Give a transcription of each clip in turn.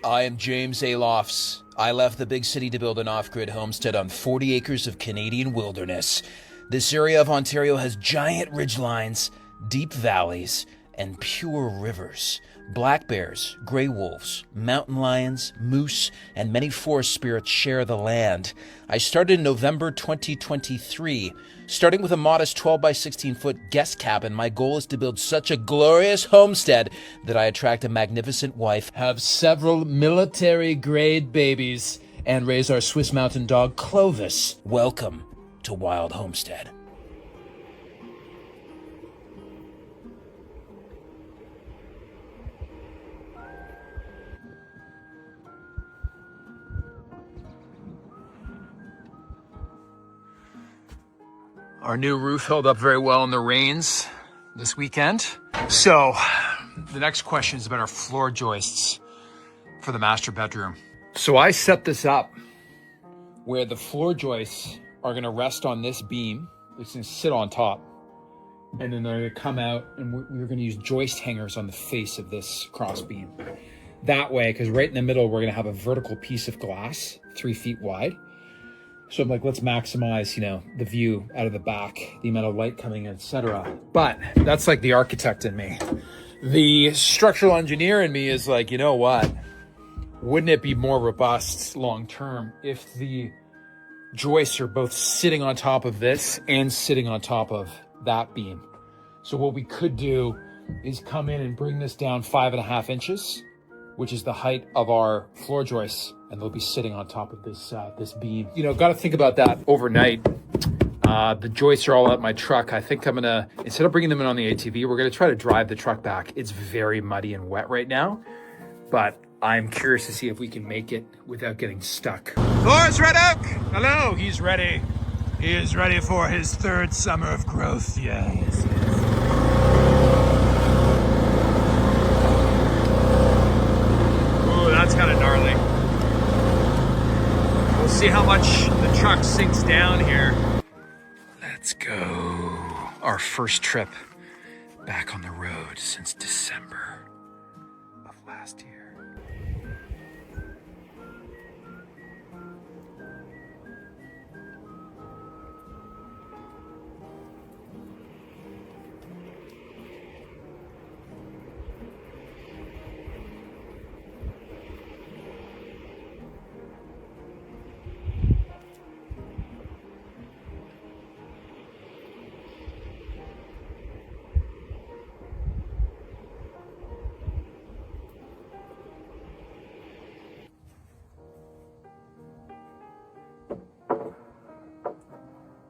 I am James A. Lofts. I left the big city to build an off-grid homestead on 40 acres of Canadian wilderness. This area of Ontario has giant ridgelines, deep valleys, and pure rivers. Black bears, gray wolves, mountain lions, moose, and many forest spirits share the land. I started in November 2023. Starting with a modest 12 by 16 foot guest cabin, my goal is to build such a glorious homestead that I attract a magnificent wife, have several military-grade babies, and raise our Swiss mountain dog, Clovis. Welcome to Wild Homestead. Our new roof held up very well in the rains this weekend. So the next question is about our floor joists for the master bedroom. So I set this up where the floor joists are gonna rest on this beam. It's gonna sit on top. And then they're gonna come out and we're gonna use joist hangers on the face of this cross beam. That way, because right in the middle, we're gonna have a vertical piece of glass, 3 feet wide. So I'm like, let's maximize, the view out of the back, the amount of light coming in, etc. But that's like the architect in me. The structural engineer in me is like, you know what? Wouldn't it be more robust long-term if the joists are both sitting on top of this and sitting on top of that beam? So what we could do is come in and bring this down 5.5 inches, which is the height of our floor joists, and they'll be sitting on top of this this beam. Got to think about that overnight. The joists are all out my truck. I think I'm gonna, instead of bringing them in on the ATV, we're gonna try to drive the truck back. It's very muddy and wet right now, but I'm curious to see if we can make it without getting stuck. Forrest Red Oak! Hello, he's ready. He is ready for his third summer of growth. Yeah, he is. Ooh, that's kind of gnarly. We'll see how much the truck sinks down here. Let's go. Our first trip back on the road since December of last year.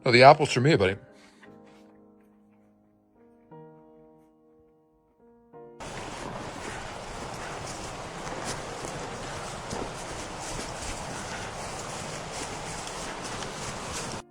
Oh, the apple's for me, buddy.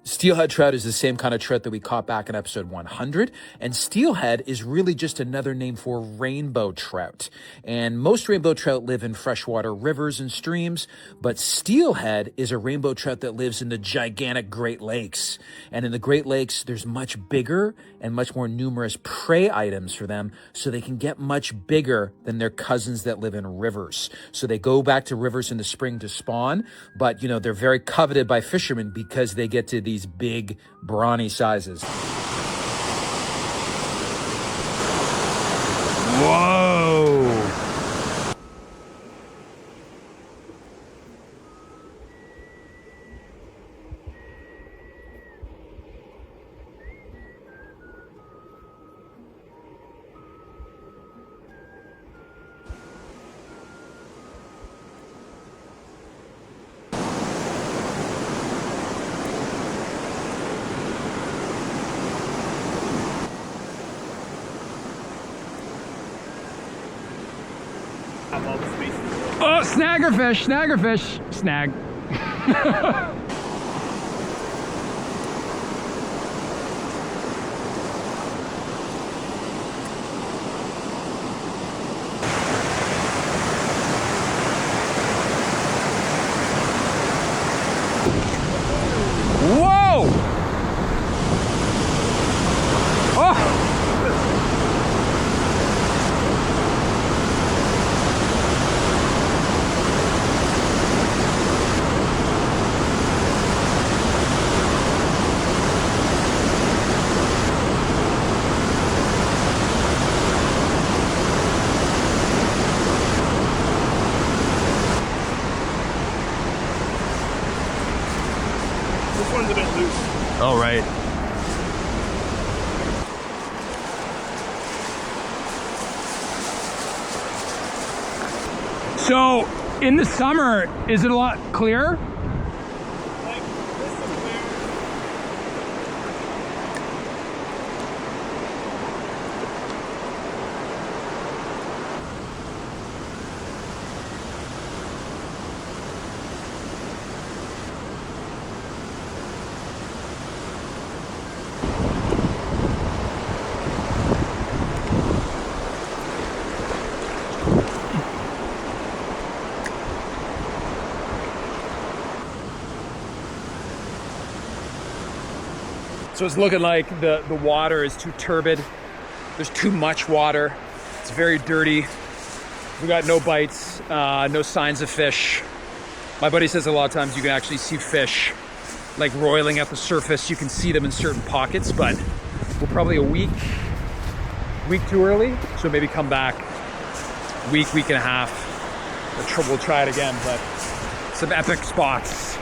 Steelhead trout is the same kind of trout that we caught back in episode 100, and steelhead is really just another name for rainbow trout. And most rainbow trout live in freshwater rivers and streams, but steelhead is a rainbow trout that lives in the gigantic Great Lakes. And in the Great Lakes, there's much bigger and much more numerous prey items for them, so they can get much bigger than their cousins that live in rivers. So they go back to rivers in the spring to spawn, but they're very coveted by fishermen because they get to these big, brawny sizes. Whoa! Oh, snaggerfish, snag. Whoa! Oh! All right. So, in the summer, is it a lot clearer? So it's looking like the water is too turbid. There's too much water. It's very dirty. We got no bites, no signs of fish. My buddy says a lot of times you can actually see fish like roiling at the surface. You can see them in certain pockets, but we're probably a week too early. So maybe come back week and a half. We'll try it again, but some epic spots.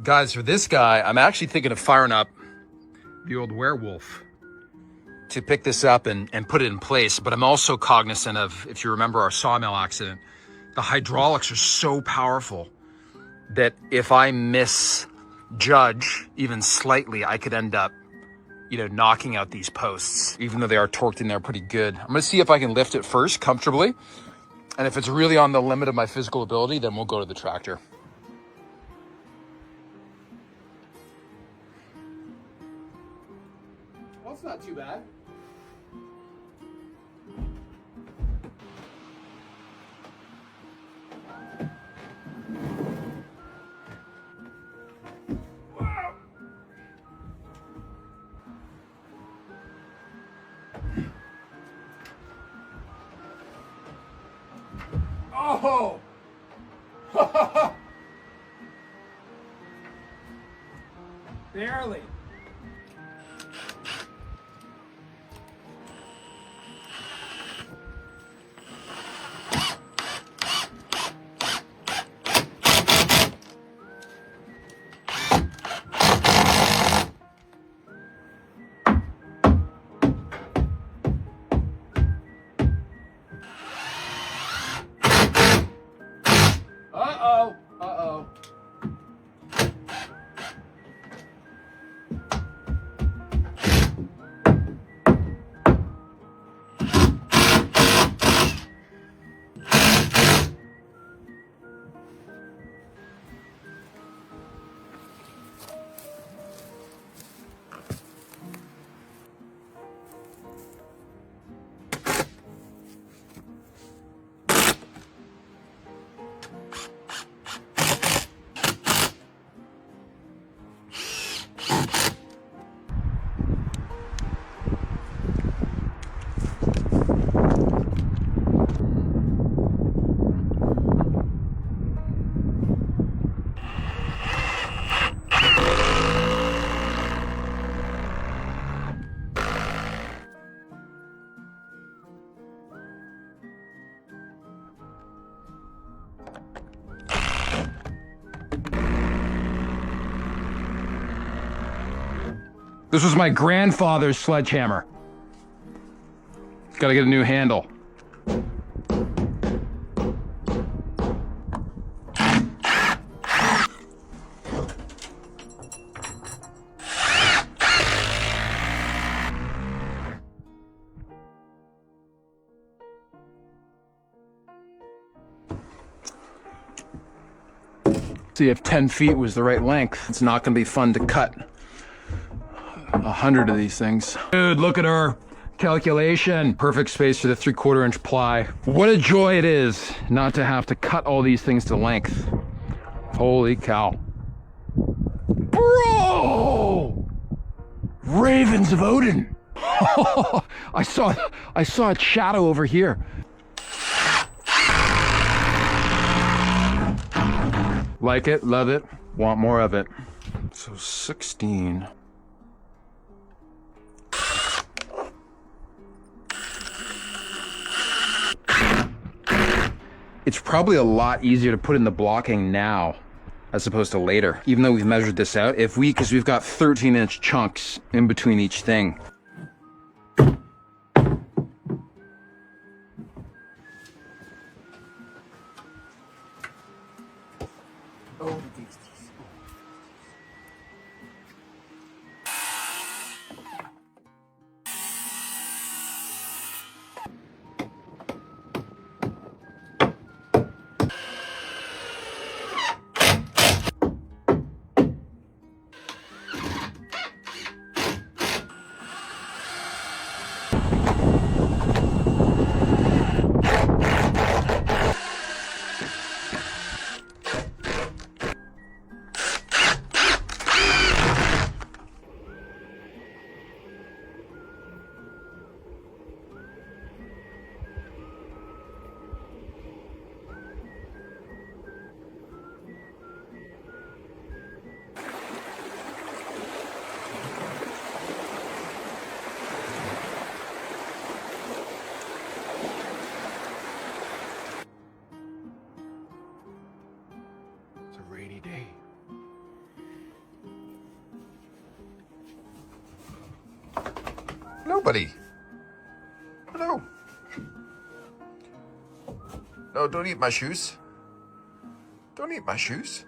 Guys, for this guy, I'm actually thinking of firing up the old werewolf to pick this up and put it in place. But I'm also cognizant of, if you remember our sawmill accident, the hydraulics are so powerful that if I misjudge even slightly, I could end up, knocking out these posts, even though they are torqued in there pretty good. I'm gonna see if I can lift it first comfortably. And if it's really on the limit of my physical ability, then we'll go to the tractor. Well, it's not too bad. Oh! Barely. This was my grandfather's sledgehammer. Gotta get a new handle. See if 10 feet was the right length. It's not gonna be fun to cut 100 of these things. Dude, look at our calculation. Perfect space for the 3/4 inch ply. What a joy it is not to have to cut all these things to length. Holy cow. Bro! Ravens of Odin. I saw its shadow over here. Like it, love it, want more of it. So 16. It's probably a lot easier to put in the blocking now as opposed to later. Even though we've measured this out, because we've got 13-inch chunks in between each thing. Nobody. Hello. No, don't eat my shoes. Don't eat my shoes.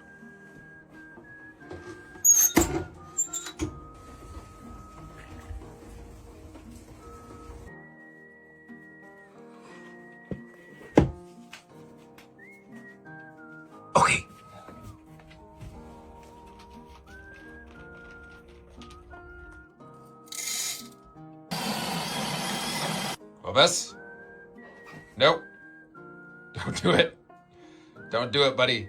Okay. Elvis? Nope. Don't do it. Don't do it, buddy.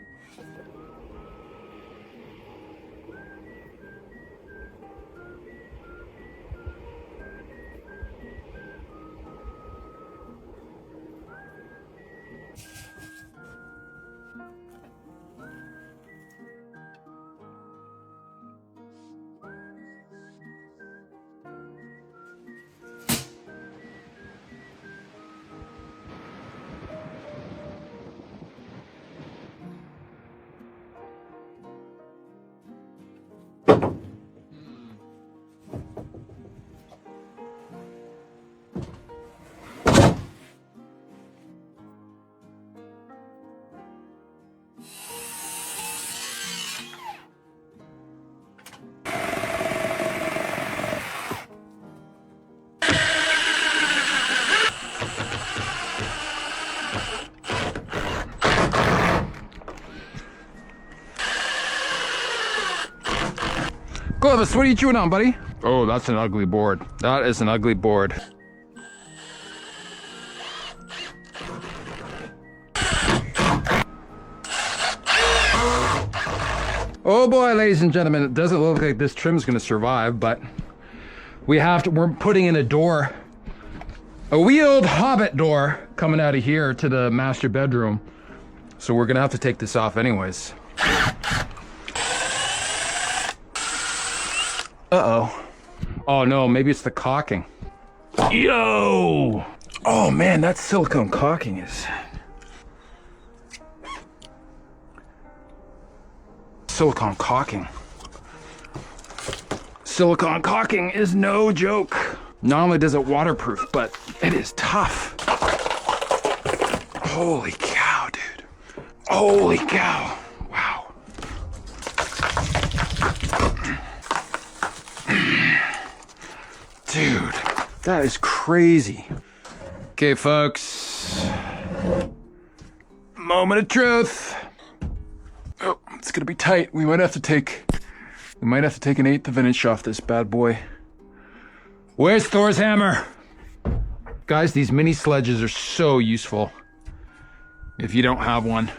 Clovis, what are you chewing on, buddy? Oh, that's an ugly board. That is an ugly board. Oh boy, ladies and gentlemen, it doesn't look like this trim is going to survive, but we're putting in a door, a wheeled hobbit door coming out of here to the master bedroom. So we're going to have to take this off anyways. Uh-oh. Oh no, maybe it's the caulking. Yo! Oh man, that silicone caulking is... silicone caulking is no joke. Not only does it waterproof, but it is tough. Holy cow, dude. Holy cow. Wow. Dude, that is crazy. Okay, folks. Moment of truth. Oh, it's gonna be tight. We might have to take an 1/8 of an inch off this bad boy. Where's Thor's hammer? Guys, these mini sledges are so useful if you don't have one.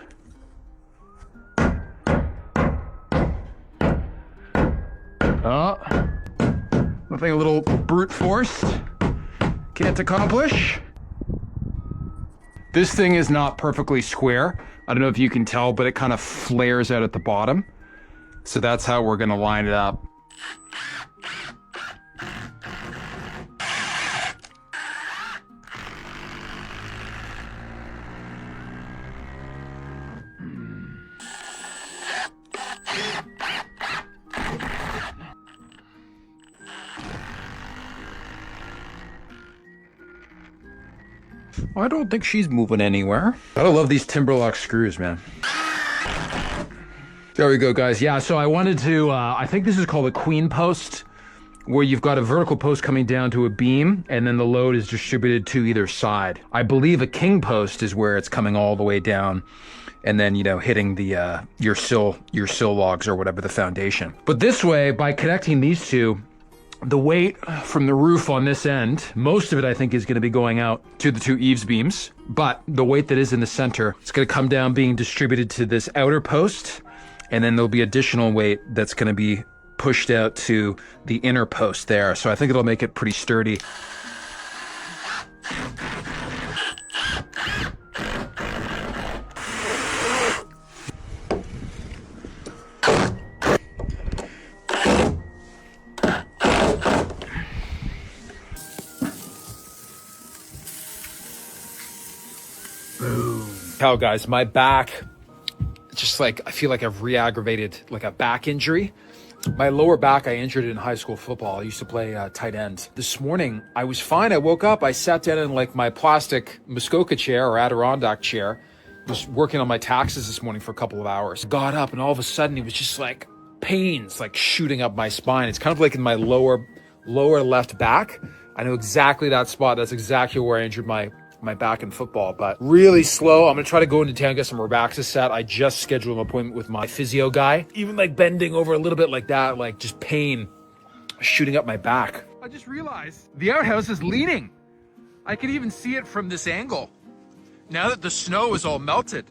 Oh, nothing a little brute force can't accomplish. This thing is not perfectly square. I don't know if you can tell, but it kind of flares out at the bottom. So that's how we're gonna line it up. I don't think she's moving anywhere. Gotta love these Timberlock screws, man. There we go, guys. Yeah, so I wanted to, I think this is called a queen post, where you've got a vertical post coming down to a beam, and then the load is distributed to either side. I believe a king post is where it's coming all the way down, and then, you know, hitting the your sill logs or whatever, the foundation. But this way, by connecting these two, the weight from the roof on this end, most of it I think is going to be going out to the two eaves beams, but the weight that is in the center, it's going to come down being distributed to this outer post, and then there'll be additional weight that's going to be pushed out to the inner post there. So I think it'll make it pretty sturdy. Hell, guys, my back, just like, I feel like I've re-aggravated like a back injury. My lower back, I injured it in high school football. I used to play tight end. This morning, I was fine. I woke up, I sat down in like my plastic Muskoka chair or Adirondack chair, was working on my taxes this morning for a couple of hours. Got up and all of a sudden it was just like pains like shooting up my spine. It's kind of like in my lower left back. I know exactly that spot. That's exactly where I injured my back in football, but really slow. I'm gonna try to go into town, get some Robaxacet. I just scheduled an appointment with my physio guy. Even like bending over a little bit like that, like just pain shooting up my back. I just realized the outhouse is leaning. I can even see it from this angle. Now that the snow is all melted.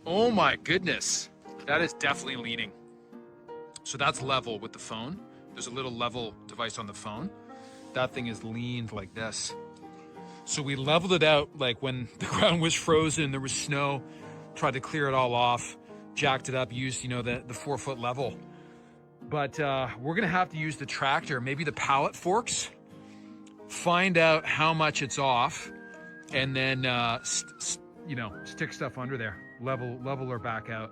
Oh my goodness. That is definitely leaning. So that's level with the phone. There's a little level device on the phone. That thing is leaned like this. So we leveled it out like when the ground was frozen, there was snow, tried to clear it all off, jacked it up, used, you know, the 4-foot level. But we're gonna have to use the tractor, maybe the pallet forks, find out how much it's off, and then, you know, stick stuff under there, level her back out.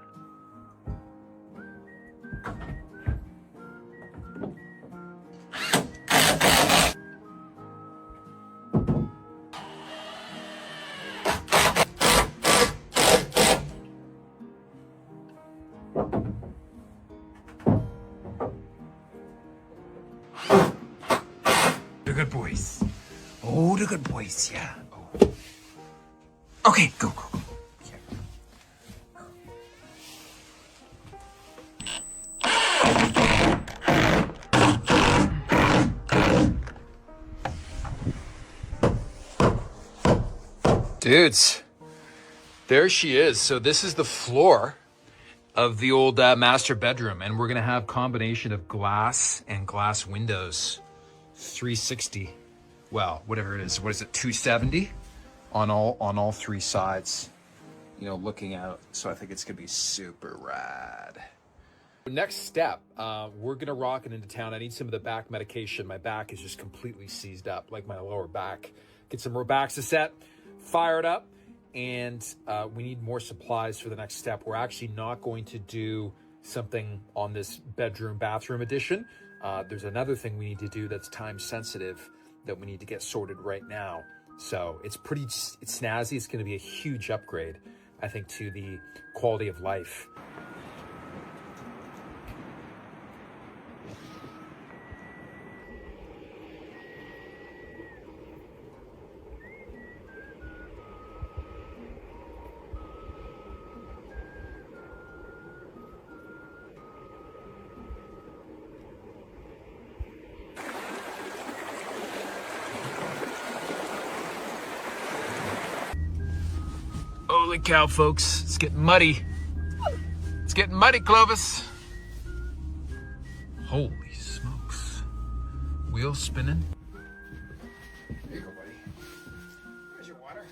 The good boys. Oh, the good boys, yeah. Oh. Okay, go. Yeah. Dudes, there she is. So this is the floor of the old master bedroom, and we're gonna have combination of glass and glass windows. 360, well, whatever it is, what is it, 270 on all three sides, you know, looking out. So I think it's gonna be super rad. Next step, we're gonna rock it into town. I need some of the back medication. My back is just completely seized up, like my lower back. Get some Robaxacet, fire it up, and we need more supplies for the next step. We're actually not going to do something on this bedroom bathroom addition. There's another thing we need to do that's time sensitive that we need to get sorted right now. So it's snazzy. It's going to be a huge upgrade, I think, to the quality of life. Holy cow, folks. It's getting muddy. It's getting muddy, Clovis. Holy smokes. Wheels spinning. There you go, buddy. There's your water.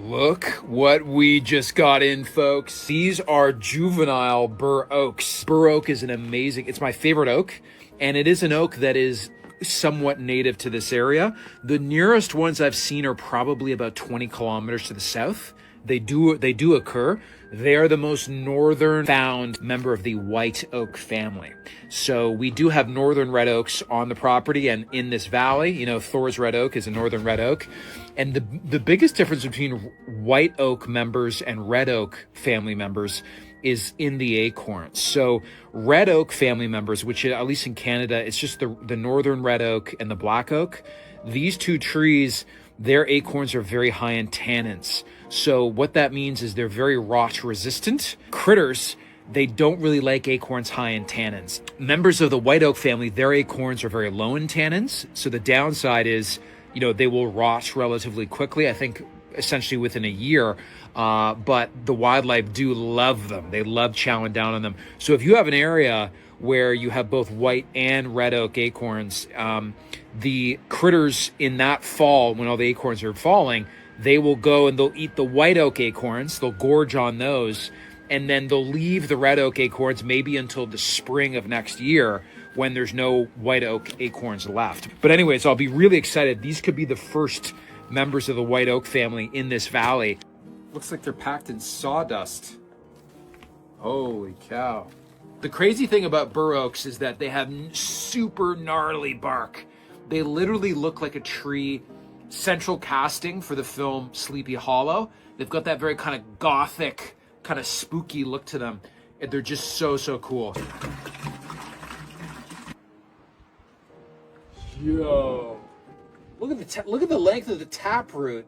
Look what we just got in, folks. These are juvenile bur oaks. Bur oak is it's my favorite oak, and it is an oak that is somewhat native to this area. The nearest ones I've seen are probably about 20 kilometers to the south. They do occur. They are the most northern found member of the white oak family. So we do have northern red oaks on the property and in this valley. You know, Thor's red oak is a northern red oak. And the biggest difference between white oak members and red oak family members is in the acorns. So red oak family members, which at least in Canada, it's just the northern red oak and the black oak. These two trees, their acorns are very high in tannins. So what that means is they're very rot resistant. Critters, they don't really like acorns high in tannins. Members of the white oak family, their acorns are very low in tannins. So the downside is, you know, they will rot relatively quickly. I think essentially within a year. But the wildlife do love them. They love chowing down on them. So if you have an area where you have both white and red oak acorns, the critters in that fall, when all the acorns are falling, they will go and they'll eat the white oak acorns. They'll gorge on those, and then they'll leave the red oak acorns maybe until the spring of next year when there's no white oak acorns left. But anyways, I'll be really excited. These could be the first members of the white oak family in this valley. Looks like they're packed in sawdust. Holy cow. The crazy thing about bur oaks is that they have super gnarly bark. They literally look like a tree central casting for the film Sleepy Hollow. They've got that very kind of gothic, kind of spooky look to them. And they're just so cool. Yo, look at the length of the taproot.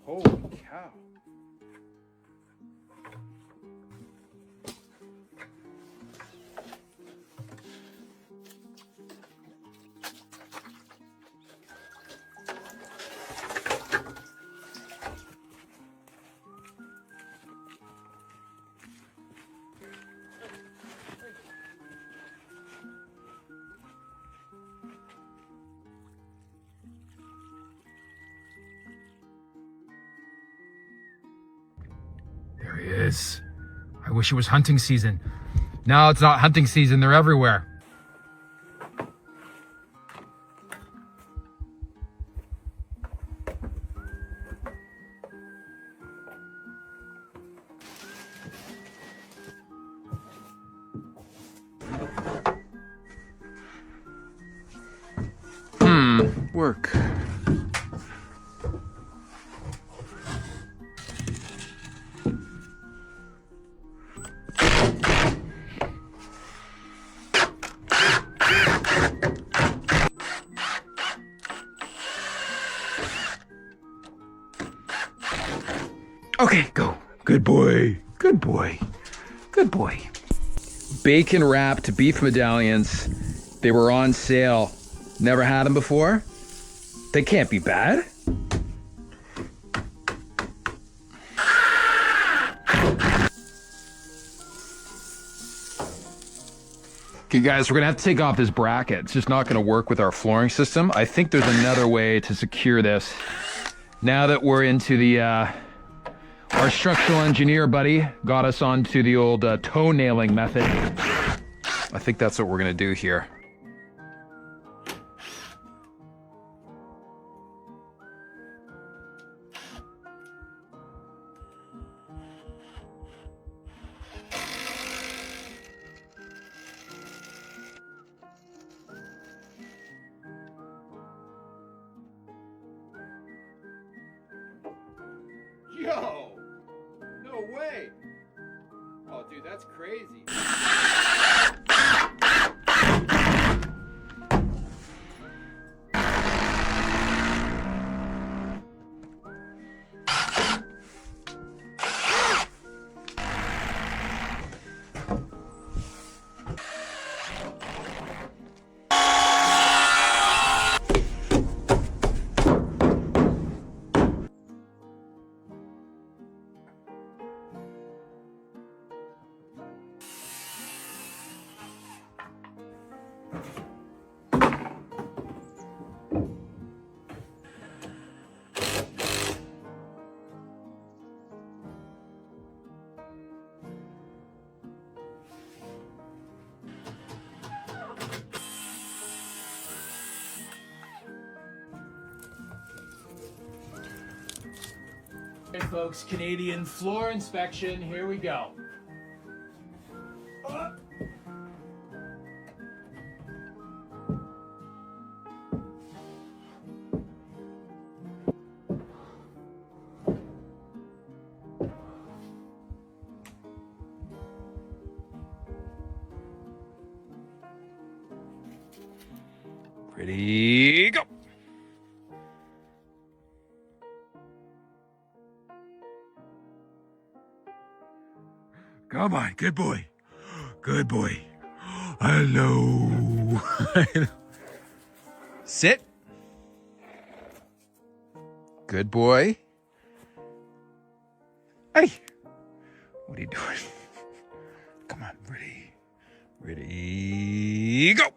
Holy cow. There he is. I wish it was hunting season. No, it's not hunting season. They're everywhere. work. Okay, go. Good boy. Good boy. Good boy. Bacon wrapped beef medallions. They were on sale. Never had them before? They can't be bad. Okay guys, we're gonna have to take off this bracket. It's just not gonna work with our flooring system. I think there's another way to secure this. Now that we're into the, our structural engineer buddy got us onto the old toe nailing method. I think that's what we're gonna do here. Yo! No way! Oh, dude, that's crazy. Hey folks, Canadian floor inspection, here we go. Ready, go! Come on, good boy. Good boy. Hello. Sit. Good boy. Hey. What are you doing? Come on, ready. Ready, go.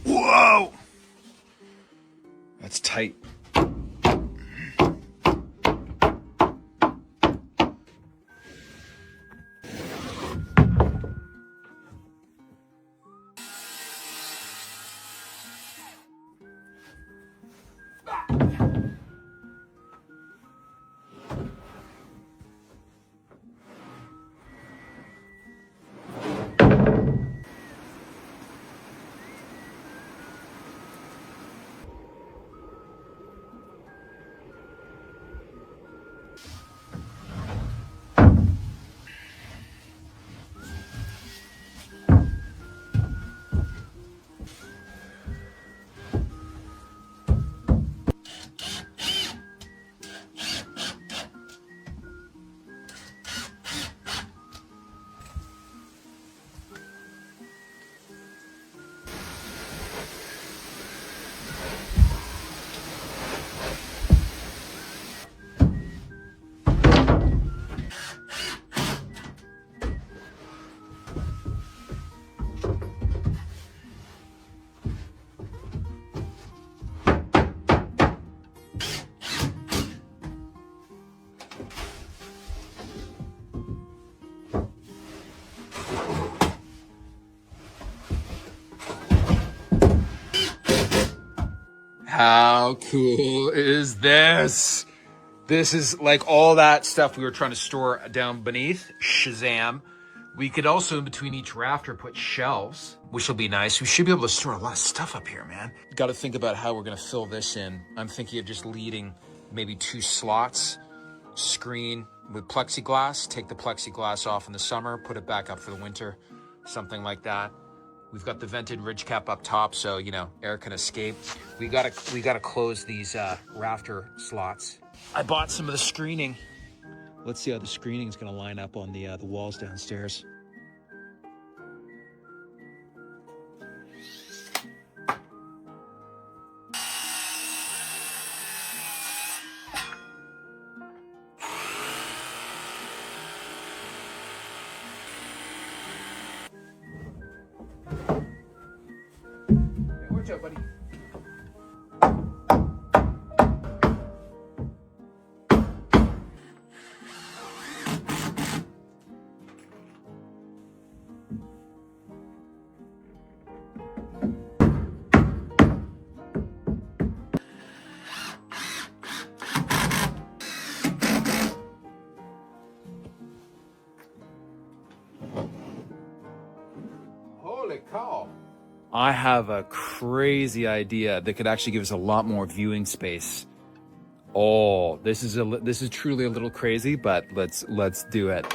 Whoa! That's tight. How cool is this? This is like all that stuff we were trying to store down beneath. Shazam. We could also, in between each rafter, put shelves, which will be nice. We should be able to store a lot of stuff up here, man. Got to think about how we're going to fill this in. I'm thinking of just leading maybe 2 slots, screen with plexiglass, take the plexiglass off in the summer, put it back up for the winter, something like that. We've got the vented ridge cap up top, so, you know, air can escape. We gotta close these rafter slots. I bought some of the screening. Let's see how the screening is going to line up on the walls downstairs. Hey, watch out, buddy. Holy cow. I have a crazy idea that could actually give us a lot more viewing space. Oh, this is truly a little crazy, but let's do it.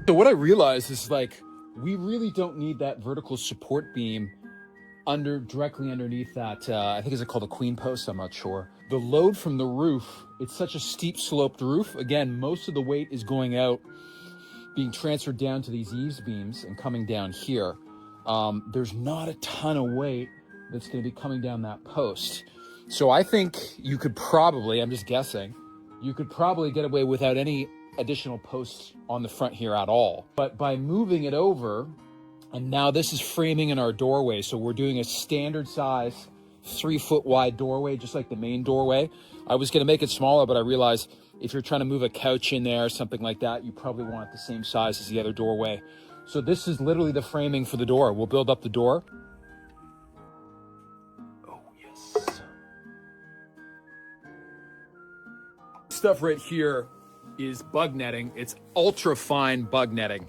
So what I realized is, like, we really don't need that vertical support beam directly underneath that, I think, is it called a queen post? I'm not sure. The load from the roof, it's such a steep sloped roof. Again, most of the weight is going out, being transferred down to these eaves beams and coming down here. There's not a ton of weight that's going to be coming down that post. So I think you could probably, I'm just guessing, you could probably get away without any additional posts on the front here at all. But by moving it over, and now this is framing in our doorway, so we're doing a standard size 3-foot wide doorway, just like the main doorway. I was going to make it smaller, but I realized if you're trying to move a couch in there or something like that, you probably want it the same size as the other doorway. So this is literally the framing for the door. We'll build up the door. Oh, yes. Stuff right here is bug netting. It's ultra fine bug netting.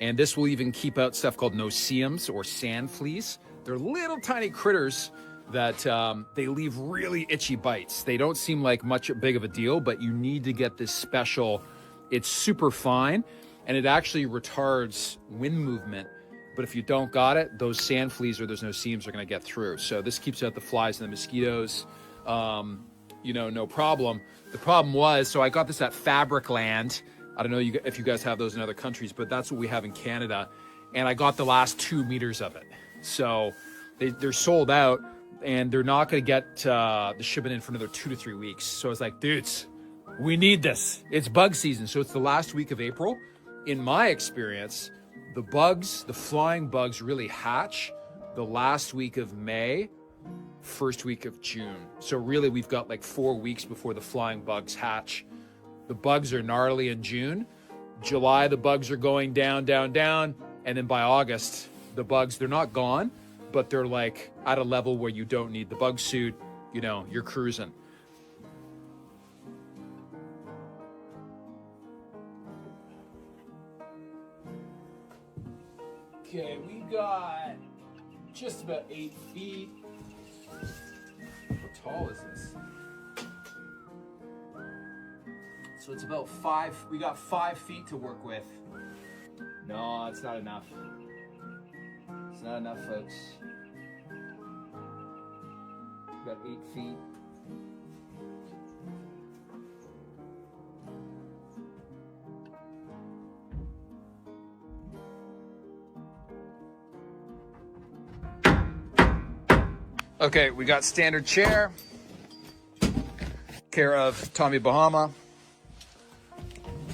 And this will even keep out stuff called no-see-ums or sand fleas. They're little tiny critters that they leave really itchy bites. They don't seem like much big of a deal, but you need to get this special. It's super fine, and it actually retards wind movement. But if you don't got it, those sand fleas or those no-see-ums are gonna get through. So this keeps out the flies and the mosquitoes. you know, no problem. The problem was, so I got this at Fabric Land. I don't know if you guys have those in other countries, but that's what we have in Canada. And I got the last 2 meters of it. So they're sold out, and they're not going to get the shipment in for another 2 to 3 weeks. So I was like, dudes, we need this. It's bug season. So it's the last week of April. In my experience, the bugs, the flying bugs really hatch the last week of May, first week of June. So really we've got like 4 weeks before the flying bugs hatch. The bugs are gnarly in June. July, the bugs are going down, down, down. And then by August, the bugs, they're not gone, but they're like at a level where you don't need the bug suit. You know, you're cruising. Okay, we got just about 8 feet. How tall is this? So it's about 5, we got 5 feet to work with. No, it's not enough. It's not enough, folks. We got 8 feet. Okay, we got standard chair, care of Tommy Bahama.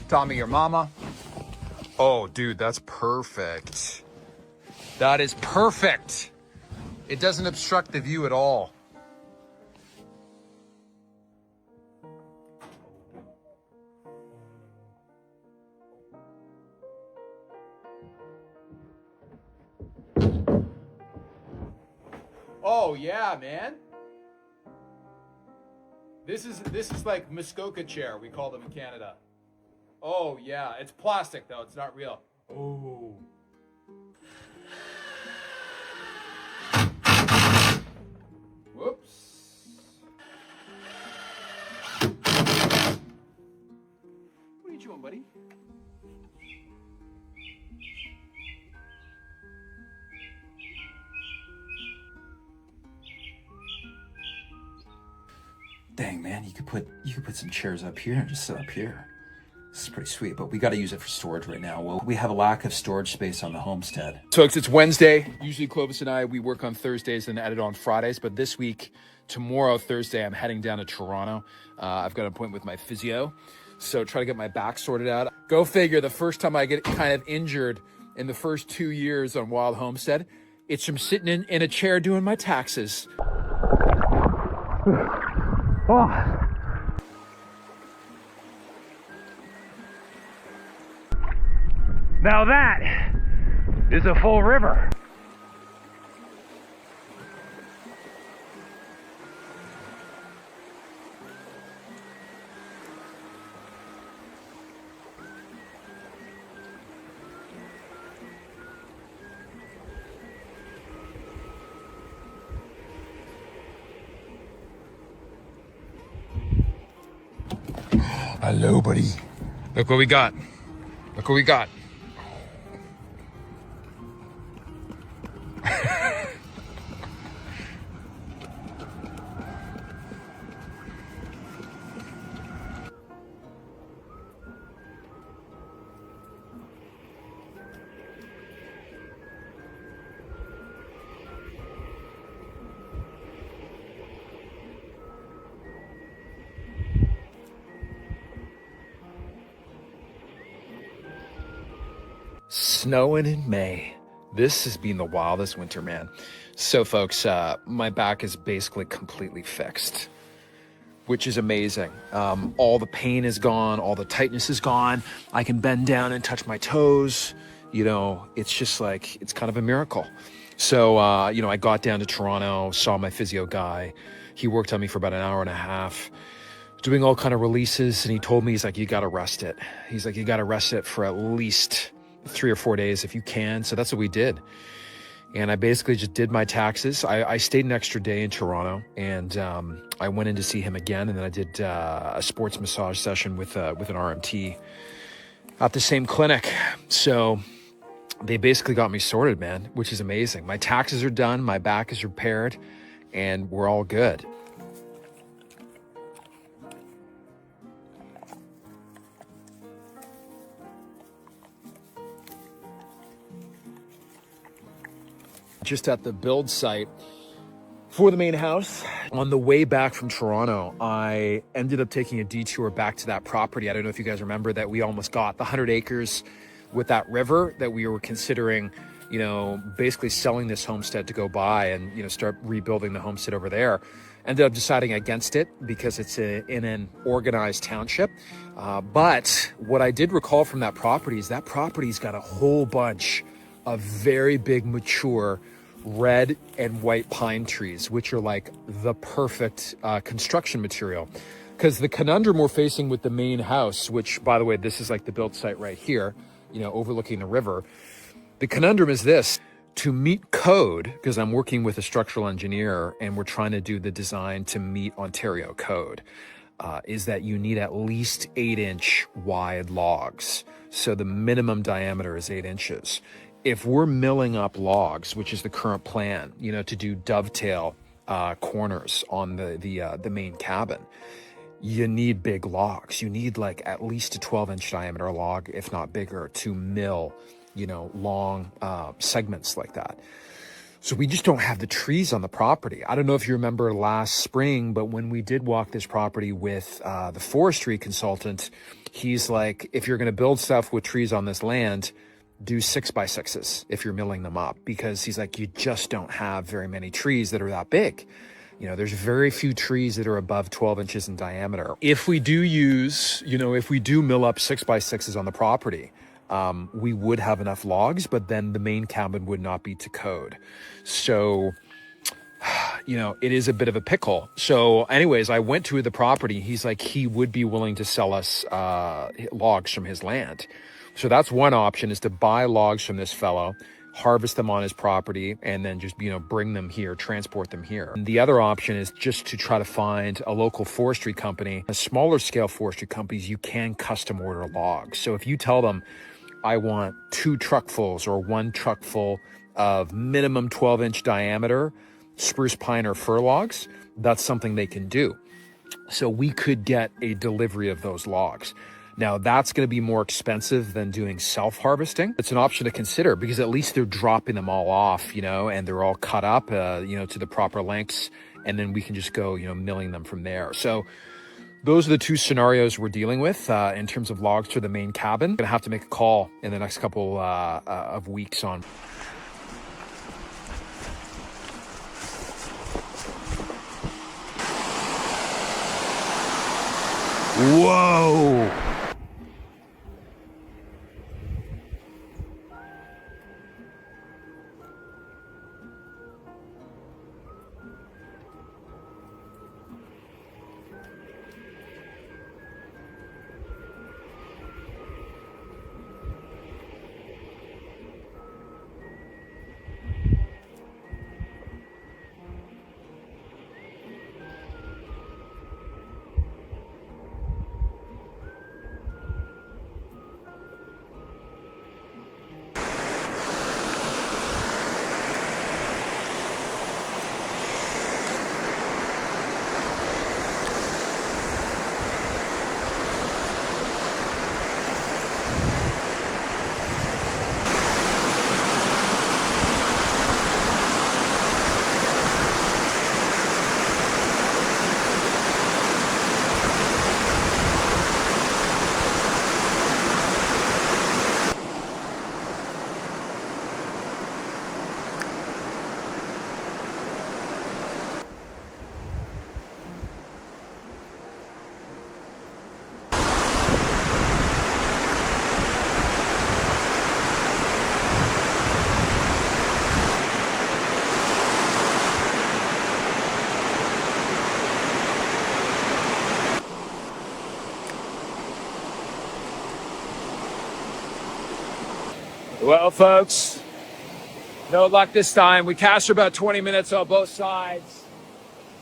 Tommy, your mama. Oh, dude, that's perfect. That is perfect. It doesn't obstruct the view at all. Oh yeah, man. This is like Muskoka chair, we call them in Canada. Oh yeah, it's plastic though, it's not real. Oh. Whoops. What are you doing, buddy? Dang, man, you could put some chairs up here and just sit up here. This is pretty sweet, but we got to use it for storage right now. Well, we have a lack of storage space on the homestead. So it's Wednesday. Usually Clovis and I, we work on Thursdays and edit on Fridays, but this week, tomorrow, Thursday, I'm heading down to Toronto. I've got an appointment with my physio, so try to get my back sorted out. Go figure, the first time I get kind of injured in the first 2 years on Wild Homestead, it's from sitting in a chair doing my taxes. Oh. Now that is a full river. Hello, buddy. Look what we got. Look what we got. Snowing in May. This has been the wildest winter, man. So folks, my back is basically completely fixed, which is amazing. All the pain is gone, all the tightness is gone. I can bend down and touch my toes. You know, it's just like, it's kind of a miracle. So, you know, I got down to Toronto, saw my physio guy. He worked on me for about an hour and a half, doing all kind of releases. And he told me, he's like, you got to rest it. He's like, you got to rest it for at least 3 or 4 days if you can. So that's what we did. And I basically just did my taxes. I stayed an extra day in Toronto, and I went in to see him again. And then I did a sports massage session with an RMT at the same clinic. So they basically got me sorted, man, which is amazing. My taxes are done. My back is repaired, and we're all good. just at the build site for the main house. On the way back from Toronto, I ended up taking a detour back to that property. I don't know if you guys remember that we almost got the 100 acres with that river that we were considering, you know, basically selling this homestead to go buy and, you know, start rebuilding the homestead over there. Ended up deciding against it because it's in an organized township. But what I did recall from that property is that property's got a whole bunch of very big, mature red and white pine trees, which are like the perfect construction material. Because the conundrum we're facing with the main house, which, by the way, this is like the build site right here, you know, overlooking the river. The conundrum is this: to meet code, because I'm working with a structural engineer and we're trying to do the design to meet Ontario code, is that you need at least 8-inch wide logs. So the minimum diameter is 8 inches. If we're milling up logs, which is the current plan, you know, to do dovetail corners on the main cabin, you need big logs. You need like at least a 12-inch diameter log, if not bigger, to mill, you know, long segments like that. So we just don't have the trees on the property. I don't know if you remember last spring, but when we did walk this property with the forestry consultant, he's like, if you're going to build stuff with trees on this land, do 6x6s if you're milling them up, because he's like, you just don't have very many trees that are that big. You know, there's very few trees that are above 12 inches in diameter. If we do use, you know, if we do mill up 6x6s on the property, we would have enough logs, but then the main cabin would not be to code. So, you know, it is a bit of a pickle. So anyways, I went to the property. He's like, he would be willing to sell us logs from his land. So that's one option, is to buy logs from this fellow, harvest them on his property, and then just, you know, bring them here, transport them here. And the other option is just to try to find a local forestry company. A smaller scale forestry companies, you can custom order logs. So if you tell them, I want 2 truckfuls or 1 truckful of minimum 12-inch diameter spruce, pine, or fir logs, that's something they can do. So we could get a delivery of those logs. Now, that's going to be more expensive than doing self-harvesting. It's an option to consider because at least they're dropping them all off, you know, and they're all cut up, you know, to the proper lengths. And then we can just go, you know, milling them from there. So those are the 2 scenarios we're dealing with in terms of logs for the main cabin. Gonna have to make a call in the next couple of weeks on. Whoa! Well, folks, no luck this time. We cast for about 20 minutes on both sides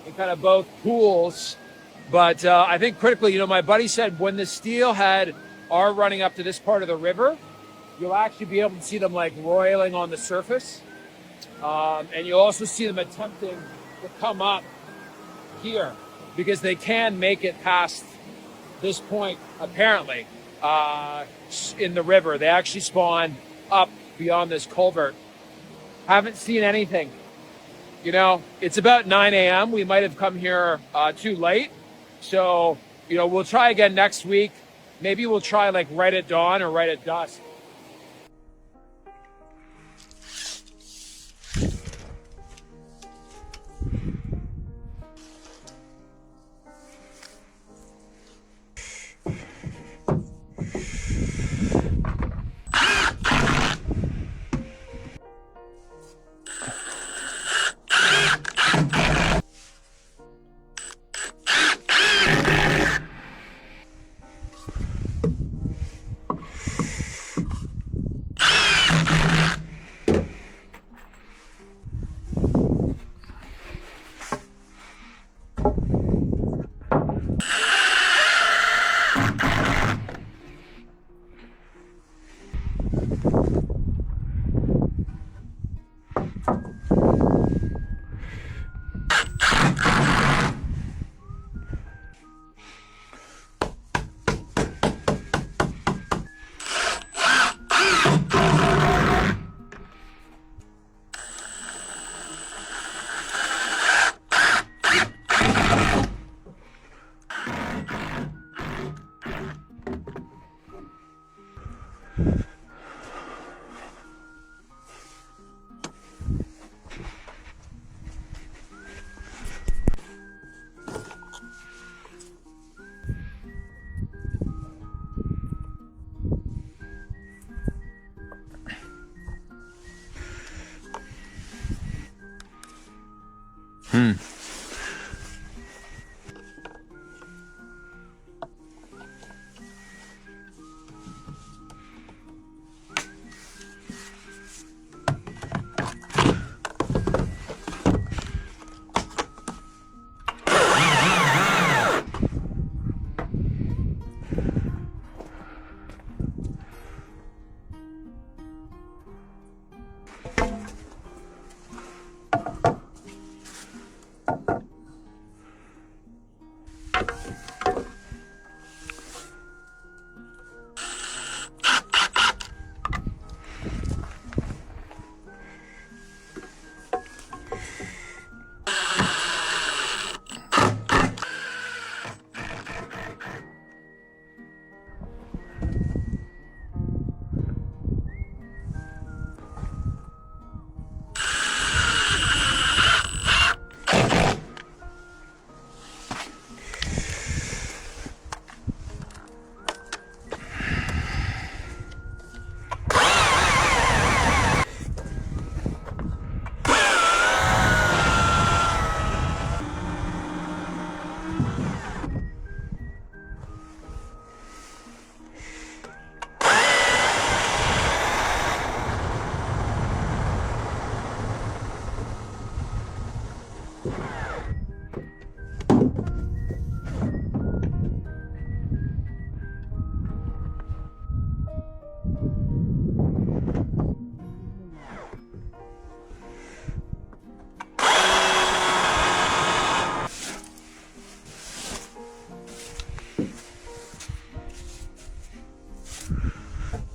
in kind of both pools. But I think critically, you know, my buddy said when the steelhead are running up to this part of the river, you'll actually be able to see them like roiling on the surface. And you'll also see them attempting to come up here because they can make it past this point, apparently, in the river. They actually spawn up beyond this culvert Haven't seen anything. You know, it's about 9 a.m. We might have come here too late. So, you know, we'll try again next week. Maybe we'll try like right at dawn or right at dusk.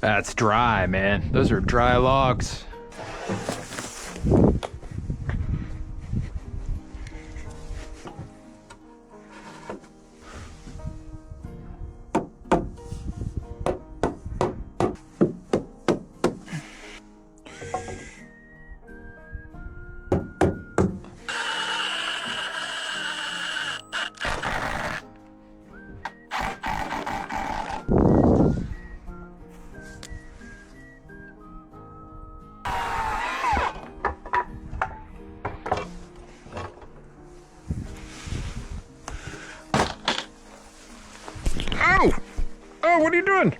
That's dry, man. Those are dry logs. Oh! Oh, what are you doing?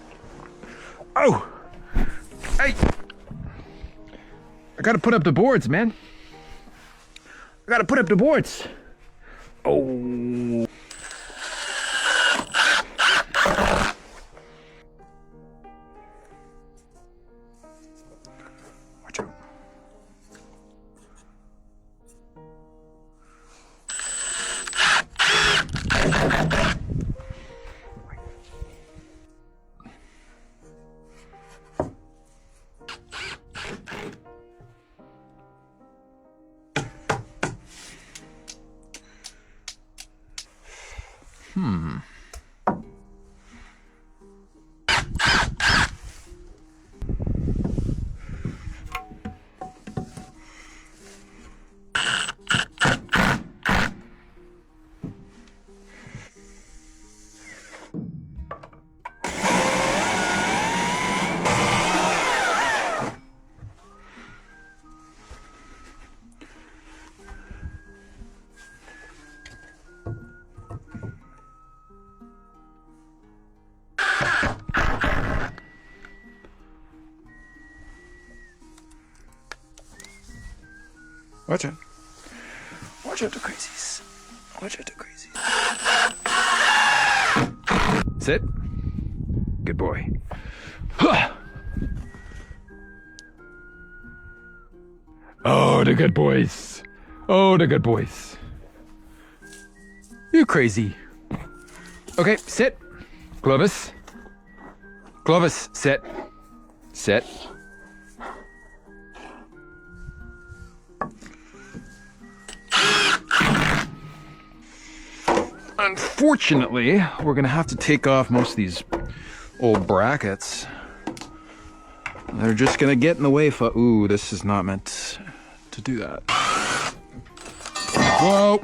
Oh! Hey! I gotta put up the boards, man. I gotta put up the boards. Oh. Watch out. Watch out. Watch out the crazies. Watch out the crazies. Sit. Good boy. Oh, the good boys. Oh, the good boys. You crazy. Okay, sit. Clovis. Clovis, sit. Sit. Unfortunately, we're gonna have to take off most of these old brackets. They're just gonna get in the way for, ooh, this is not meant to do that. Whoa.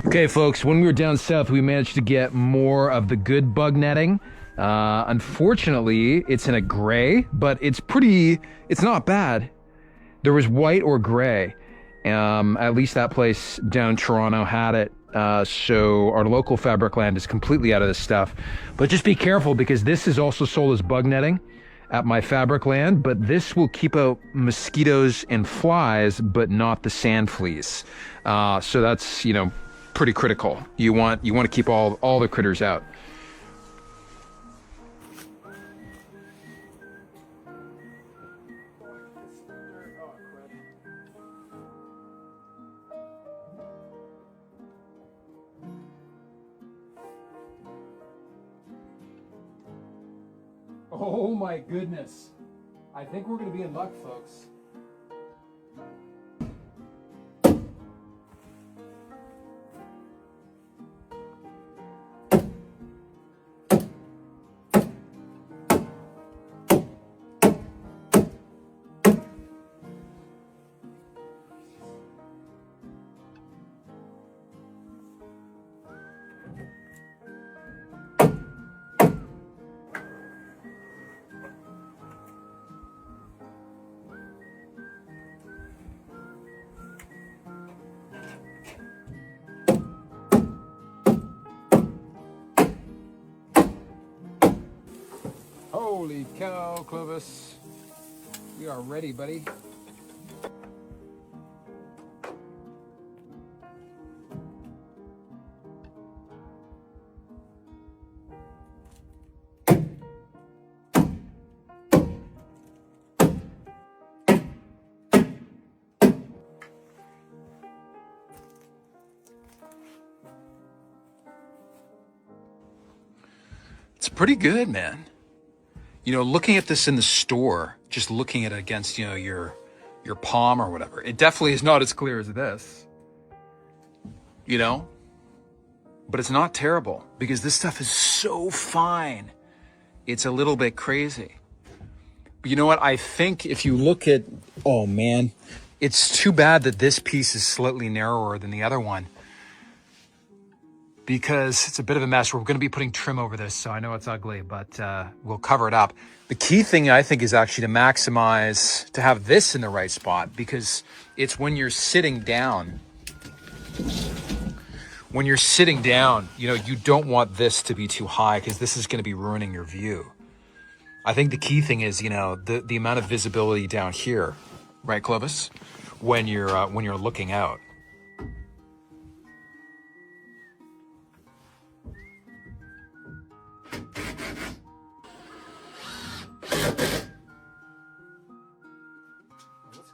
Okay, folks, when we were down south, we managed to get more of the good bug netting. Unfortunately, it's in a gray, but it's not bad. There was white or gray. At least that place down in Toronto had it. So our local Fabricland is completely out of this stuff. But just be careful, because this is also sold as bug netting at my Fabricland, but this will keep out mosquitoes and flies, but not the sand fleas. So that's, pretty critical. You want to keep all the critters out. Oh my goodness. I think we're going to be in luck, folks. Holy cow, Clovis. We are ready, buddy. It's pretty good, man. Looking at this in the store, just looking at it against, your palm or whatever, it definitely is not as clear as this, but it's not terrible, because this stuff is so fine. It's a little bit crazy. But you know what? I think if you look at, oh man, it's too bad that this piece is slightly narrower than the other one, because it's a bit of a mess. We're going to be putting trim over this, so I know it's ugly, but we'll cover it up. The key thing, I think, is actually to maximize, to have this in the right spot, because it's when you're sitting down. When you're sitting down, you don't want this to be too high, because this is going to be ruining your view. I think the key thing is, the amount of visibility down here, right, Clovis? When you're looking out.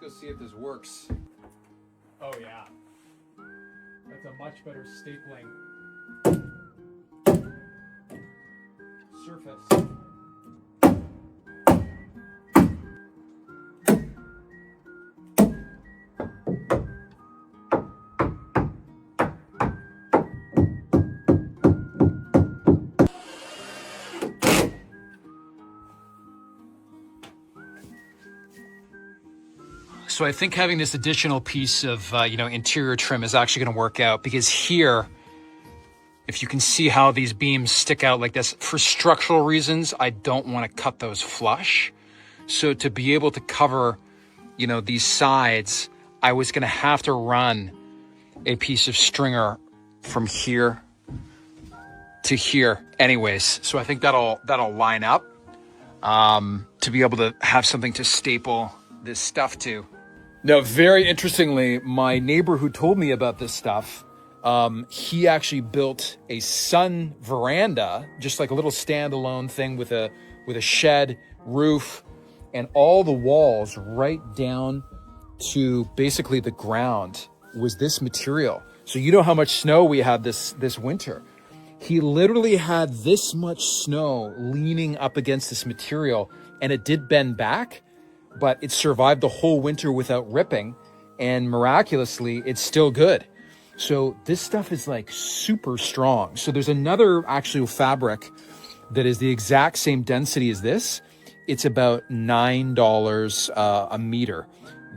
Let's go see if this works. Oh yeah. That's a much better stapling surface. So I think having this additional piece of, interior trim is actually going to work out, because here, if you can see how these beams stick out like this, for structural reasons, I don't want to cut those flush. So to be able to cover, these sides, I was going to have to run a piece of stringer from here to here anyways. So I think that'll line up to be able to have something to staple this stuff to. Now, very interestingly, my neighbor who told me about this stuff, he actually built a sun veranda, just like a little standalone thing with a shed roof, and all the walls right down to basically the ground was this material. So you know how much snow we had this winter. He literally had this much snow leaning up against this material, and it did bend back, but it survived the whole winter without ripping, and miraculously, it's still good. So this stuff is like super strong. So there's another actual fabric that is the exact same density as this. It's about $9 a meter.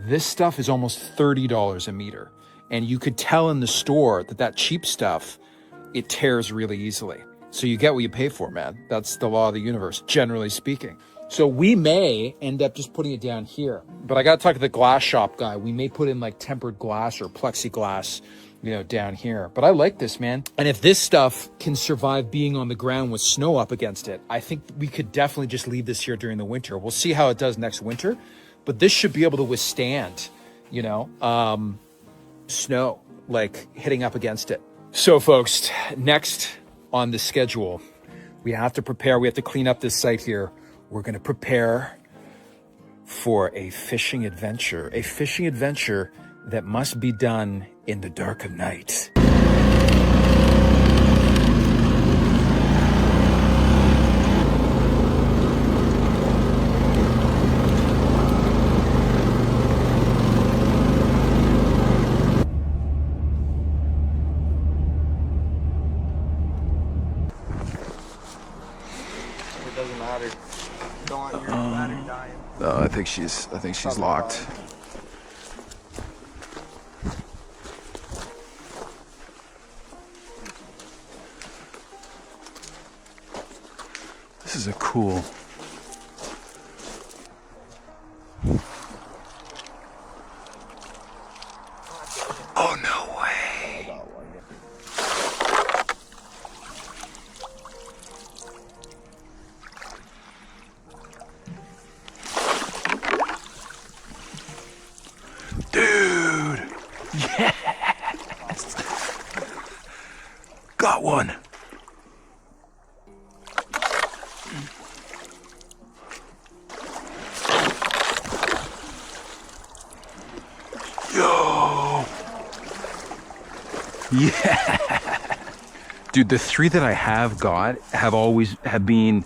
This stuff is almost $30 a meter. And you could tell in the store that cheap stuff, it tears really easily. So you get what you pay for, man. That's the law of the universe, generally speaking. So we may end up just putting it down here, but I got to talk to the glass shop guy. We may put in like tempered glass or plexiglass, down here. But I like this, man. And if this stuff can survive being on the ground with snow up against it, I think we could definitely just leave this here during the winter. We'll see how it does next winter, but this should be able to withstand, snow, like hitting up against it. So folks, next on the schedule, we have to prepare. We have to clean up this site here. We're going to prepare for a fishing adventure that must be done in the dark of night. It doesn't matter. Don't want your battery dying. No, I think she's locked. This is a cool. Oh, no way. Dude. Yes. Got one. Yo. Yeah. Dude, the three that I have got have been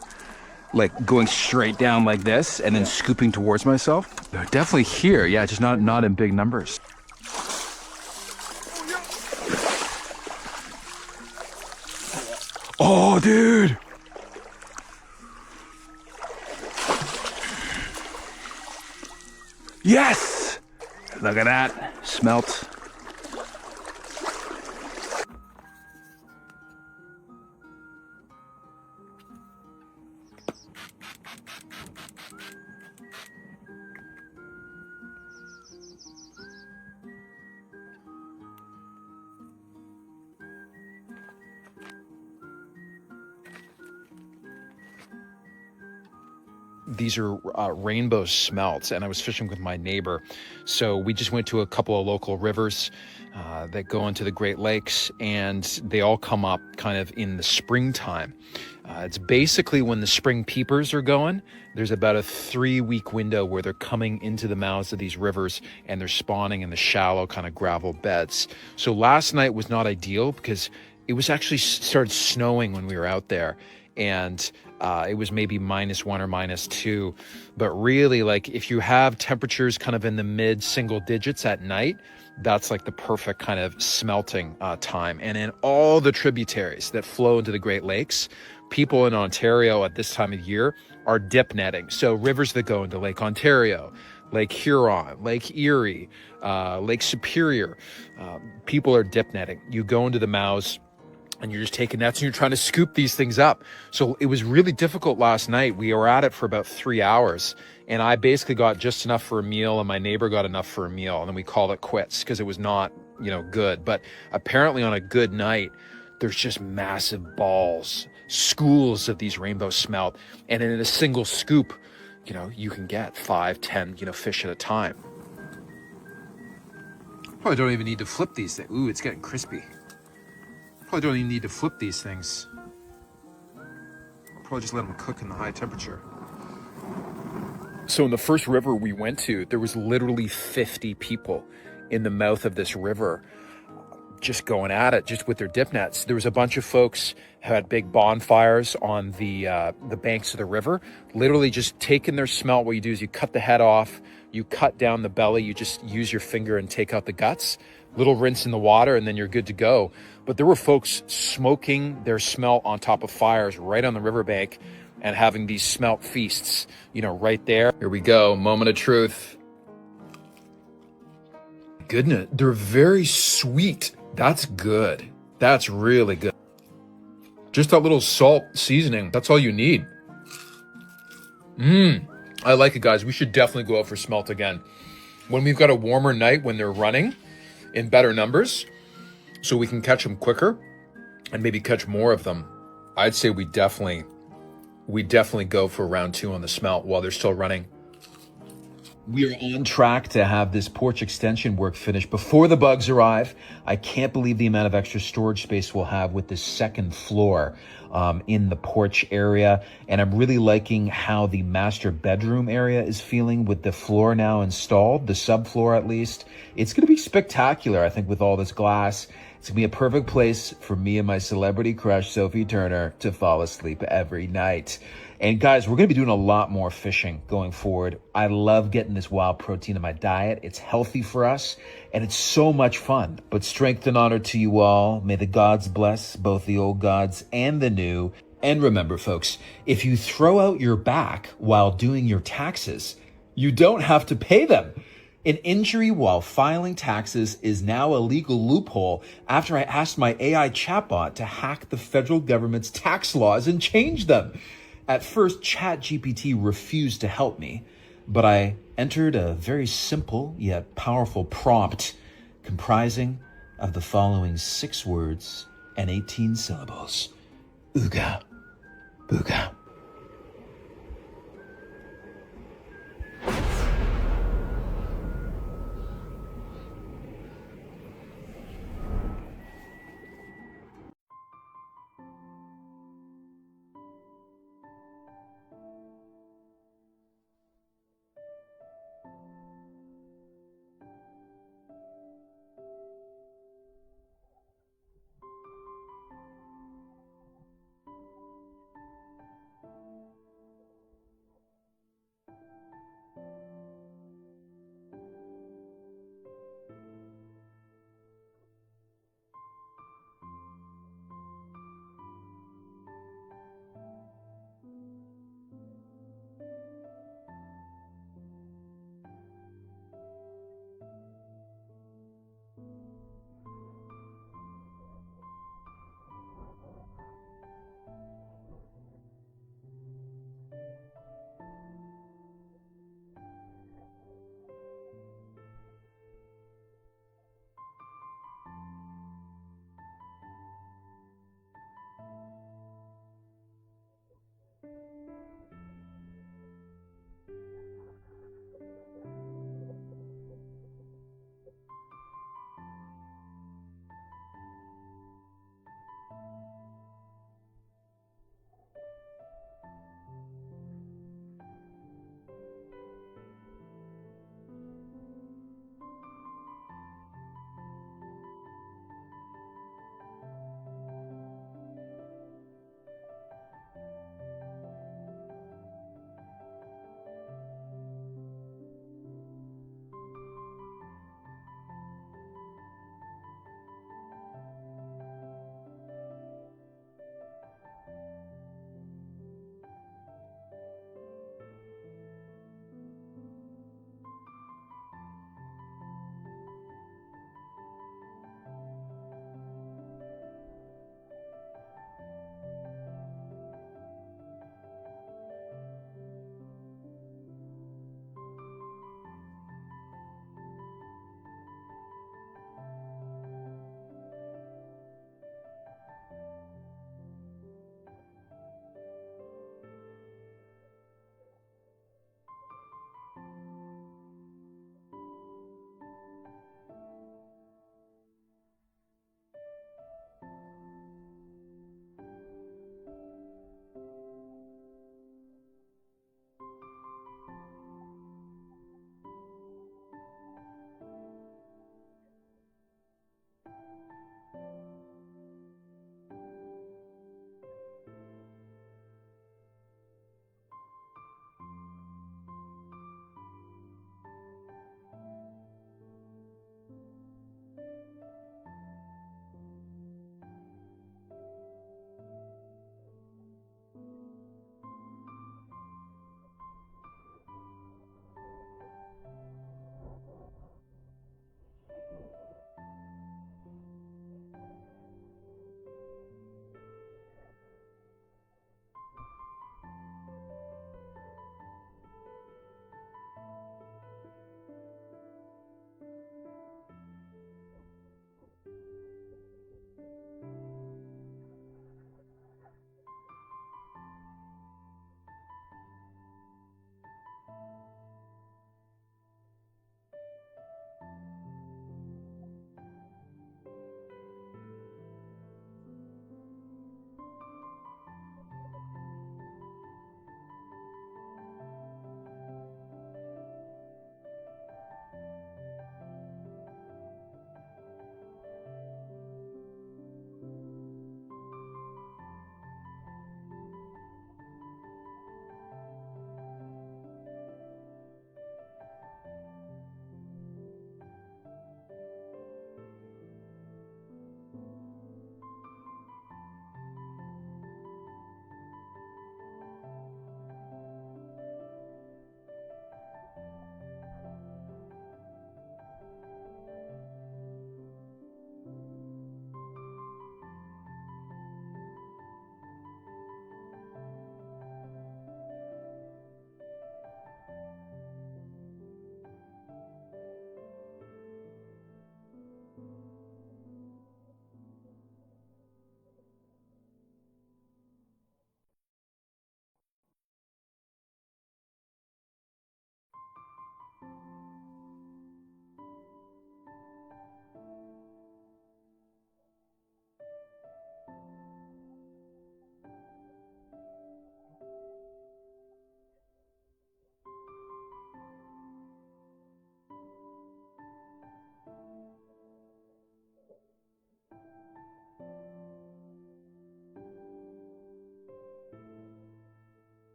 like going straight down like this and then scooping towards myself. They're definitely here. Yeah, just not in big numbers. Oh, dude. Yes. Look at that. Smelt. These are rainbow smelts, and I was fishing with my neighbor. So we just went to a couple of local rivers that go into the Great Lakes, and they all come up kind of in the springtime. It's basically when the spring peepers are going. There's about a 3-week window where they're coming into the mouths of these rivers and they're spawning in the shallow kind of gravel beds. So last night was not ideal because it was actually started snowing when we were out there, and it was maybe -1 or -2. But really, like, if you have temperatures kind of in the mid single digits at night, that's like the perfect kind of smelting time. And in all the tributaries that flow into the Great Lakes, people in Ontario at this time of year are dip netting. So rivers that go into Lake Ontario, Lake Huron, Lake Erie, Lake Superior, people are dip netting. You go into the mouths and you're just taking nets and you're trying to scoop these things up. So it was really difficult last night. We were at it for about 3 hours, and I basically got just enough for a meal, and my neighbor got enough for a meal, and then we called it quits because it was not, good. But apparently on a good night, there's just massive balls, schools of these rainbow smelt, and in a single scoop, you can get 5, 10, fish at a time. Probably don't even need to flip these things. Ooh, it's getting crispy. Probably don't even need to flip these things. Probably just let them cook in the high temperature. So in the first river we went to, there was literally 50 people in the mouth of this river just going at it, just with their dip nets. There was a bunch of folks who had big bonfires on the banks of the river, literally just taking their smelt. What you do is you cut the head off, you cut down the belly, you just use your finger and take out the guts, little rinse in the water, and then you're good to go. But there were folks smoking their smelt on top of fires right on the riverbank and having these smelt feasts, right there. Here we go, moment of truth. Goodness, they're very sweet. That's good. That's really good. Just that little salt seasoning, that's all you need. I like it, guys. We should definitely go out for smelt again. When we've got a warmer night, when they're running in better numbers, so we can catch them quicker and maybe catch more of them, I'd say we definitely go for round 2 on the smelt while they're still running. We are on track to have this porch extension work finished before the bugs arrive. I can't believe the amount of extra storage space we'll have with this second floor in the porch area. And I'm really liking how the master bedroom area is feeling with the floor now installed, the subfloor at least. It's going to be spectacular, I think, with all this glass. It's going to be a perfect place for me and my celebrity crush, Sophie Turner, to fall asleep every night. And guys, we're going to be doing a lot more fishing going forward. I love getting this wild protein in my diet. It's healthy for us, and it's so much fun. But strength and honor to you all. May the gods bless both the old gods and the new. And remember, folks, if you throw out your back while doing your taxes, you don't have to pay them. An injury while filing taxes is now a legal loophole after I asked my AI chatbot to hack the federal government's tax laws and change them. At first, ChatGPT refused to help me, but I entered a very simple yet powerful prompt comprising of the following 6 words and 18 syllables. Ooga booga.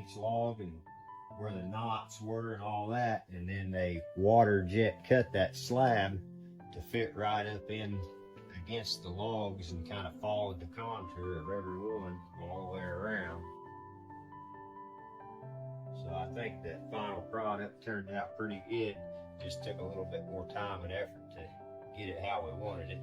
1/8" log and where the knots were and all that, and then they water jet cut that slab to fit right up in against the logs and kind of followed the contour of every one all the way around. So I think that final product turned out pretty good. Just took a little bit more time and effort to get it how we wanted it.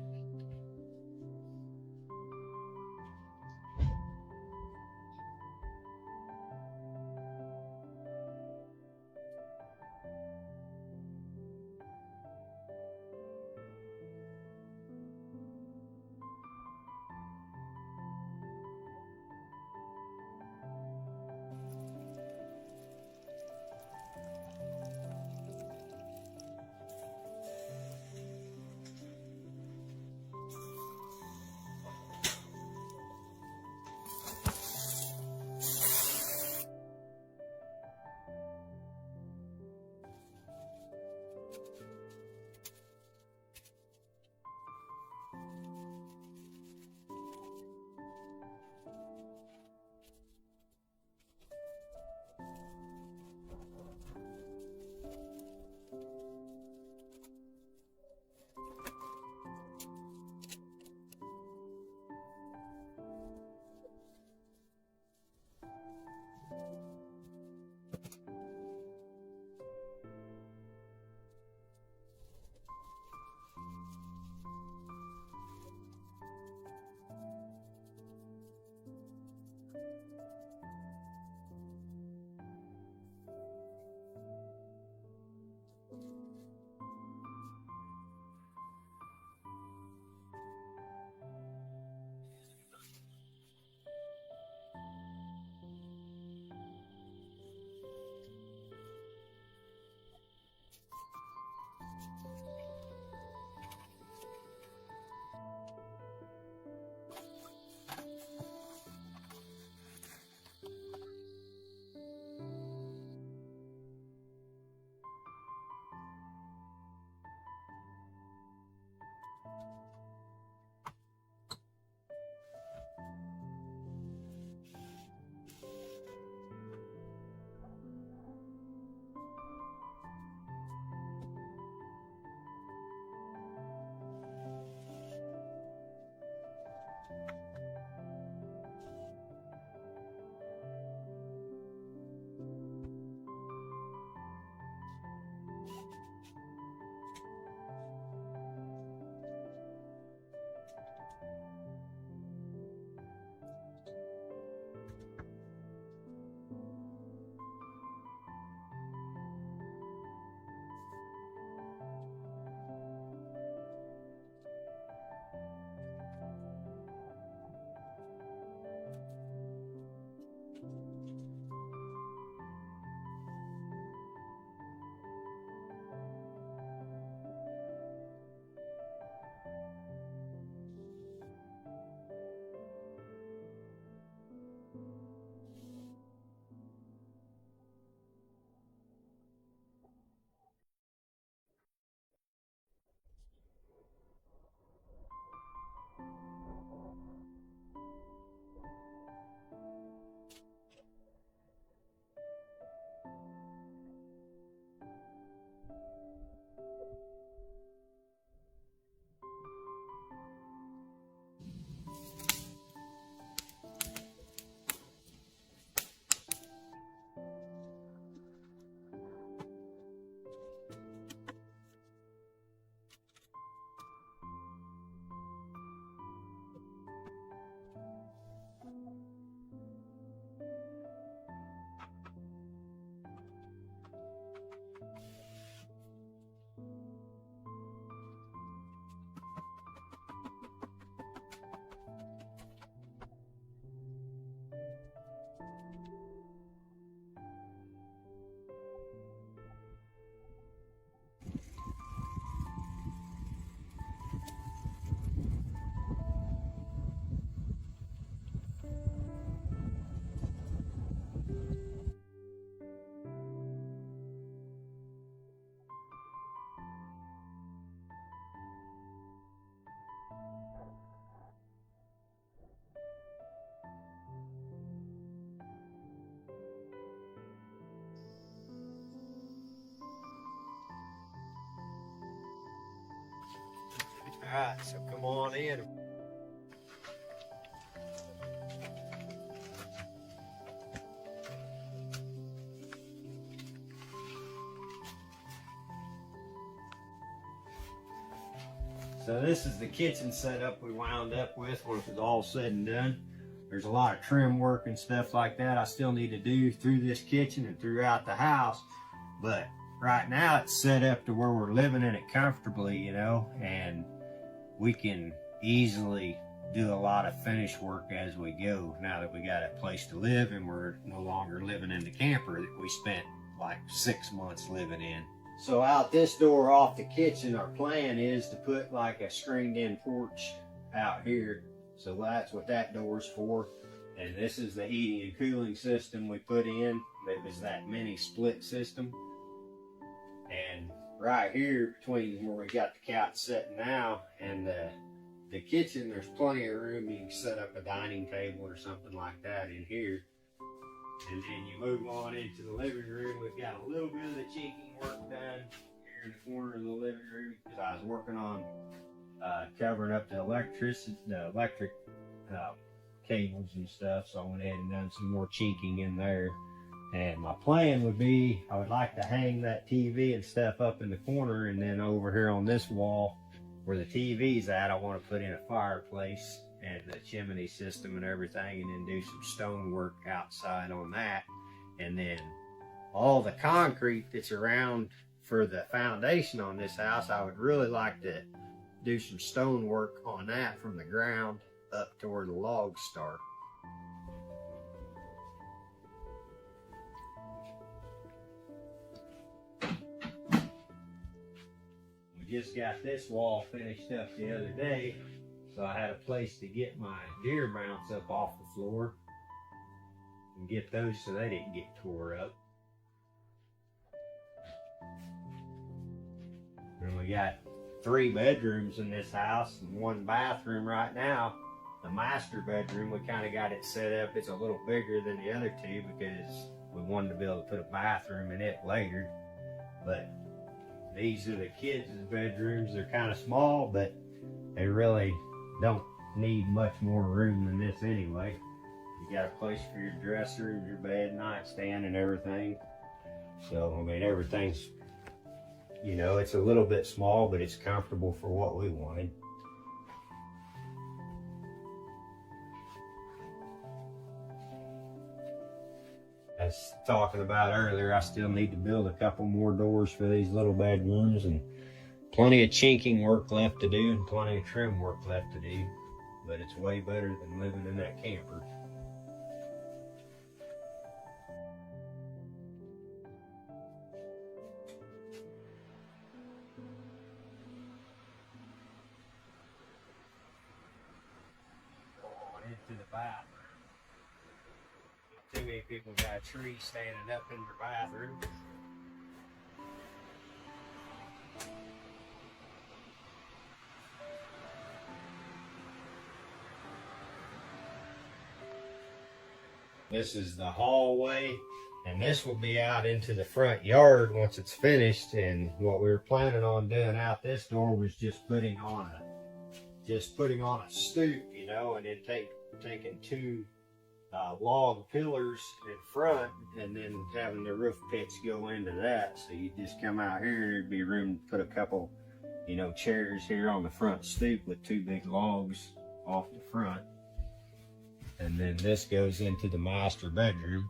right, so come on in. So this is the kitchen setup we wound up with when it was all said and done. There's a lot of trim work and stuff like that I still need to do through this kitchen and throughout the house. But right now it's set up to where we're living in it comfortably, you know, and we can easily do a lot of finish work as we go now that we got a place to live and we're no longer living in the camper that we spent like 6 months living in. So out this door off the kitchen, our plan is to put like a screened in porch out here. So that's what that door's for. And this is the heating and cooling system we put in. It was that mini split system. And right here between where we got the couch sitting now and the kitchen, there's plenty of room. You can set up a dining table or something like that in here. And then you move on into the living room. We've got a little bit of the chinking work done here in the corner of the living room because I was working on covering up the electric cables and stuff. So I went ahead and done some more chinking in there. And my plan would be, I would like to hang that TV and stuff up in the corner, and then over here on this wall where the TV's at, I want to put in a fireplace and the chimney system and everything, and then do some stone work outside on that. And then all the concrete that's around for the foundation on this house, I would really like to do some stone work on that from the ground up to where the logs start. We just got this wall finished up the other day, so I had a place to get my deer mounts up off the floor and get those so they didn't get tore up. And we got 3 bedrooms in this house and 1 bathroom right now. The master bedroom, we kind of got it set up. It's a little bigger than the other 2 because we wanted to be able to put a bathroom in it later. But these are the kids' bedrooms. They're kind of small, but they really don't need much more room than this anyway. You got a place for your dresser, your bed, nightstand, and everything. So, I mean, everything's, you know, it's a little bit small, but it's comfortable for what we wanted. As talking about earlier, I still need to build a couple more doors for these little bedrooms, and plenty of chinking work left to do and plenty of trim work left to do, but it's way better than living in that camper. Going into the bathroom. Too many people got a tree standing up in their bathroom. This is the hallway, and this will be out into the front yard once it's finished. And what we were planning on doing out this door was just putting on a stoop, you know, and then taking 2 log pillars in front and then having the roof pitch go into that. So you just come out here and there'd be room to put a couple, you know, chairs here on the front stoop with 2 big logs off the front. And then this goes into the master bedroom.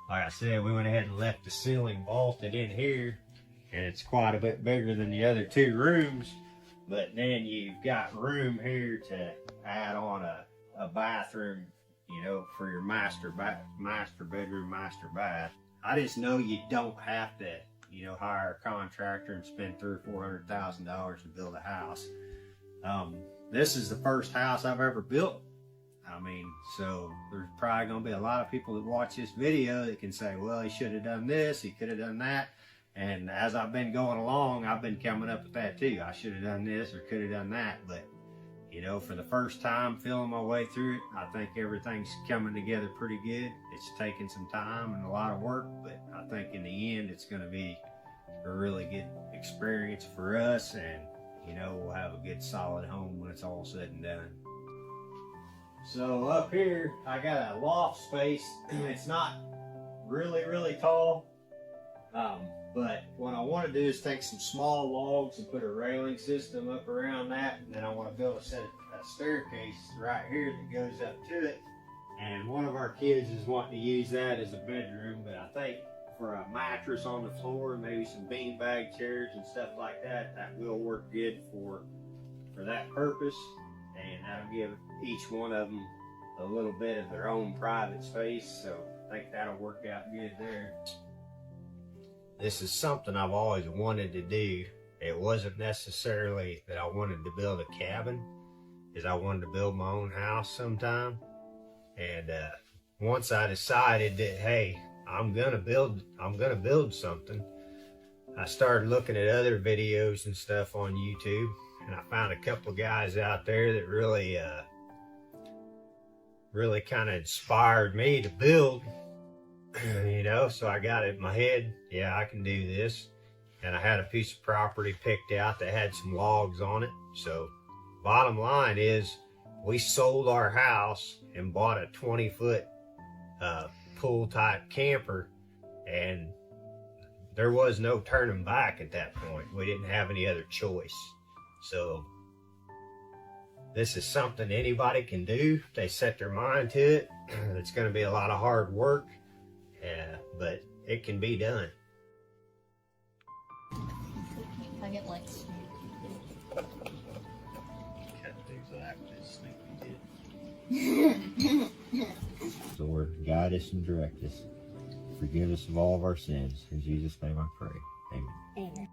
Like I said, we went ahead and left the ceiling vaulted in here, and it's quite a bit bigger than the other 2 rooms. But then you've got room here to add on a bathroom, you know, for your master bedroom, master bath. I just know you don't have to, you know, hire a contractor and spend $300,000 or $400,000 to build a house. This is the first house I've ever built. I mean, so there's probably going to be a lot of people that watch this video that can say, well, he should have done this, he could have done that. And as I've been going along, I've been coming up with that too. I should have done this or could have done that. But, you know, for the first time feeling my way through it, I think everything's coming together pretty good. It's taken some time and a lot of work, but I think in the end it's going to be a really good experience for us. And, you know, we'll have a good solid home when it's all said and done. So up here, I got a loft space. It's not really tall, but what I want to do is take some small logs and put a railing system up around that, and then I want to build a staircase right here that goes up to it. And one of our kids is wanting to use that as a bedroom, but I think for a mattress on the floor, maybe some beanbag chairs and stuff like that, that will work good for that purpose. And that'll give each one of them a little bit of their own private space. So I think that'll work out good there. This is something I've always wanted to do. It wasn't necessarily that I wanted to build a cabin, is I wanted to build my own house sometime. And once I decided that, hey, I'm gonna build something, I started looking at other videos and stuff on YouTube, and I found a couple of guys out there that really kind of inspired me to build. You know, so I got it in my head, yeah, I can do this. And I had a piece of property picked out that had some logs on it. So bottom line is, we sold our house and bought a 20-foot pool type camper, and there was no turning back at that point. We didn't have any other choice. So this is something anybody can do if they set their mind to it. It's going to be a lot of hard work, but it can be done. I get licked. Lord, guide us and direct us. Forgive us of all of our sins. In Jesus' name I pray. Amen. Amen.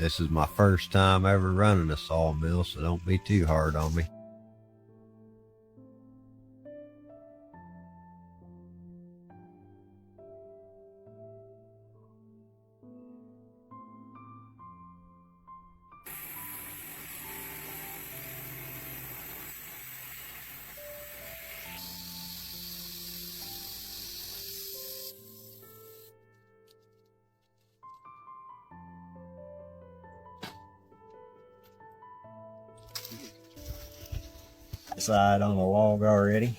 This is my first time ever running a sawmill, so don't be too hard on me. Side on the log already,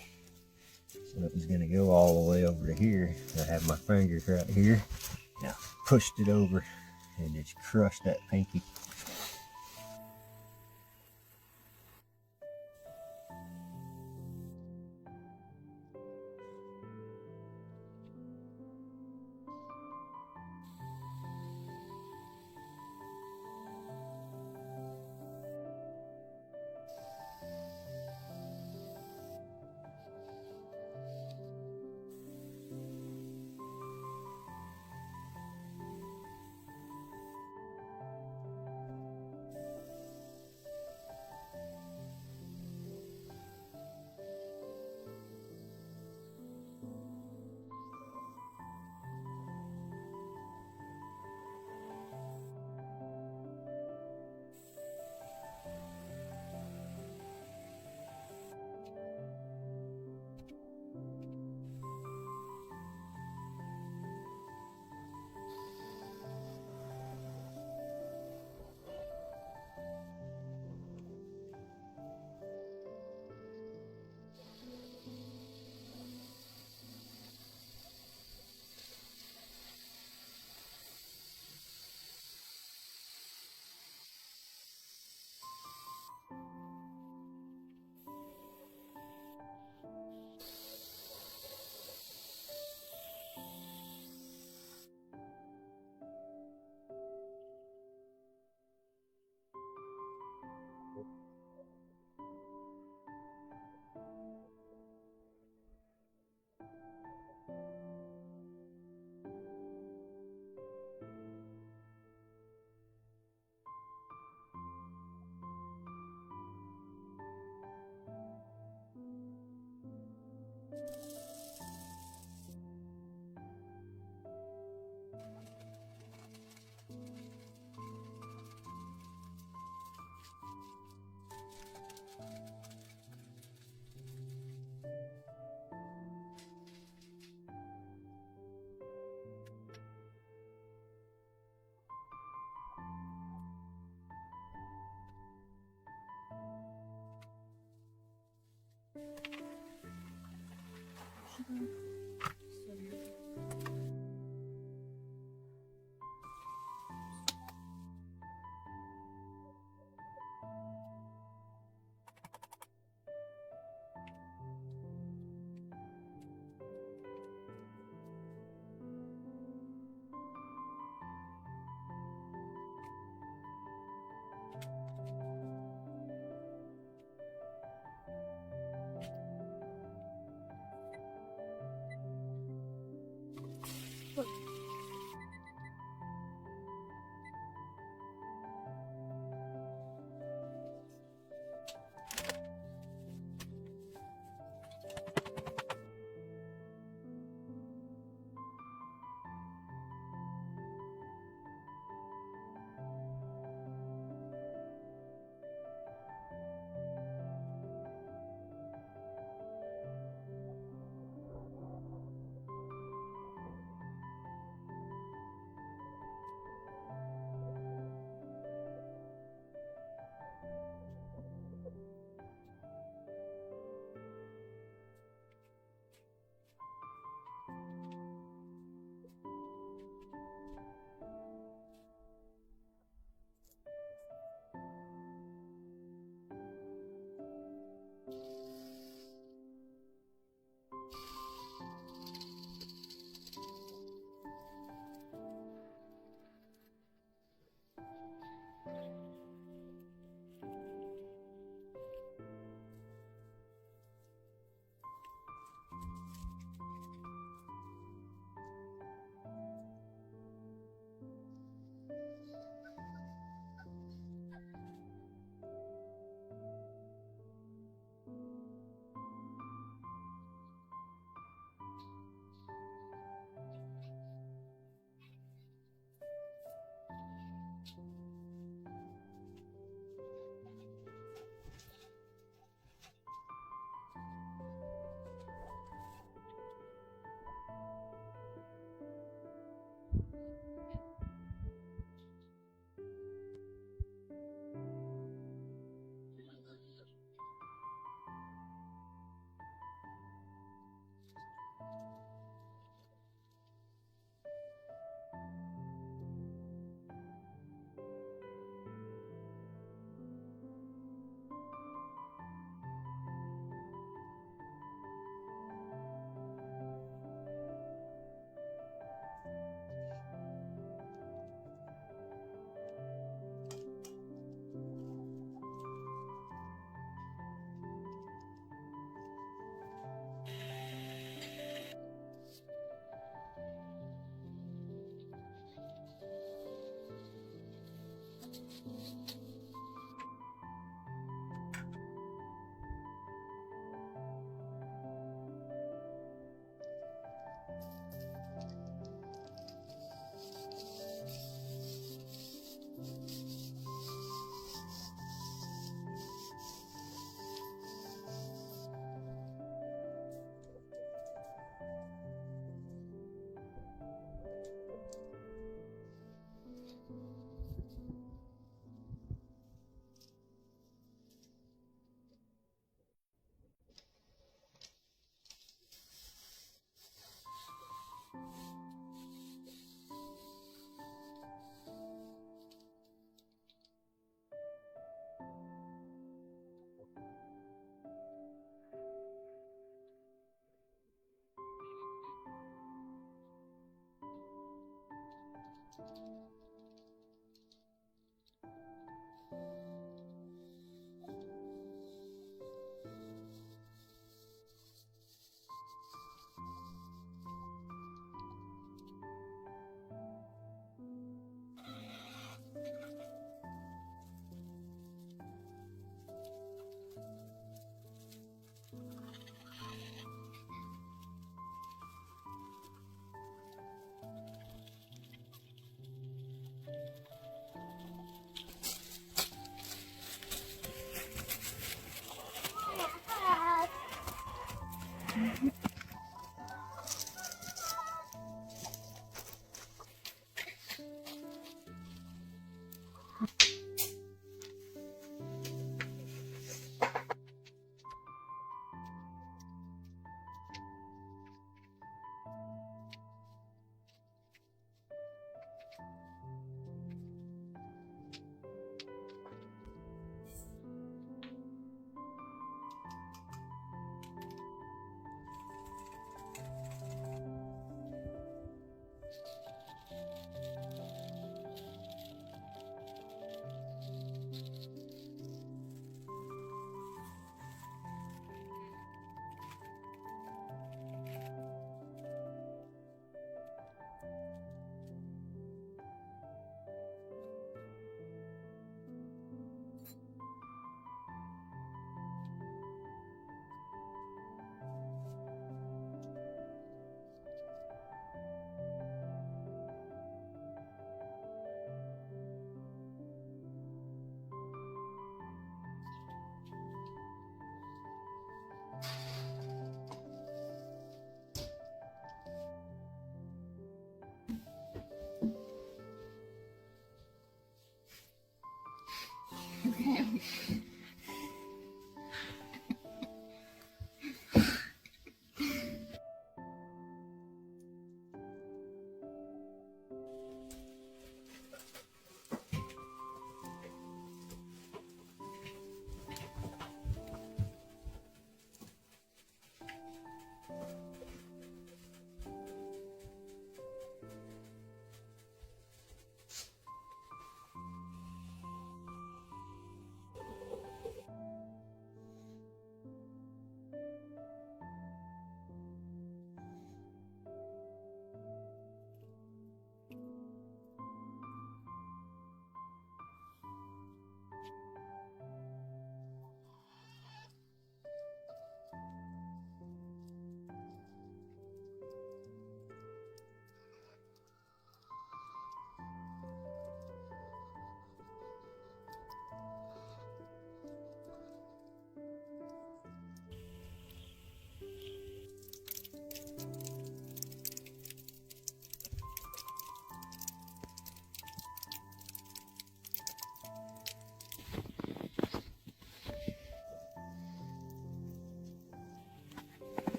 so it was going to go all the way over to here. I have my fingers right here. Now pushed it over and just crushed that pinky.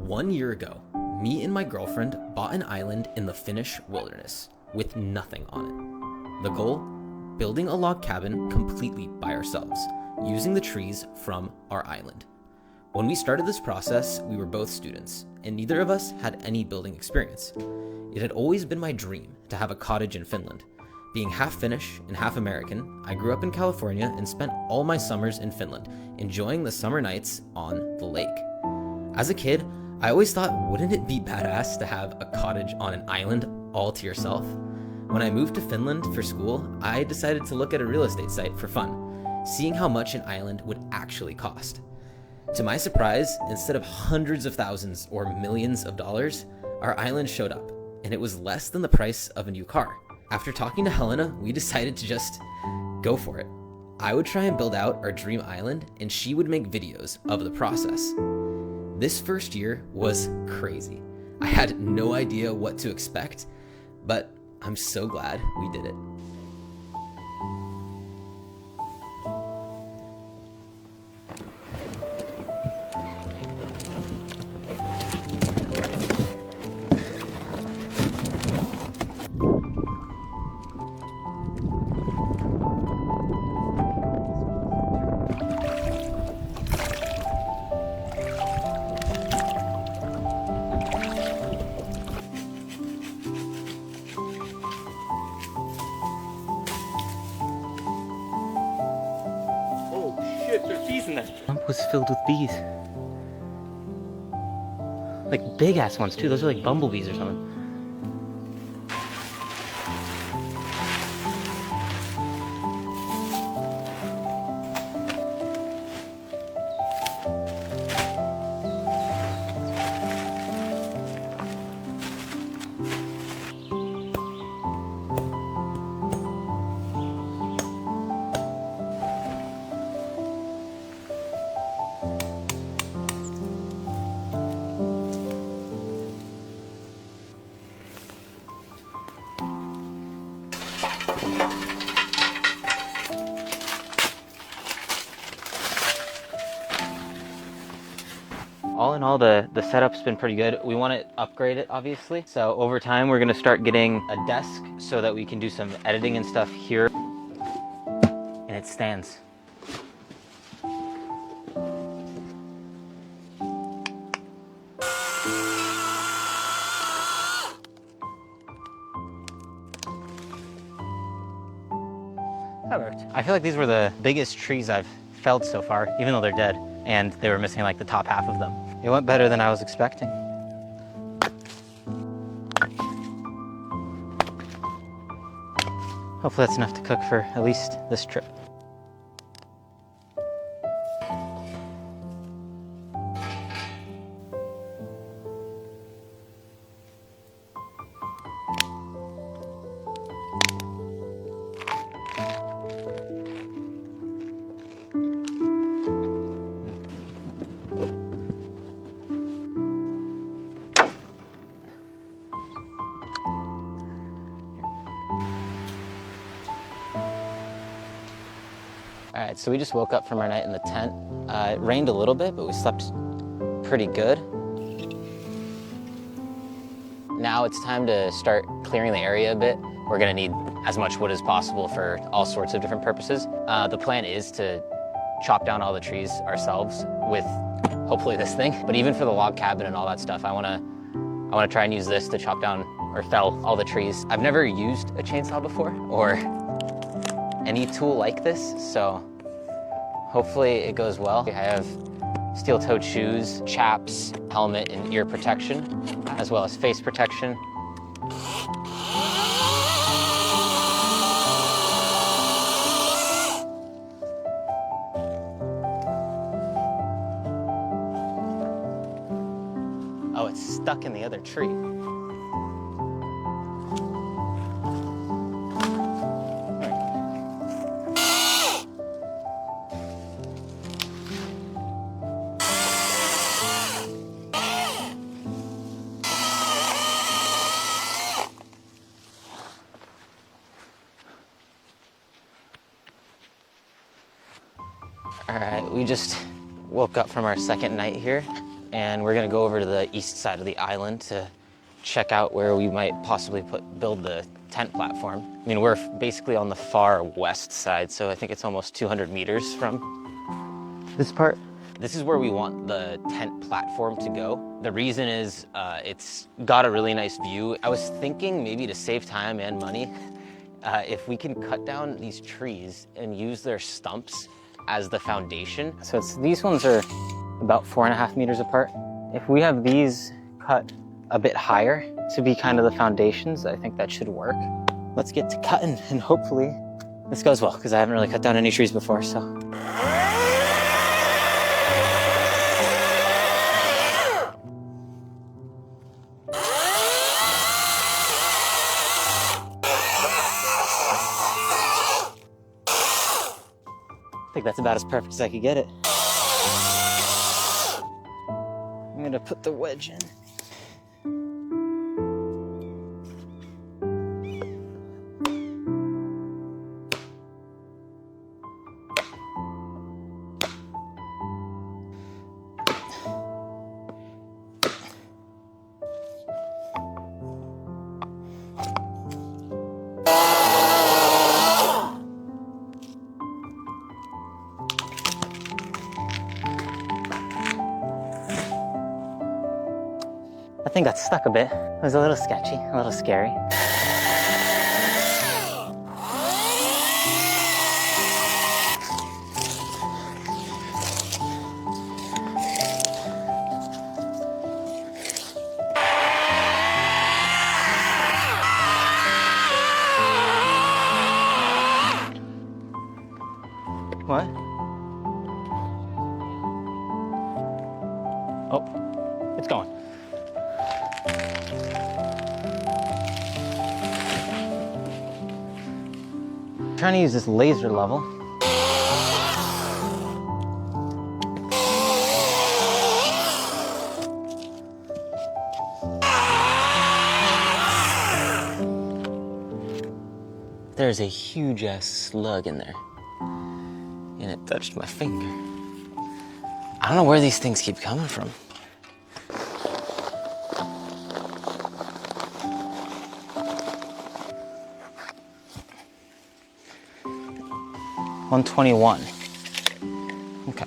1 year ago, me and my girlfriend bought an island in the Finnish wilderness with nothing on it. The goal? Building a log cabin completely by ourselves, using the trees from our island. When we started this process, we were both students, and neither of us had any building experience. It had always been my dream to have a cottage in Finland. Being half Finnish and half American, I grew up in California and spent all my summers in Finland, enjoying the summer nights on the lake. As a kid, I always thought, wouldn't it be badass to have a cottage on an island all to yourself? When I moved to Finland for school, I decided to look at a real estate site for fun, seeing how much an island would actually cost. To my surprise, instead of hundreds of thousands or millions of dollars, our island showed up, and it was less than the price of a new car. After talking to Helena, we decided to just go for it. I would try and build out our dream island, and she would make videos of the process. This first year was crazy. I had no idea what to expect, but I'm so glad we did it. Was filled with bees. Like big ass ones too. Those are like bumblebees or something. All in all, the setup's been pretty good. We want to upgrade it, obviously. So over time, we're going to start getting a desk so that we can do some editing and stuff here. And it stands. That worked. I feel like these were the biggest trees I've felled so far, even though they're dead. And they were missing like the top half of them. It went better than I was expecting. Hopefully that's enough to cook for at least this trip. All right, so we just woke up from our night in the tent. It rained a little bit, but we slept pretty good. Now it's time to start clearing the area a bit. We're gonna need as much wood as possible for all sorts of different purposes. The plan is to chop down all the trees ourselves with hopefully this thing. But even for the log cabin and all that stuff, I wanna try and use this to chop down or fell all the trees. I've never used a chainsaw before or any tool like this, so hopefully it goes well. I have steel-toed shoes, chaps, helmet, and ear protection, as well as face protection. Oh, it's stuck in the other tree. All right, we just woke up from our second night here. and we're gonna go over to the east side of the island to check out where we might possibly build the tent platform. I mean, we're basically on the far west side, so I think it's almost 200 meters from this part. This is where we want the tent platform to go. The reason is it's got a really nice view. I was thinking maybe to save time and money, if we can cut down these trees and use their stumps as the foundation. So these ones are about 4.5 meters apart. If we have these cut a bit higher to be kind of the foundations, I think that should work. Let's get to cutting and hopefully this goes well, because I haven't really cut down any trees before, so. I think that's about as perfect as I could get it. I'm gonna put the wedge in. I think got stuck a bit. It was a little sketchy, a little scary. What? Oh, it's going. Trying to use this laser level. There's a huge ass slug in there, and it touched my finger. I don't know where these things keep coming from. $121. Okay.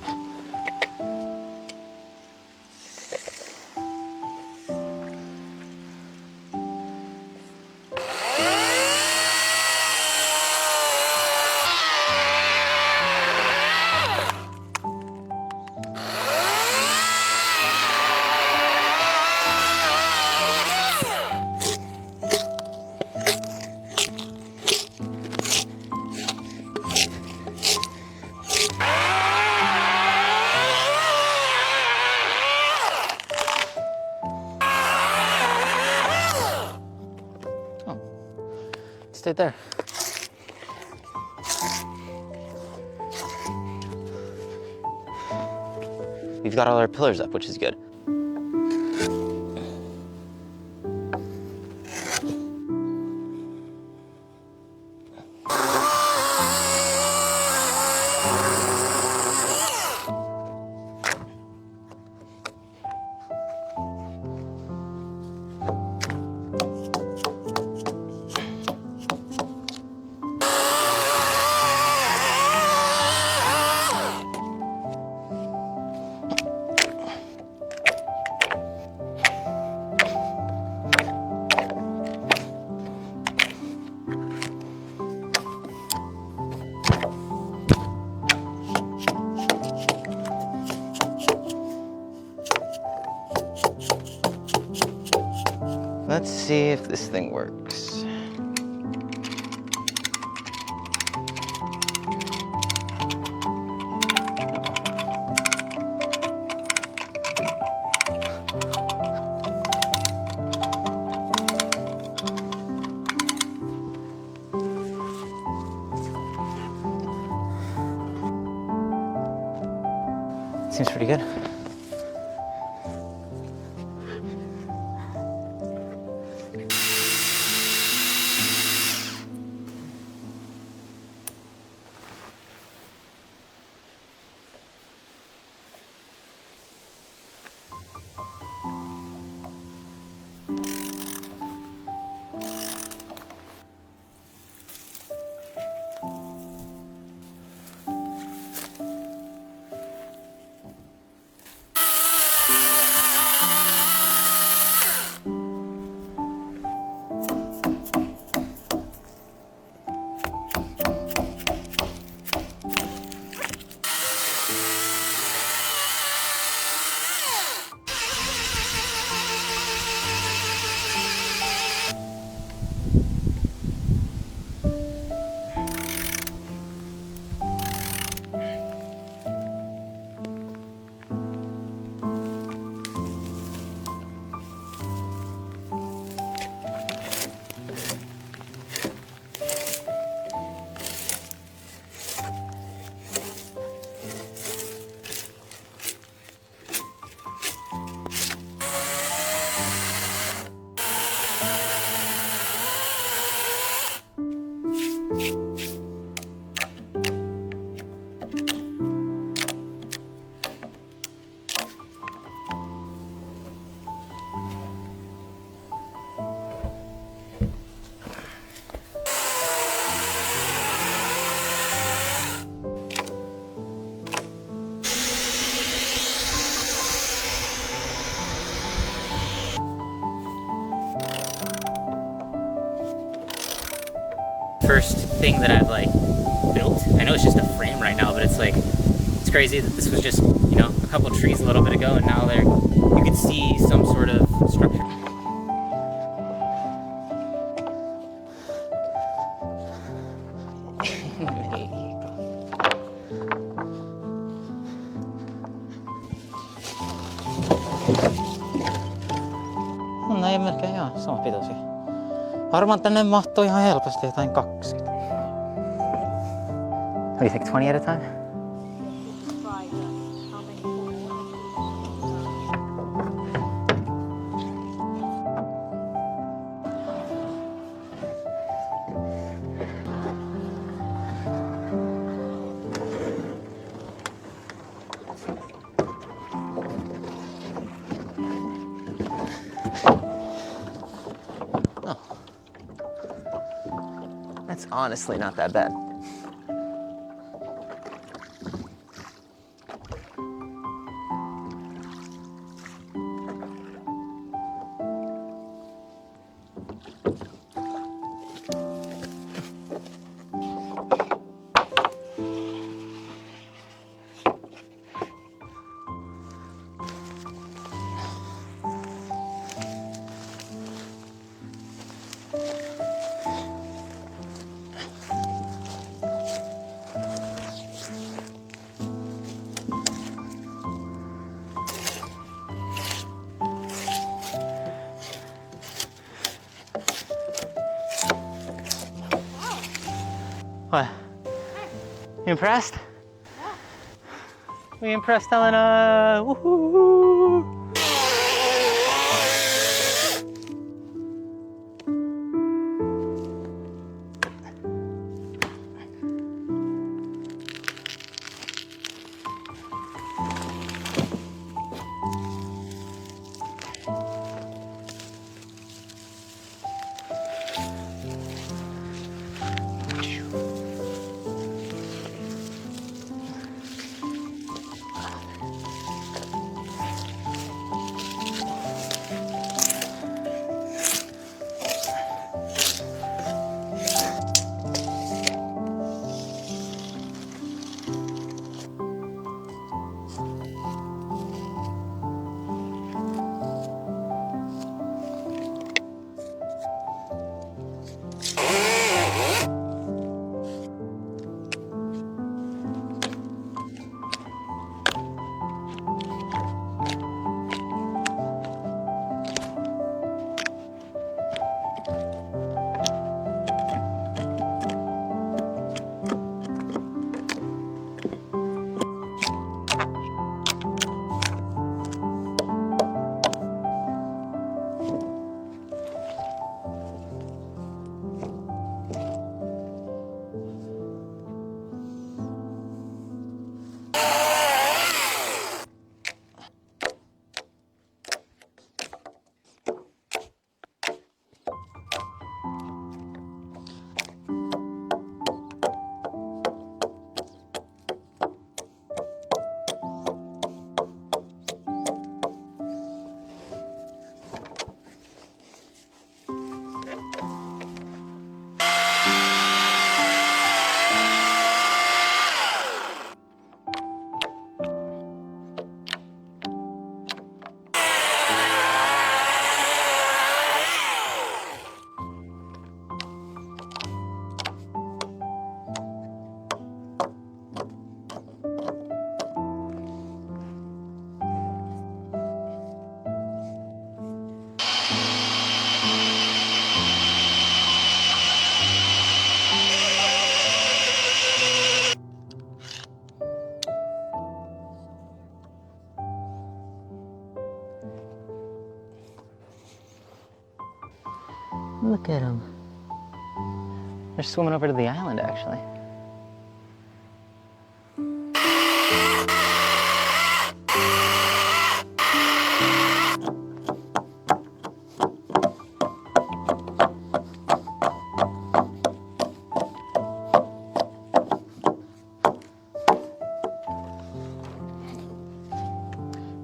Stay there. We've got all our pillars up, which is good. Let's see if this thing works. Seems pretty good. thing that I've like built. I know it's just a frame right now, but it's like, it's crazy that this was just, you know, a couple trees a little bit ago, and now you can see some sort of structure. No ei melkein ihan sama pitoisia. Varmaan tänne mahtuu ihan helposti jotain 20. What do you think, 20 at a time? That's honestly not that bad. What? You impressed? Yeah. We impressed, Elena. Woohoo! Look at them. They're swimming over to the island, actually.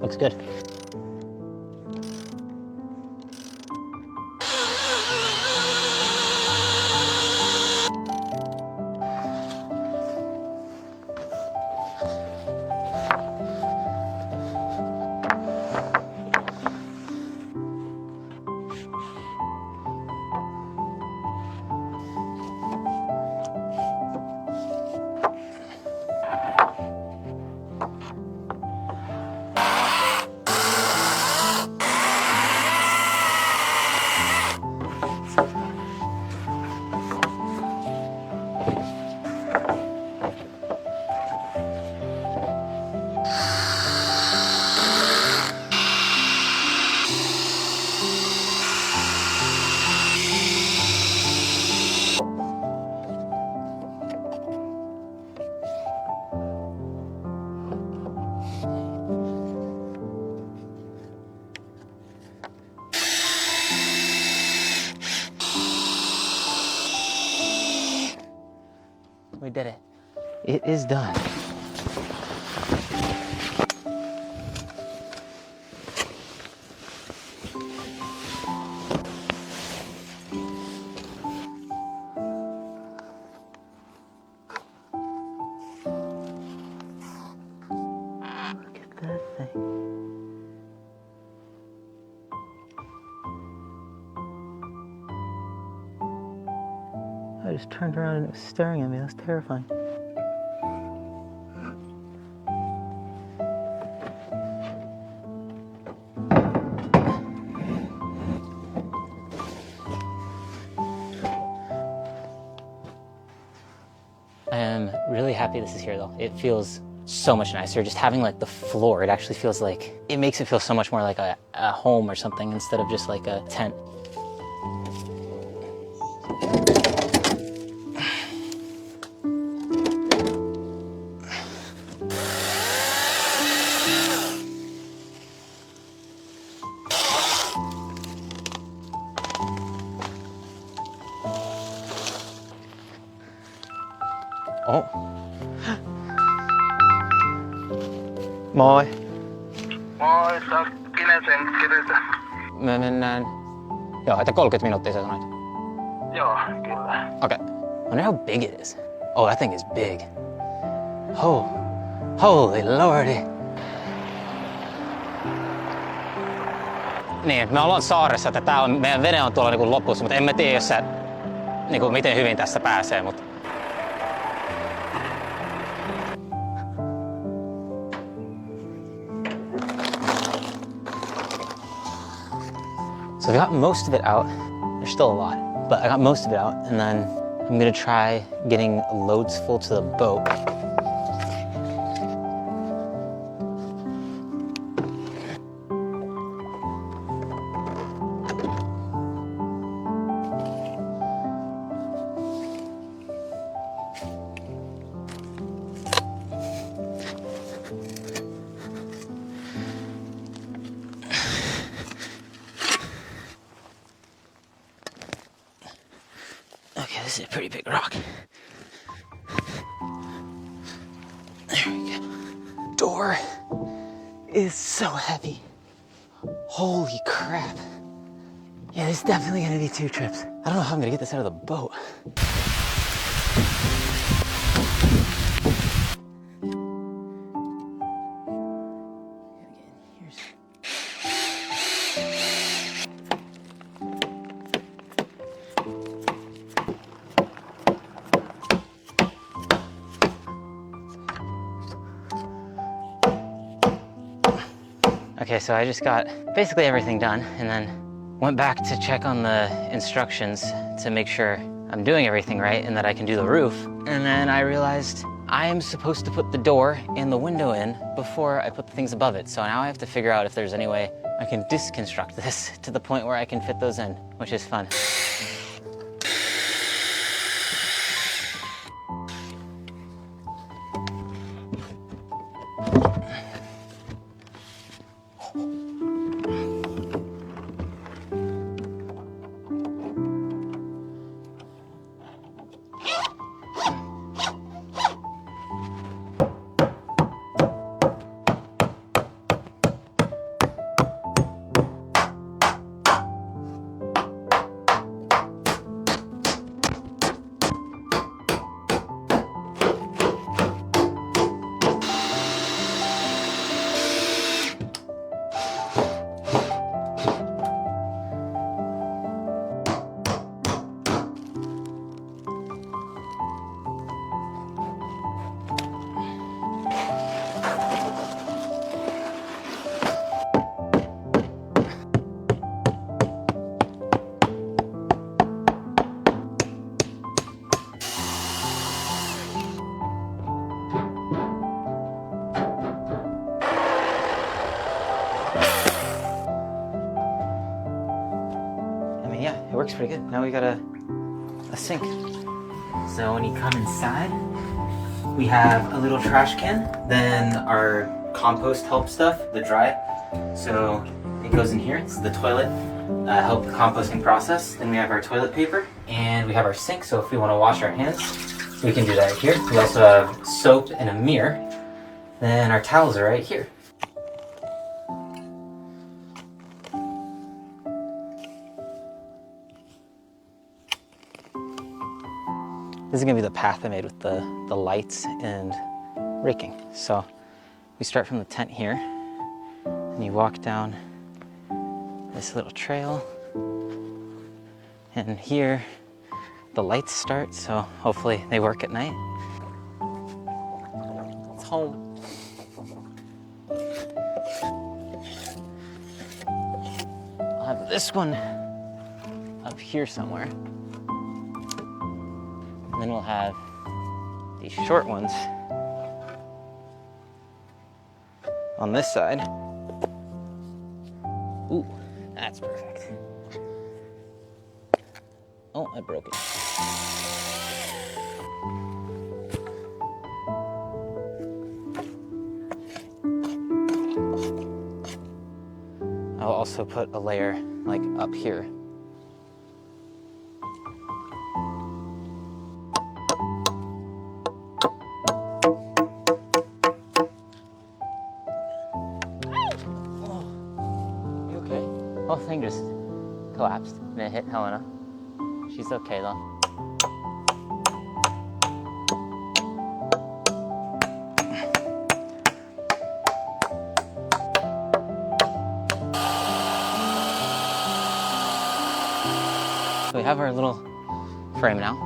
Looks good. It is done. Look at that thing. I just turned around and it was staring at me. That's terrifying. I am really happy this is here though. It feels so much nicer. Just having like the floor, it actually feels like, it makes it feel so much more like a home or something instead of just like a tent. Oh. Moi. Moi, sä oot Kinesen kirjoita. Me mennään... Joo, että 30 minuuttia sä sanoit. Joo, kyllä. Okay. I wonder how big it is. Oh, that thing is big. Oh, holy lordy. Niin, me ollaan saaressa, että tää on, meidän vene on tuolla niinku lopussa, mutta en mä tiedä, jos sä, niinku, miten hyvin tässä pääsee, mutta... So I got most of it out. There's still a lot, but I got most of it out, and then I'm gonna try getting loads full to the boat. Okay, this is a pretty big rock. There we go. Door is so heavy. Holy crap. Yeah, this is definitely gonna be 2 trips. I don't know how I'm gonna get this out of the boat. Okay, so I just got basically everything done and then went back to check on the instructions to make sure I'm doing everything right and that I can do the roof. And then I realized I am supposed to put the door and the window in before I put the things above it. So now I have to figure out if there's any way I can disconstruct this to the point where I can fit those in, which is fun. Yeah, it works pretty good. Now we got a sink. So when you come inside, we have a little trash can, then our compost help stuff, the dry. So it goes in here. It's the toilet, help the composting process. Then we have our toilet paper, and we have our sink. So if we want to wash our hands, So we can do that here. We also have soap and a mirror. Then our towels are right here. This is gonna be the path I made with the lights and raking. So we start from the tent here, and you walk down this little trail. And here, the lights start, so hopefully they work at night. It's home. I'll have this one up here somewhere. And then we'll have these short ones on this side. Ooh, that's perfect. Oh, I broke it. I'll also put a layer like up here. Whole thing just collapsed and it hit Helena. She's okay though. So we have our little frame now.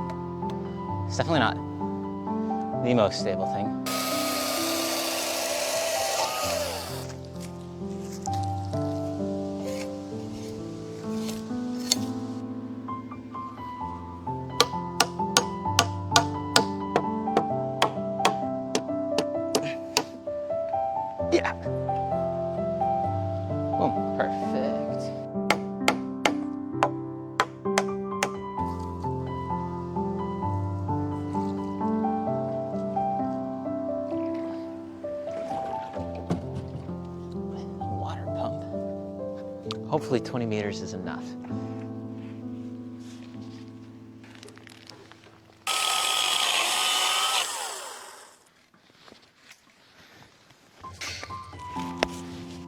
It's definitely not the most stable thing. Yeah. Boom, perfect. Water pump. Hopefully 20 meters is enough.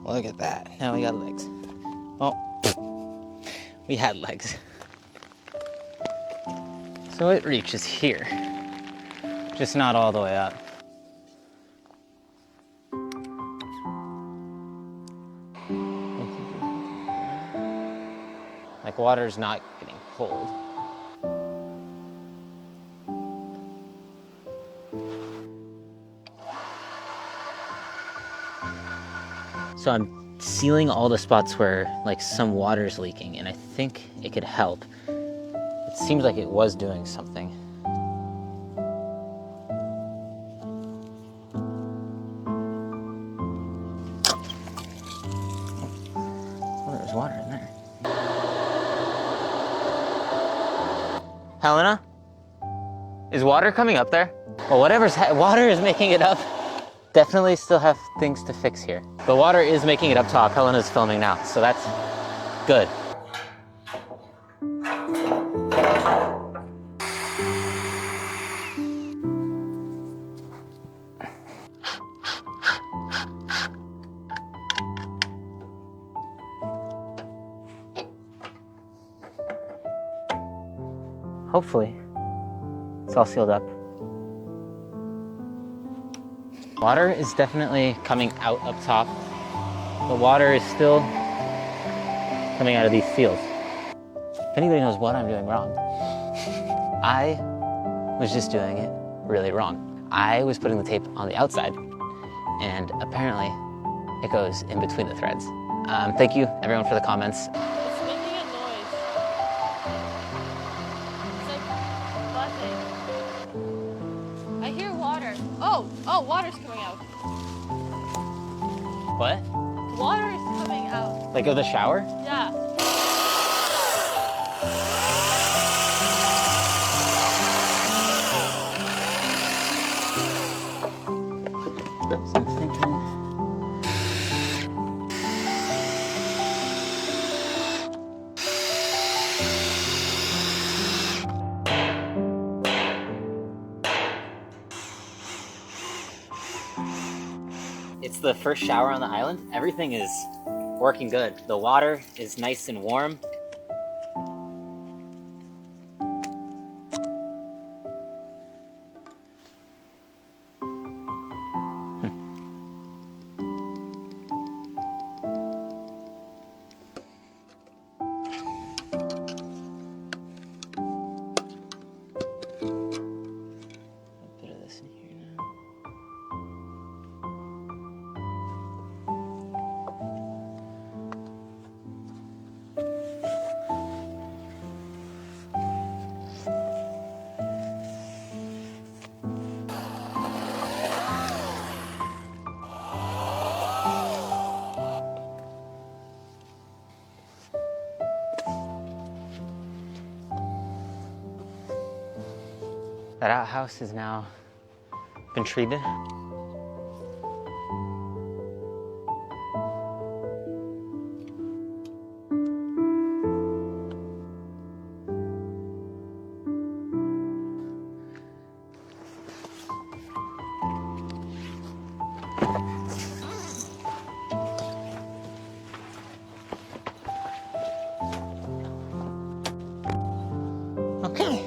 Look at that. Now we got legs. Oh, we had legs. So it reaches here, just not all the way up. Like water's not getting pulled. So I'm sealing all the spots where like some water's leaking, and I think it could help. It seems like it was doing something. Oh, there's water in there. Helena? Is water coming up there? Well, water is making it up. Definitely still have things to fix here. The water is making it up top. Helena's filming now, so that's good. Hopefully, it's all sealed up. Water is definitely coming out up top. The water is still coming out of these seals. If anybody knows what I'm doing wrong, I was just doing it really wrong. I was putting the tape on the outside, and apparently it goes in between the threads. Thank you, everyone, for the comments. It's making a noise. It's like buzzing. I hear water. Oh, water's coming out. What? Water is coming out. Like of the shower? Yeah. So I'm thinking... It's the first shower on the island. Everything is working good. The water is nice and warm. That outhouse has now been treated. Okay.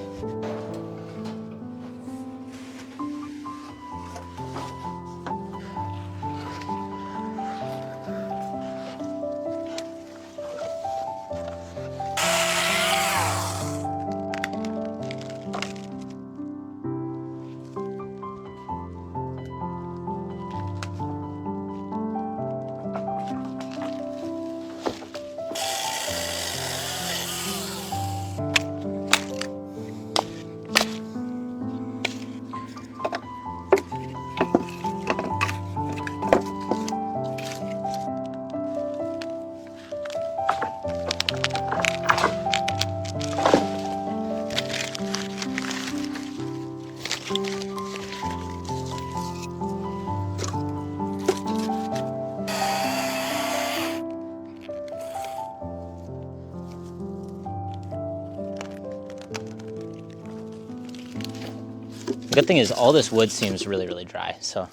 The good thing is all this wood seems really, really dry, so.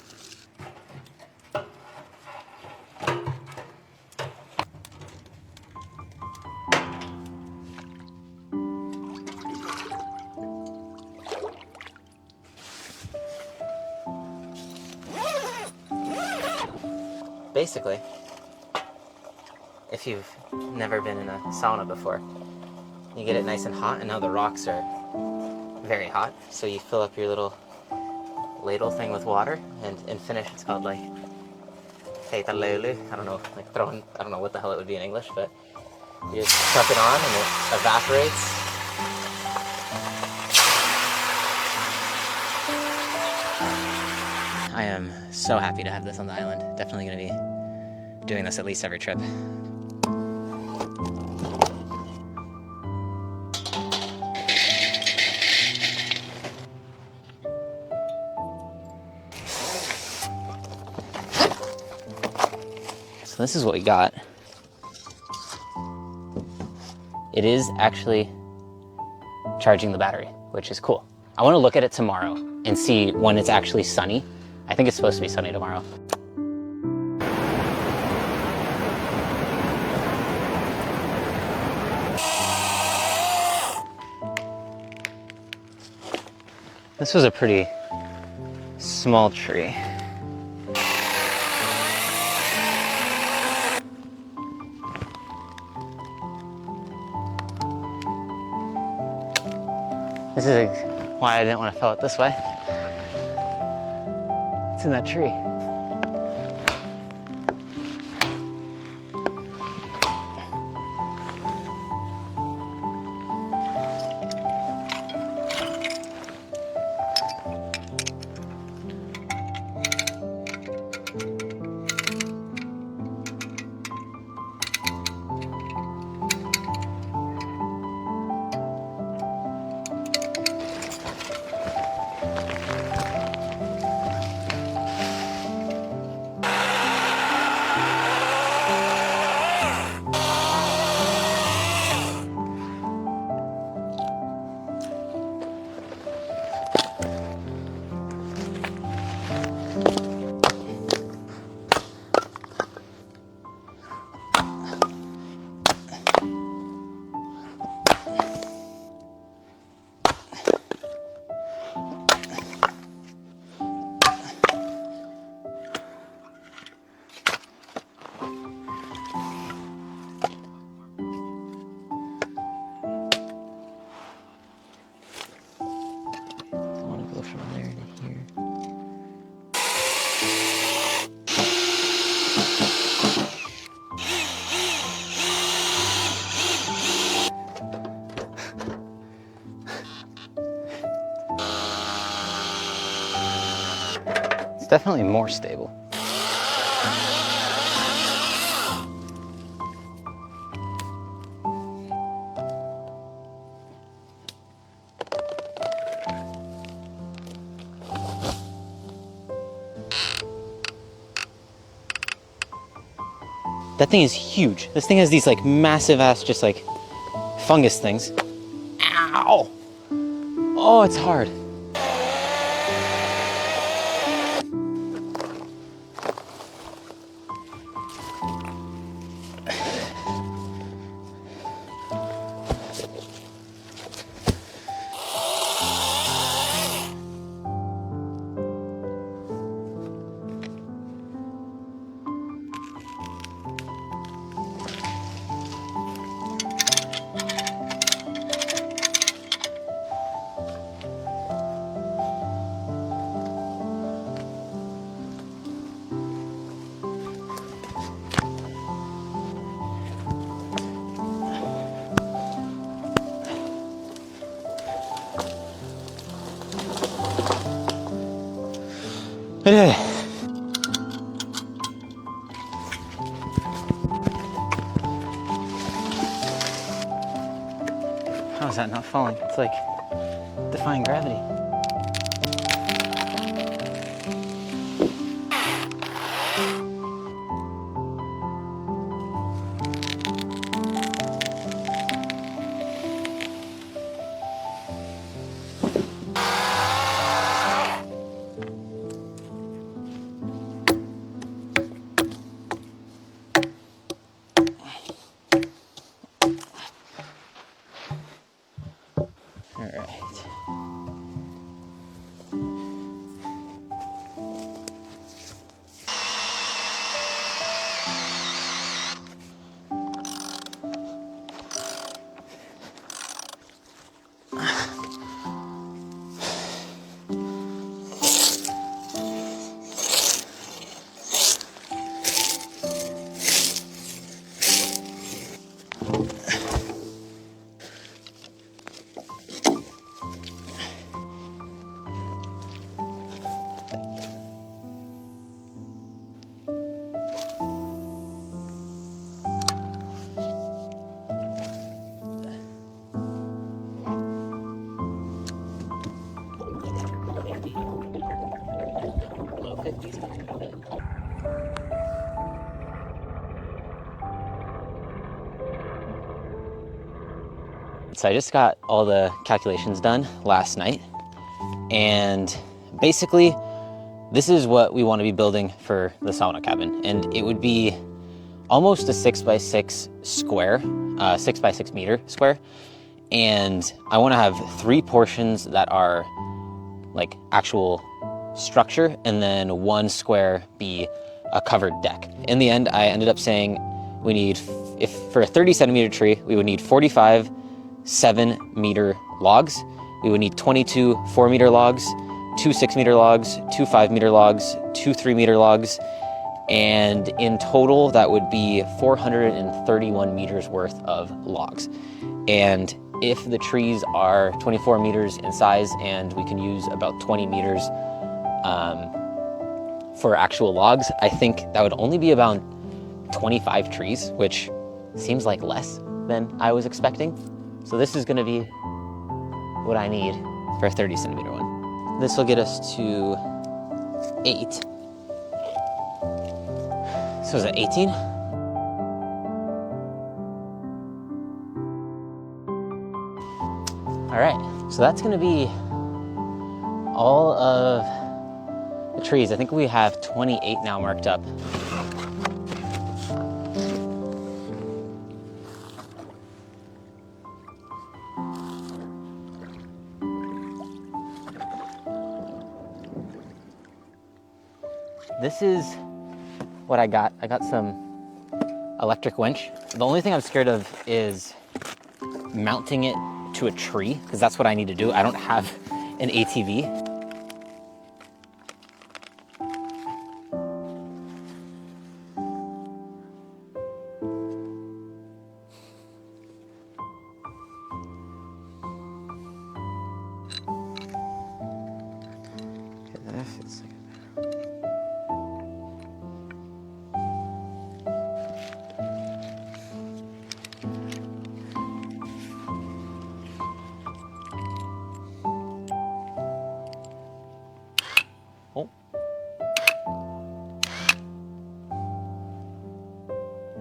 Basically, if you've never been in a sauna before, you get it nice and hot, and now the rocks are very hot, so you fill up your little ladle thing with water, and in Finnish it's called like heitä löyly. I don't know, like throwing, I don't know what the hell it would be in English, but you just chuck it on and it evaporates. I am so happy to have this on the island. Definitely going to be doing this at least every trip. So this is what we got. It is actually charging the battery, which is cool. I want to look at it tomorrow and see when it's actually sunny. I think it's supposed to be sunny tomorrow. This was a pretty small tree. This is why I didn't want to fill it this way. It's in that tree. definitely more stable. That thing is huge. This thing has these like massive ass, just like fungus things. Ow! Oh, it's hard. I did it. How is that not falling? It's like defying gravity. All right. So I just got all the calculations done last night, and basically this is what we want to be building for the sauna cabin, and it would be almost a 6x6 square, 6x6 meter square, and I want to have 3 portions that are like actual structure, and then 1 square be a covered deck. In the end, I ended up saying we need, if for a 30 centimeter tree, we would need 45 7-meter logs. We would need 22 4-meter logs, 2 6-meter logs, 2 5-meter logs, 2 3-meter logs, and in total that would be 431 meters worth of logs. And if the trees are 24 meters in size and we can use about 20 meters for actual logs, I think that would only be about 25 trees, which seems like less than I was expecting. So this is gonna be what I need for a 30 centimeter one. This will get us to 8. So is that 18? All right, so that's gonna be all of the trees. I think we have 28 now marked up. This is what I got. I got some electric winch. The only thing I'm scared of is mounting it to a tree, because that's what I need to do. I don't have an ATV. Okay, that fits like that.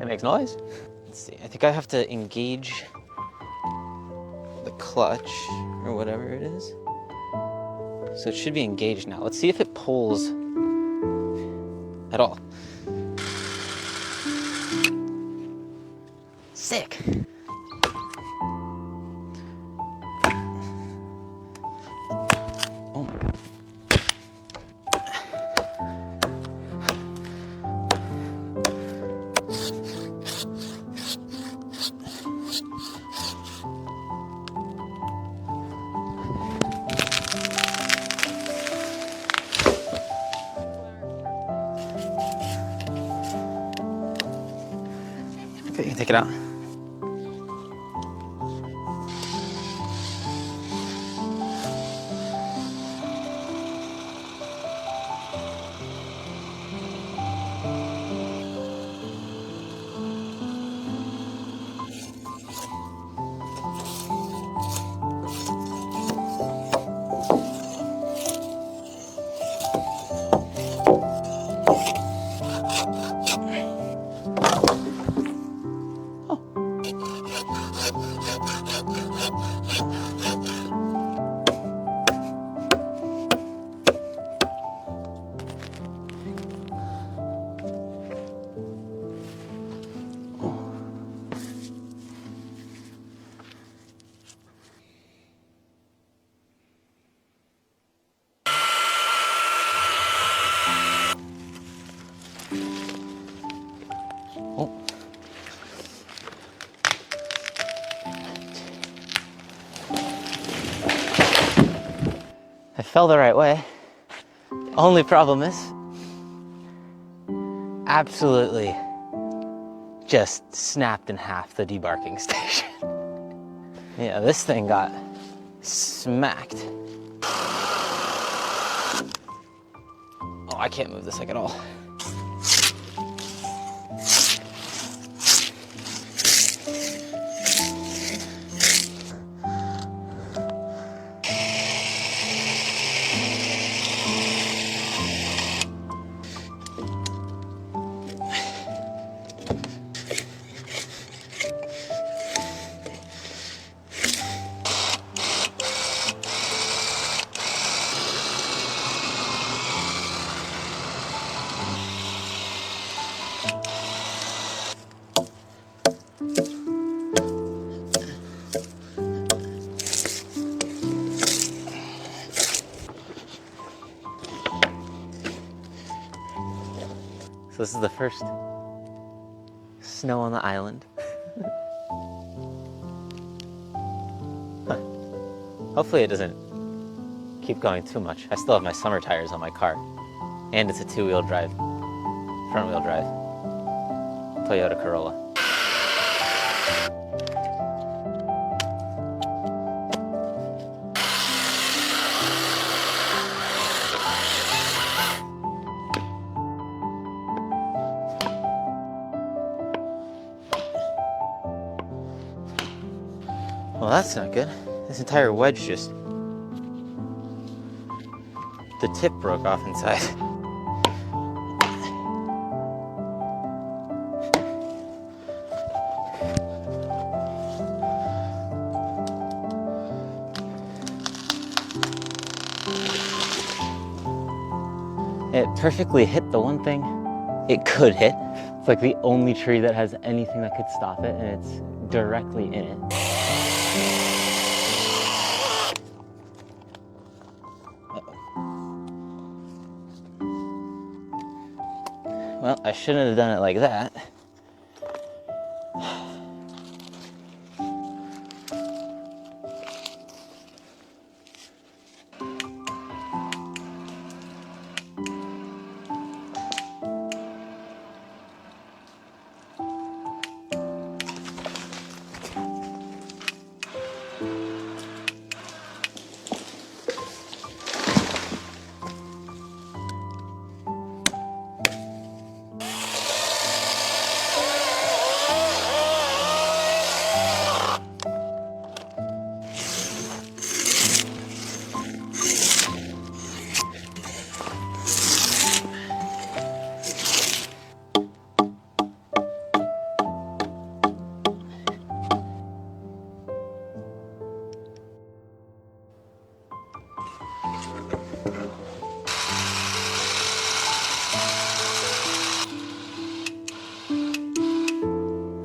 It makes noise. Let's see, I think I have to engage the clutch or whatever it is. So it should be engaged now. Let's see if it pulls at all. Sick. Oh my God. Okay, you can take it out. I fell the right way. Only problem is, absolutely just snapped in half the debarking station. Yeah, this thing got smacked. Oh, I can't move this like at all. So this is the first snow on the island. Huh. Hopefully it doesn't keep going too much. I still have my summer tires on my car. And it's a two-wheel drive, front-wheel drive, Toyota Corolla. Well, that's not good. This entire wedge just... the tip broke off inside. It perfectly hit the one thing it could hit. It's like the only tree that has anything that could stop it, and it's directly in it. Well, I shouldn't have done it like that.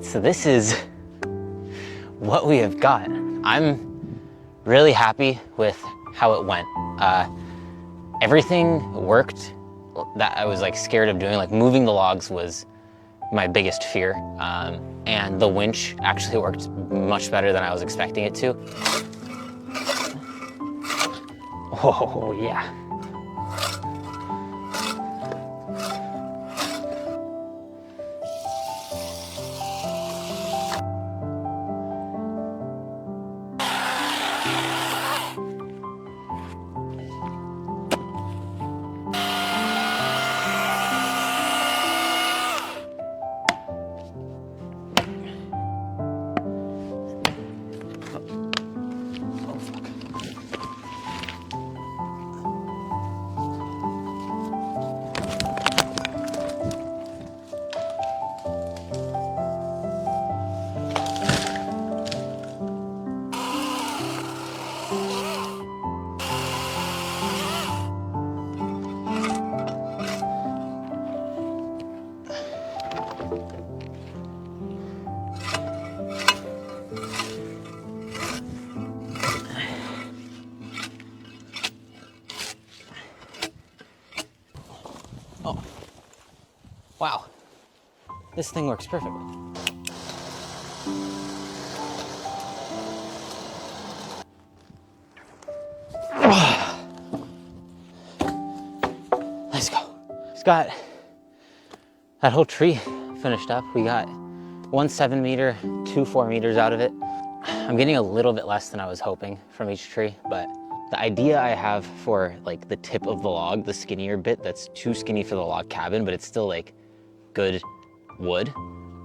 So this is what we have got. I'm really happy with how it went. Everything worked that I was like scared of doing. Like moving the logs was my biggest fear. And the winch actually worked much better than I was expecting it to. Oh yeah. Wow, this thing works perfectly. Let's go. Just got that whole tree finished up. We got 1 7 meter, 2 4 meters out of it. I'm getting a little bit less than I was hoping from each tree, but the idea I have for like the tip of the log, the skinnier bit that's too skinny for the log cabin, but it's still like good wood.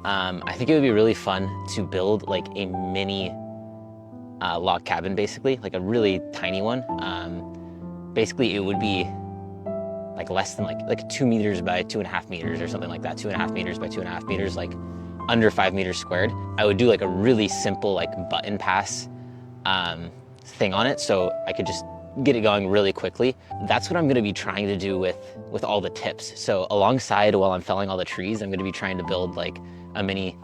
I think it would be really fun to build like a mini log cabin, basically, like a really tiny one. Basically, it would be like less than like 2 meters by 2.5 meters or something like that. 2.5 meters by 2.5 meters, like under 5 meters squared. I would do like a really simple like button pass thing on it, so I could just get it going really quickly. That's what I'm gonna be trying to do with all the tips. So alongside, while I'm felling all the trees, I'm gonna be trying to build like a mini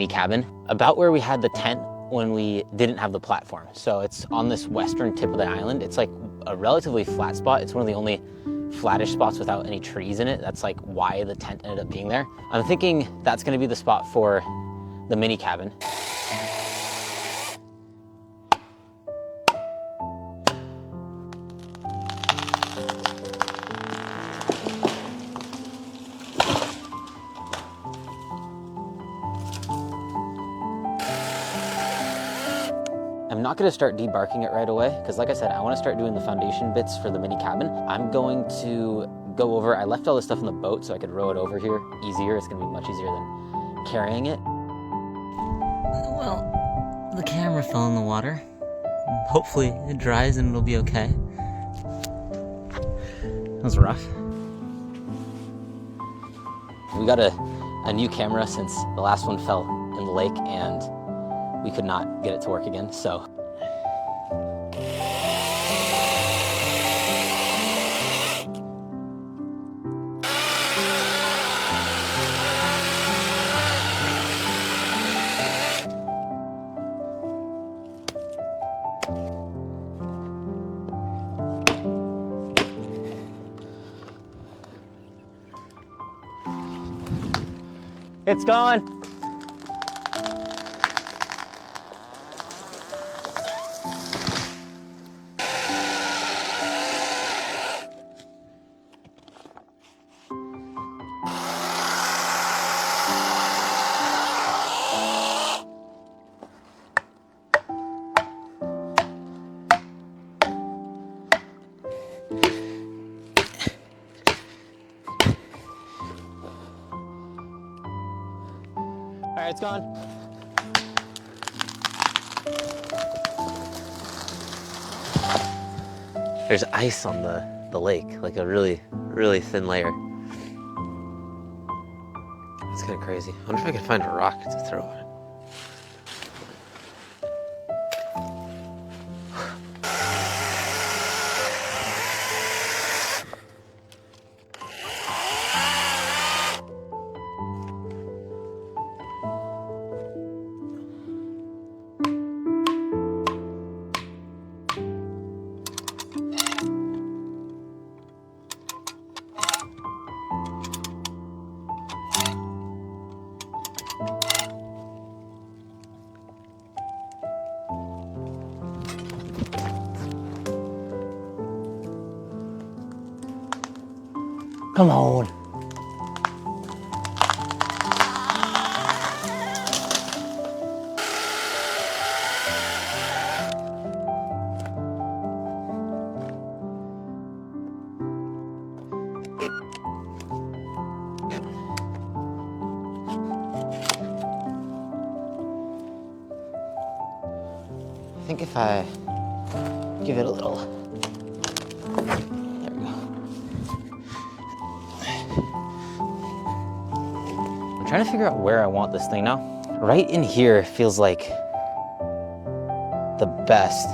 cabin about where we had the tent when we didn't have the platform. So it's on this western tip of the island. It's like a relatively flat spot. It's one of the only flattish spots without any trees in it. That's like why the tent ended up being there. I'm thinking that's gonna be the spot for the mini cabin. I'm not gonna start debarking it right away, because like I said, I wanna start doing the foundation bits for the mini cabin. I'm going to go over, I left all this stuff in the boat so I could row it over here easier. It's gonna be much easier than carrying it. Well, the camera fell in the water. Hopefully it dries and it'll be okay. That was rough. We got a new camera since the last one fell in the lake and we could not get it to work again, so. It's gone. All right, it's gone. There's ice on the lake, like a really, really thin layer. It's kind of crazy. I wonder if I can find a rock to throw at it. Come on. I think if I give it a little, there we go. I'm trying to figure out where I want this thing now. Right in here feels like the best.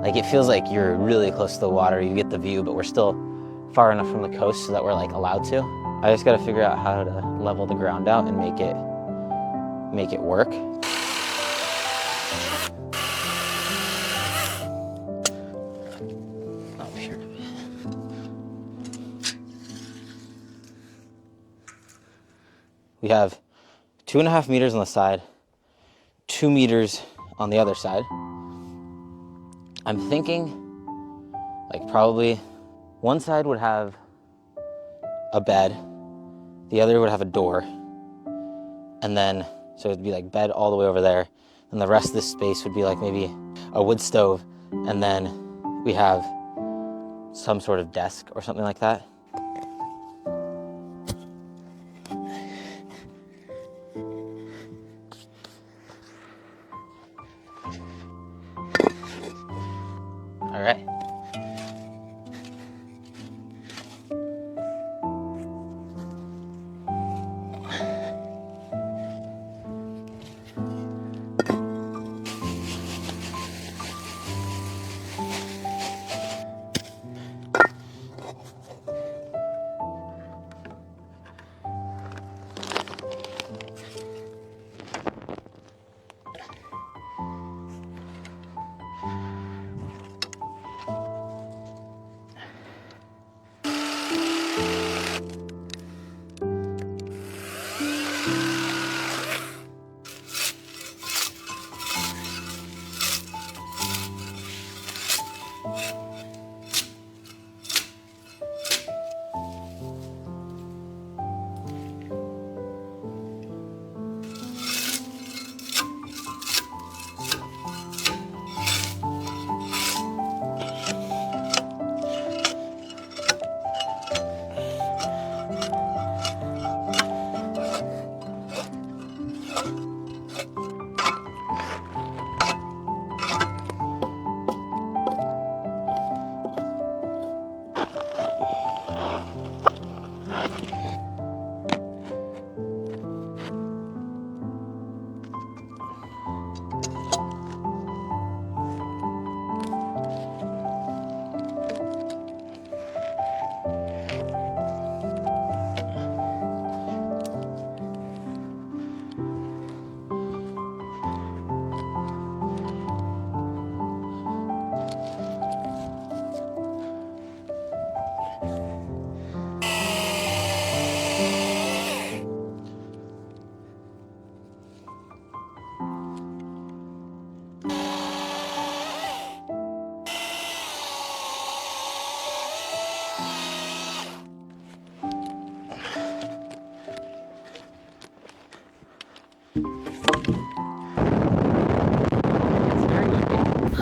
Like it feels like you're really close to the water, you get the view, but we're still far enough from the coast so that we're like allowed to. I just gotta figure out how to level the ground out and make it work. Up here. We have 2.5 meters on the side, 2 meters on the other side. I'm thinking like probably one side would have a bed, the other would have a door, and then so it'd be like bed all the way over there, and the rest of this space would be like maybe a wood stove, and then we have some sort of desk or something like that. All right.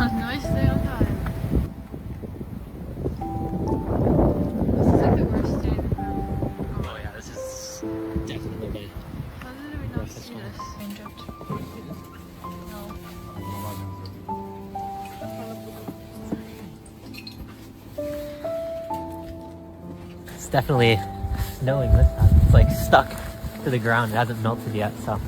Nice day on time. This is like the worst day in the room. Oh yeah, this is definitely bad. How did we not see this? Raindropped. No. It's definitely snowing this time. It's like stuck to the ground. It hasn't melted yet, so.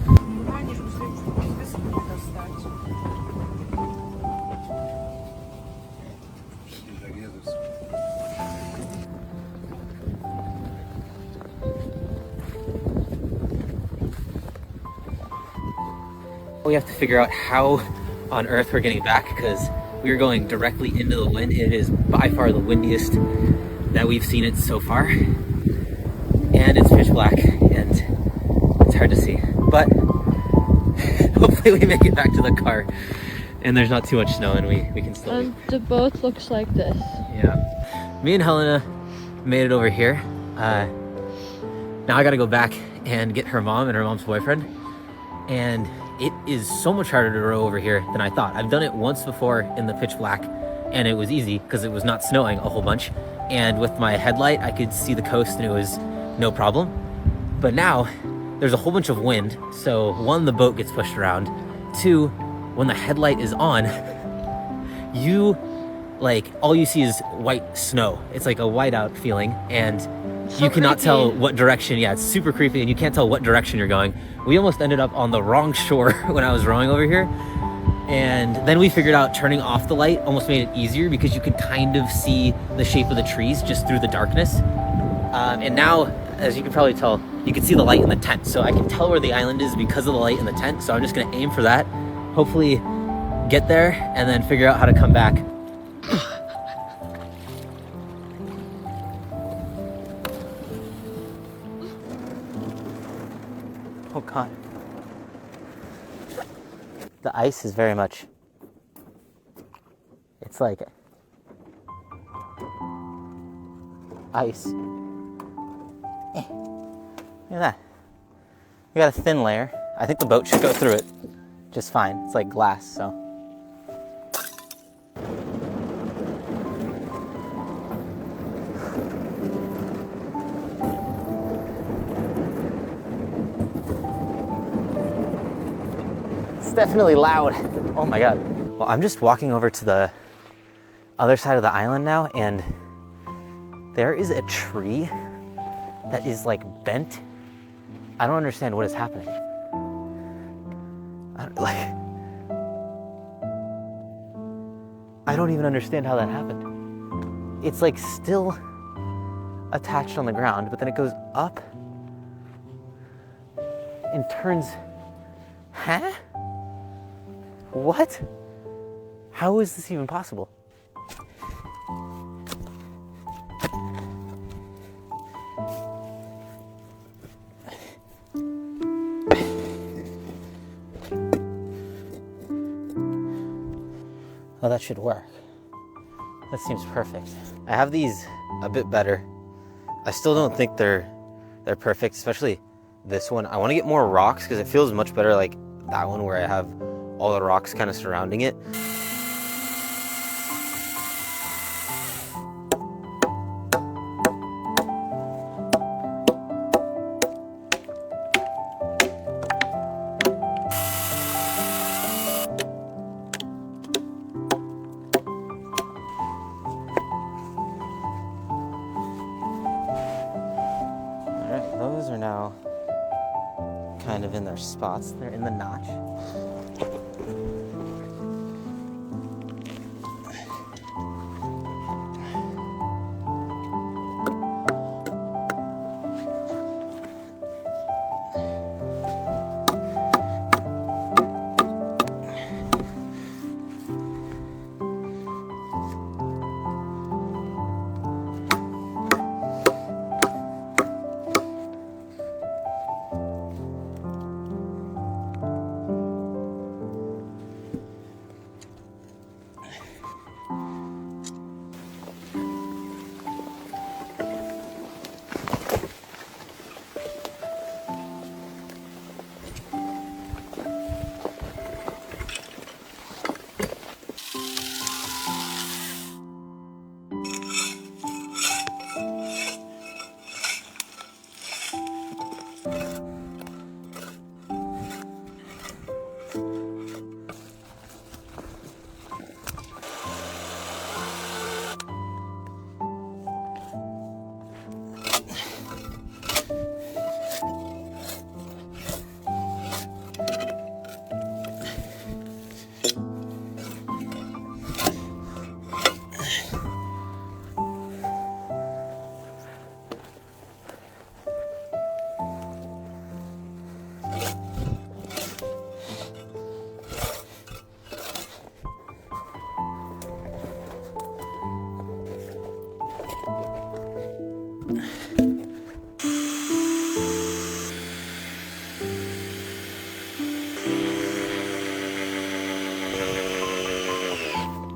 We have to figure out how on earth we're getting back because we are going directly into the wind. It is by far the windiest that we've seen it so far. And it's pitch black and it's hard to see. But hopefully we make it back to the car and there's not too much snow and we can still And the boat looks like this. Yeah. Me and Helena made it over here. Now I gotta go back and get her mom and her mom's boyfriend. And it is so much harder to row over here than I thought. I've done it once before in the pitch black, and it was easy because it was not snowing a whole bunch. And with my headlight, I could see the coast and it was no problem. But now there's a whole bunch of wind. So one, the boat gets pushed around. Two, when the headlight is on, all you see is white snow. It's like a whiteout feeling, and you cannot tell what direction. Yeah, it's super creepy, and you can't tell what direction you're going. We almost ended up on the wrong shore when I was rowing over here. And then we figured out turning off the light almost made it easier because you could kind of see the shape of the trees just through the darkness. And now, as you can probably tell, you can see the light in the tent. So I can tell where the island is because of the light in the tent. So I'm just gonna aim for that. Hopefully get there and then figure out how to come back. Oh God. The ice is very much, it's like ice. Look at that. You got a thin layer. I think the boat should go through it just fine. It's like glass, so. It's definitely loud. Oh my God. Well, I'm just walking over to the other side of the island now, and there is a tree that is like bent. I don't understand what is happening. I don't even understand how that happened. It's like still attached on the ground, but then it goes up and turns, huh? What? How is this even possible? Oh, that should work. That seems perfect. I have these a bit better. I still don't think they're perfect, especially this one. I want to get more rocks because it feels much better like that one where I have all the rocks kind of surrounding it. Those are now kind of in their spots. They're in the notch.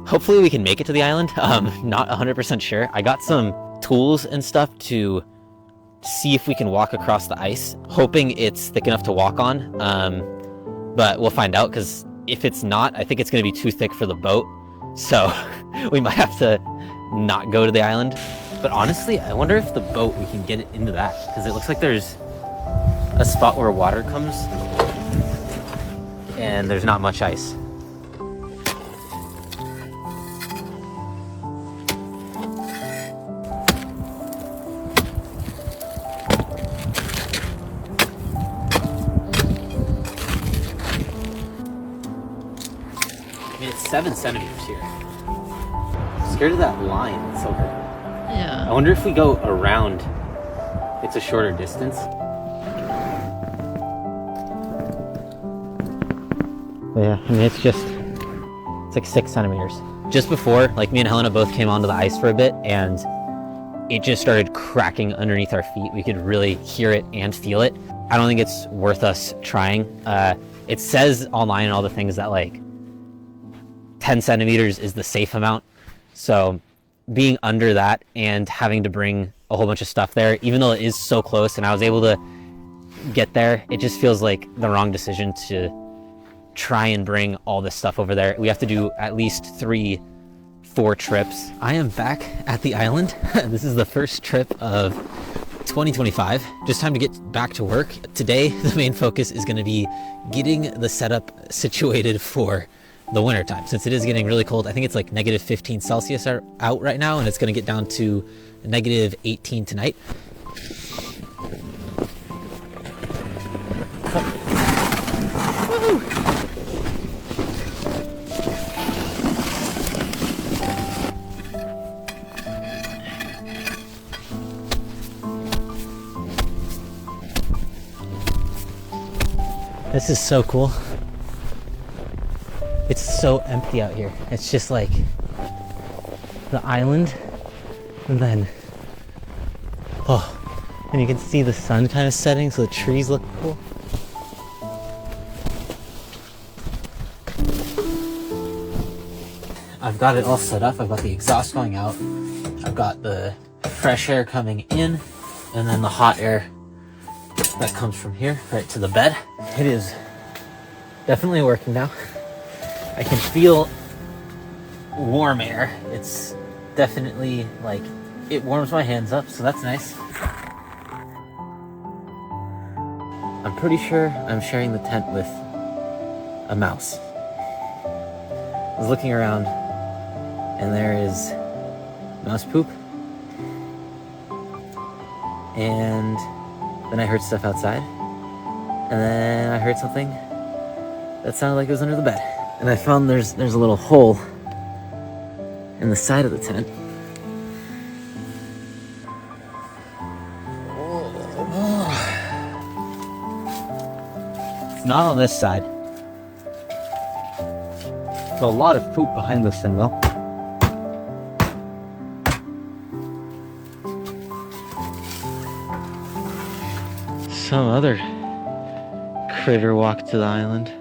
Hopefully we can make it to the island. Not 100% sure. I got some tools and stuff to see if we can walk across the ice, hoping it's thick enough to walk on. But we'll find out, because if it's not, I think it's going to be too thick for the boat. So we might have to not go to the island. But honestly, I wonder if the boat, we can get it into that, because it looks like there's a spot where water comes and there's not much ice. I mean, it's 7 centimeters here. I'm scared of that line that's over. Yeah. I wonder if we go around, it's a shorter distance. Yeah, I mean, it's like 6 centimeters. Just before, like, me and Helena both came onto the ice for a bit, and it just started cracking underneath our feet. We could really hear it and feel it. I don't think it's worth us trying. It says online and all the things that like 10 centimeters is the safe amount. So being under that and having to bring a whole bunch of stuff there, even though it is so close and I was able to get there, it just feels like the wrong decision to try and bring all this stuff over there. We have to do at least 3-4 trips. I am back at the island. This is the first trip of 2025. Just time to get back to work. Today, the main focus is going to be getting the setup situated for the winter time, since it is getting really cold. I think it's like negative 15 Celsius out right now, and it's going to get down to negative 18 tonight. This is so cool. It's so empty out here. It's just like the island, and then, and you can see the sun kind of setting, so the trees look cool. I've got it all set up. I've got the exhaust going out. I've got the fresh air coming in, and then the hot air that comes from here right to the bed. It is definitely working now. I can feel warm air. It's definitely like, it warms my hands up, so that's nice. I'm pretty sure I'm sharing the tent with a mouse. I was looking around and there is mouse poop, and then I heard stuff outside, and then I heard something that sounded like it was under the bed. And I found there's a little hole in the side of the tent. It's not on this side. There's a lot of poop behind this thing though. Some other critter walked to the island.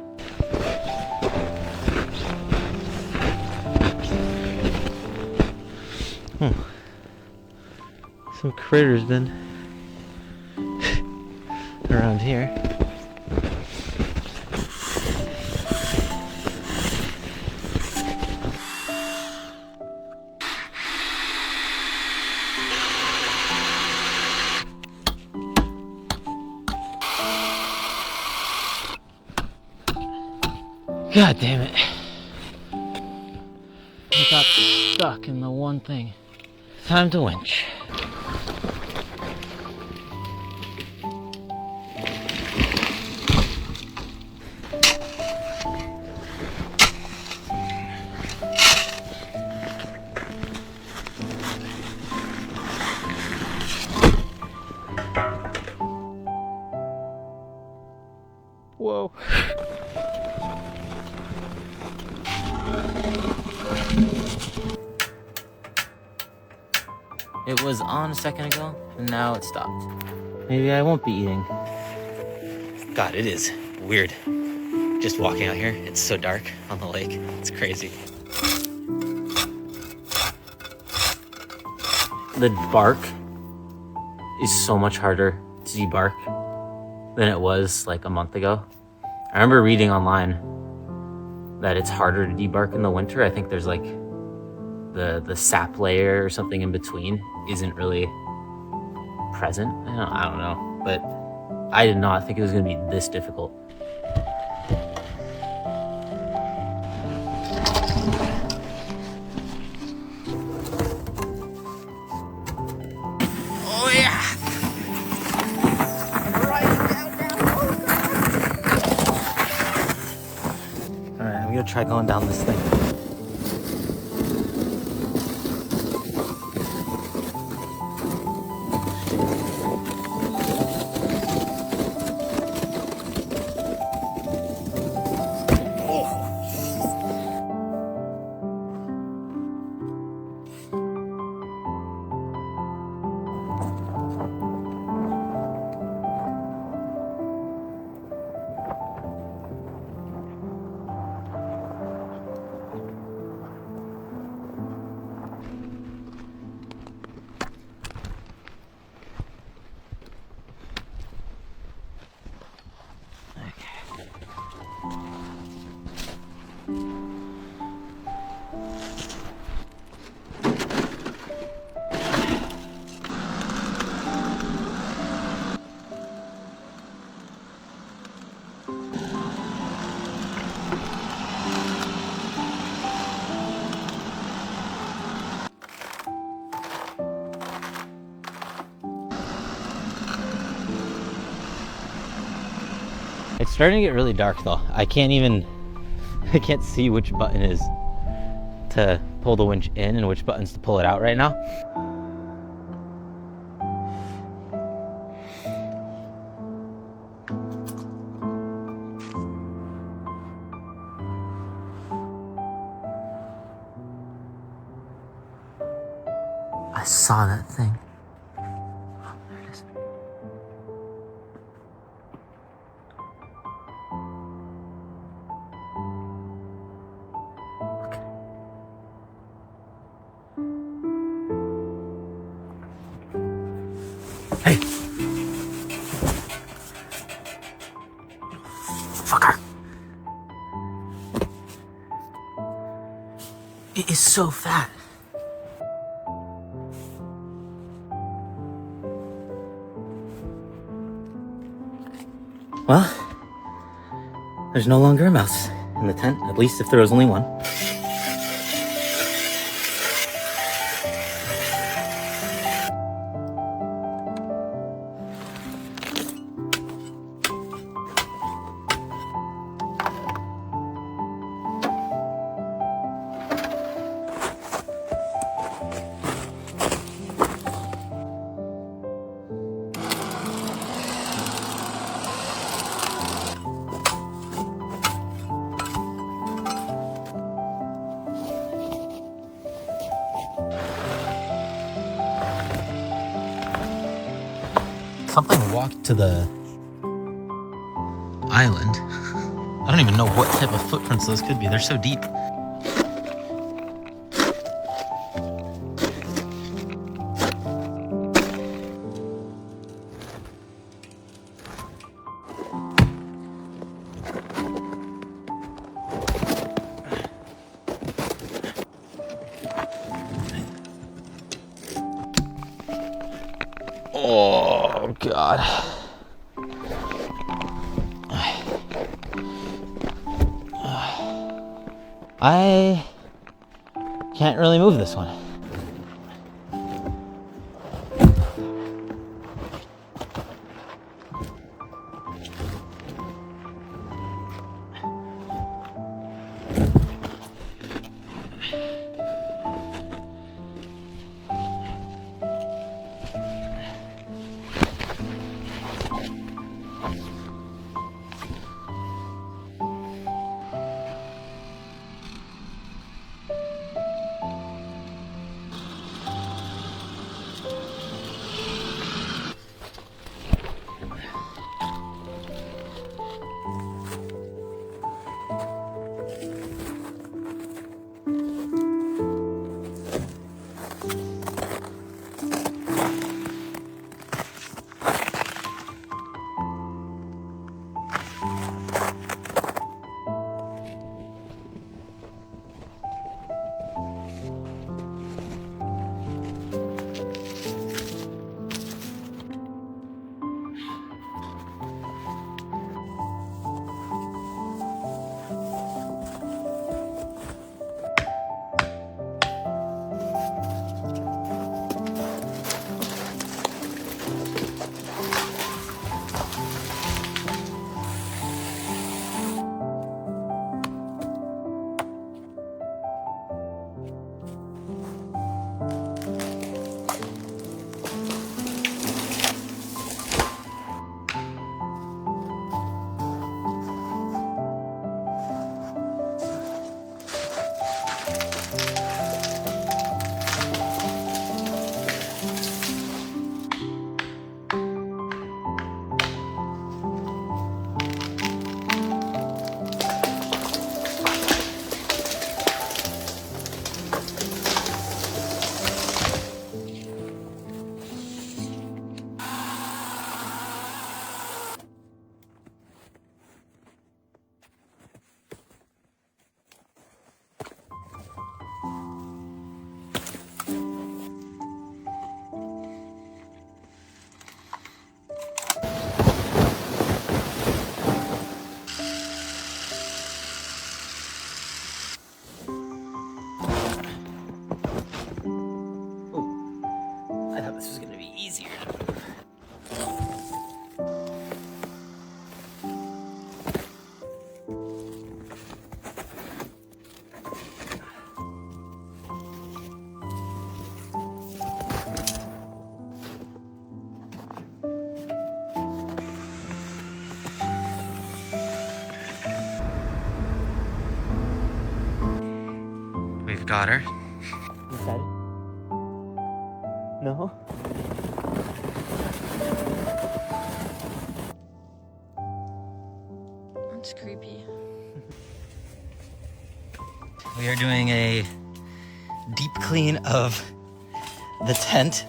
Some critters been around here. God damn it. I got stuck in the one thing. Time to winch. Whoa. It was on a second ago, and now it stopped. Maybe I won't be eating. God, it is weird. Just walking out here, it's so dark on the lake. It's crazy. The bark is so much harder to debark than it was like a month ago. I remember reading online that it's harder to debark in the winter. I think there's like the sap layer or something in between isn't really present. I don't know, but I did not think it was going to be this difficult. Oh yeah! Alright, I'm gonna try going down this thing. It's starting to get really dark though. I can't see which button is to pull the winch in and which buttons to pull it out right now. I saw that thing. Oh, there it is. Hey! Fucker! It is so fat. Well, there's no longer a mouse in the tent, at least if there was only one. Something walked to the island. I don't even know what type of footprints those could be. They're so deep. Oh, God. I can't really move this one. Got her. You excited? No? That's creepy. We are doing a deep clean of the tent.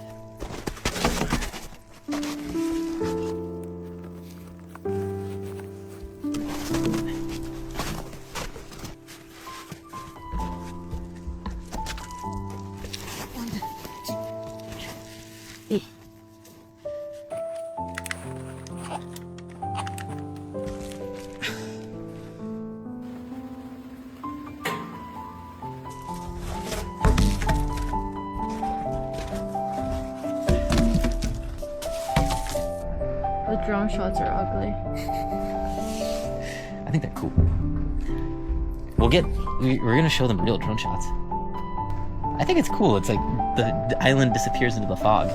The drone shots are ugly. I think they're cool. We're gonna show them real drone shots. I think it's cool. It's like the island disappears into the fog.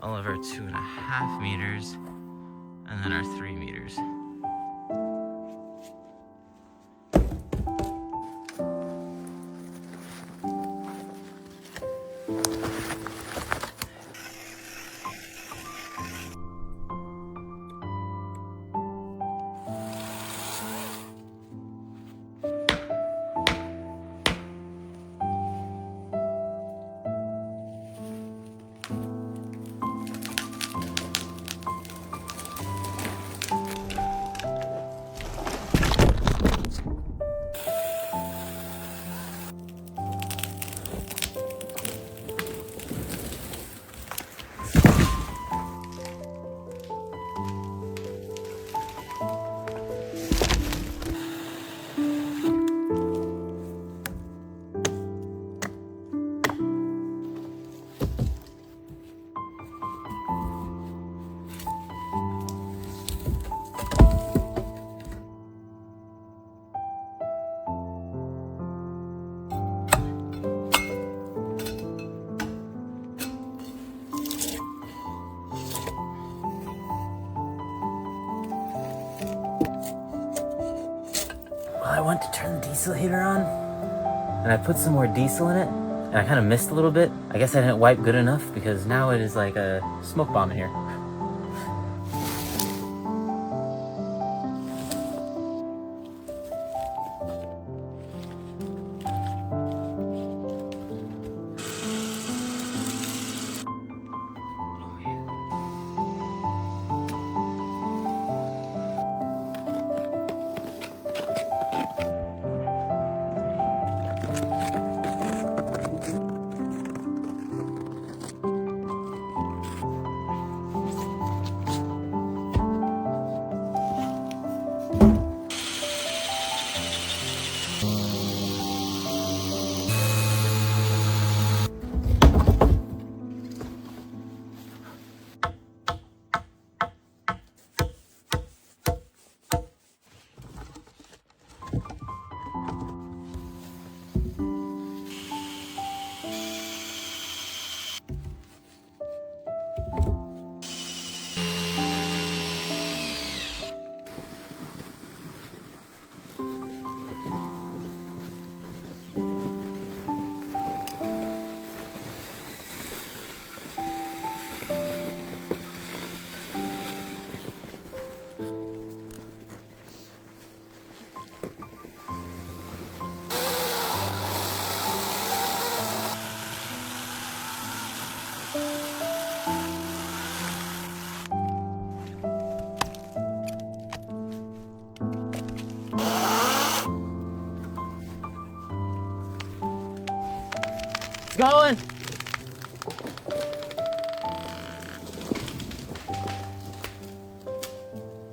All of our 2.5 meters, and then our 3 meters. I went to turn the diesel heater on, and I put some more diesel in it, and I kind of missed a little bit. I guess I didn't wipe good enough, because now it is like a smoke bomb in here.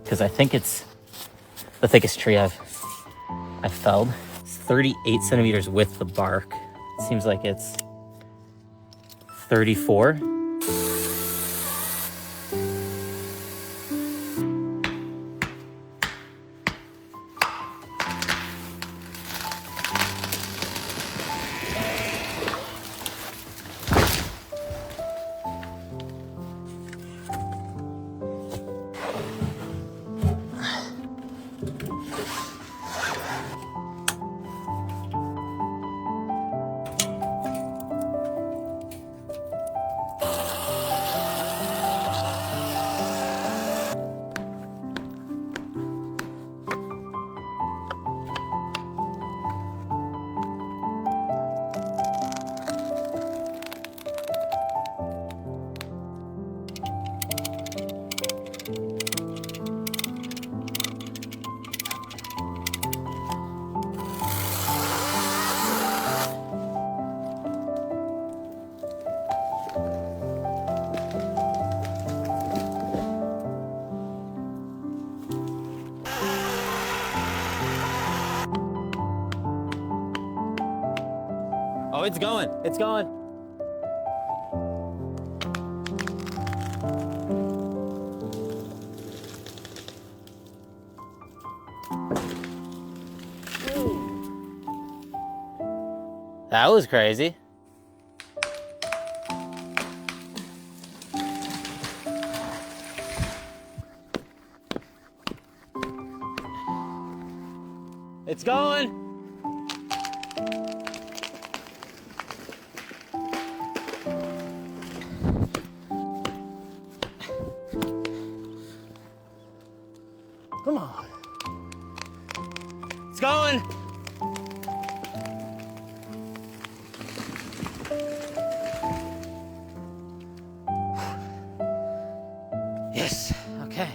because I think it's the thickest tree I've felled. It's 38 centimeters with the bark. It seems like it's 34. Oh, it's going. It's going. That was crazy. It's going. Come on. It's going. Yes, okay.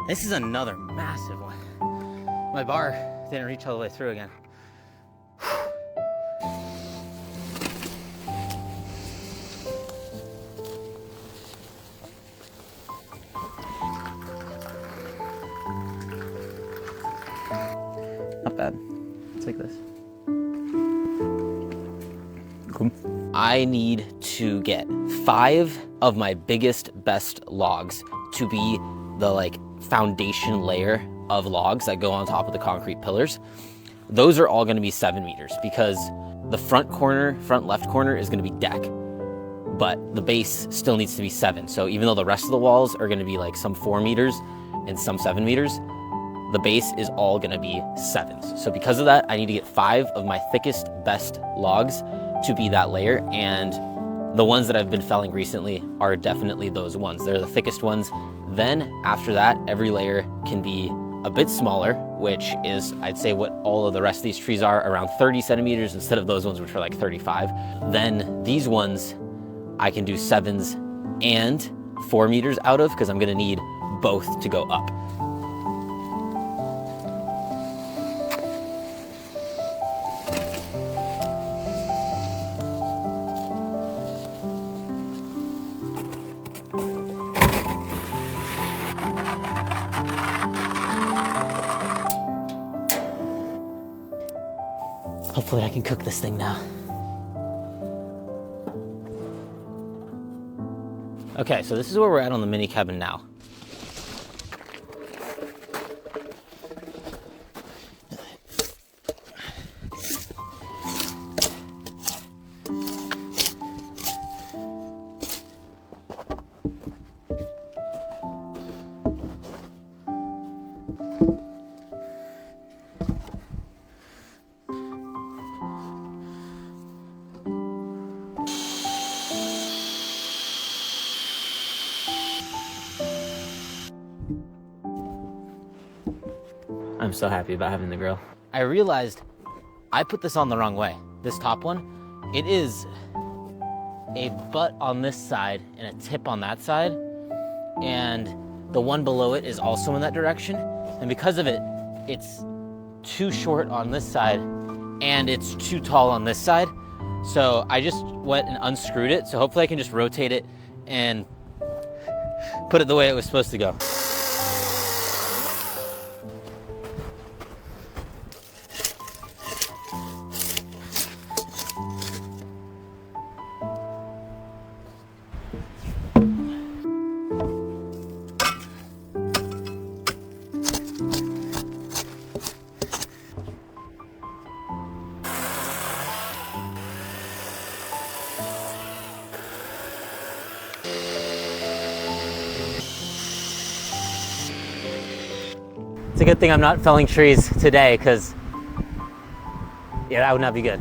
This is another massive one. My bar didn't reach all the way through again. Not bad. It's like this. Cool. I need to get 5 of my biggest, best logs to be the like foundation layer of logs that go on top of the concrete pillars. Those are all gonna be 7 meters because the front left corner is gonna be deck, but the base still needs to be 7. So even though the rest of the walls are gonna be like some 4 meters and some 7 meters, the base is all gonna be 7s. So because of that, I need to get 5 of my thickest, best logs to be that layer, and the ones that I've been felling recently are definitely those ones. They're the thickest ones. Then after that, every layer can be a bit smaller, which is, I'd say, what all of the rest of these trees are, around 30 centimeters instead of those ones which are like 35. Then these ones I can do 7s and 4 meters out of, because I'm gonna need both to go up. Hopefully I can cook this thing now. Okay, so this is where we're at on the mini cabin now. I'm so happy about having the grill. I realized I put this on the wrong way. This top one, it is a butt on this side and a tip on that side. And the one below it is also in that direction. And because of it, it's too short on this side and it's too tall on this side. So I just went and unscrewed it. So hopefully I can just rotate it and put it the way it was supposed to go. It's a good thing I'm not felling trees today, because yeah, that would not be good.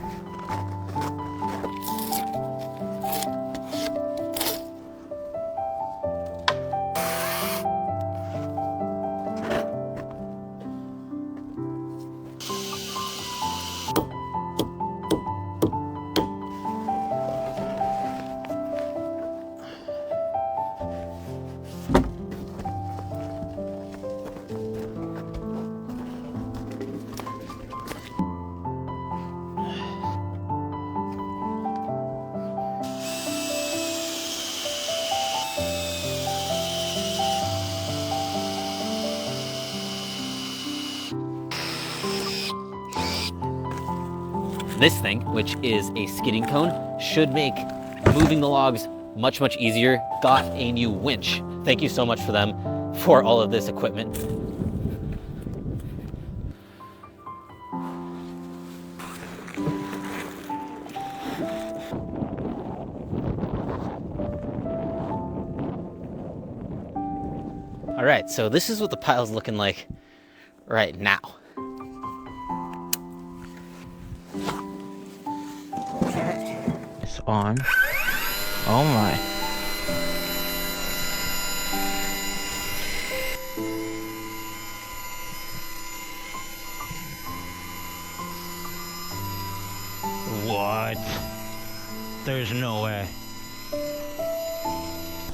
This thing, which is a skidding cone, should make moving the logs much, much easier. Got a new winch. Thank you so much for them for all of this equipment. All right, so this is what the pile's looking like right now. On. Oh my. What? There's no way.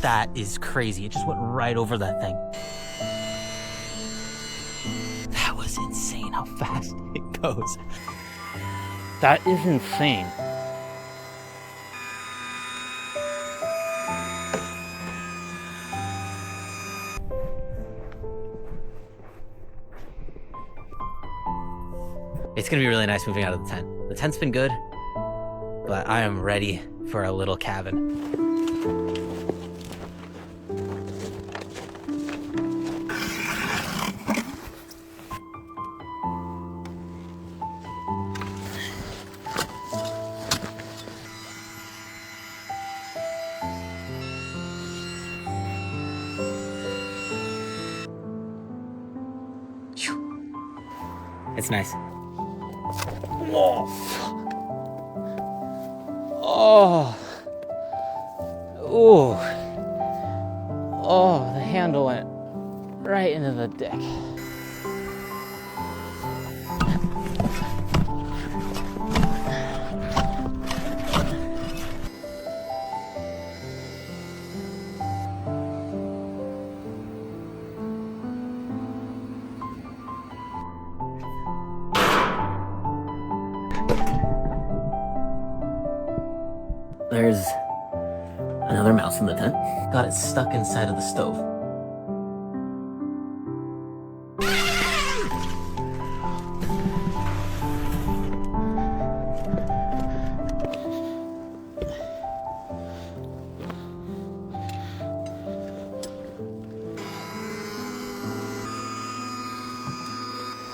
That is crazy. It just went right over that thing. That was insane how fast it goes. That is insane. It's gonna be really nice moving out of the tent. The tent's been good, but I am ready for a little cabin. It's nice. Whoa. Oh. Ooh. Oh, the handle went right into the deck. There's another mouse in the tent. Got it stuck inside of the stove.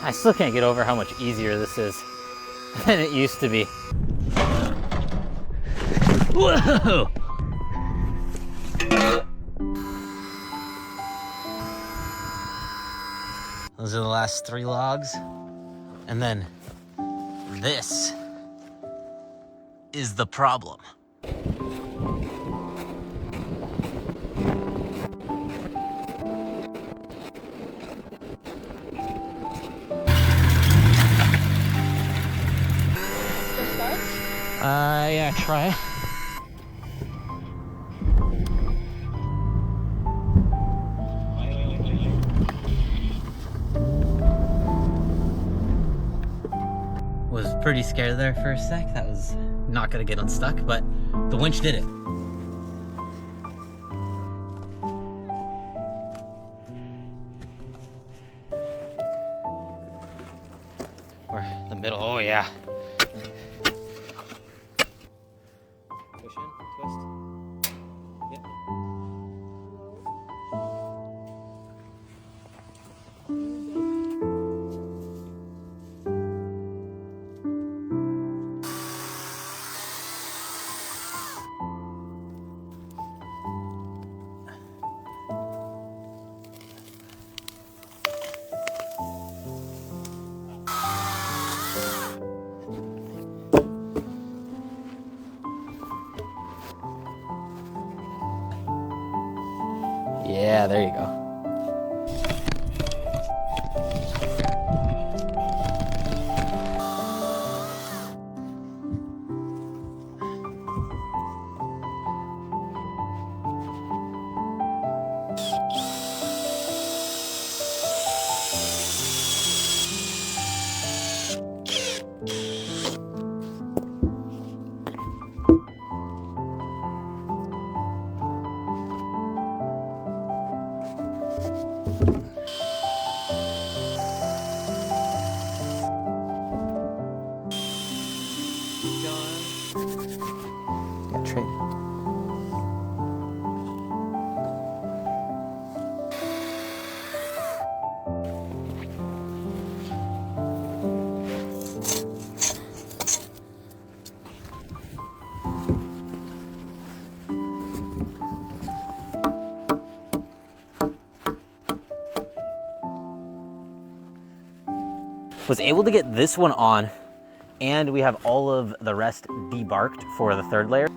I still can't get over how much easier this is than it used to be. Whoa! Those are the last 3 logs. And then this is the problem. Yeah, try it. Was pretty scared there for a sec. That was not gonna get unstuck, but the winch did it. yeah. Push in, twist. Yep. Yeah, there you go. Yeah, trade. Was able to get this one on, and we have all of the rest debarked for the third layer.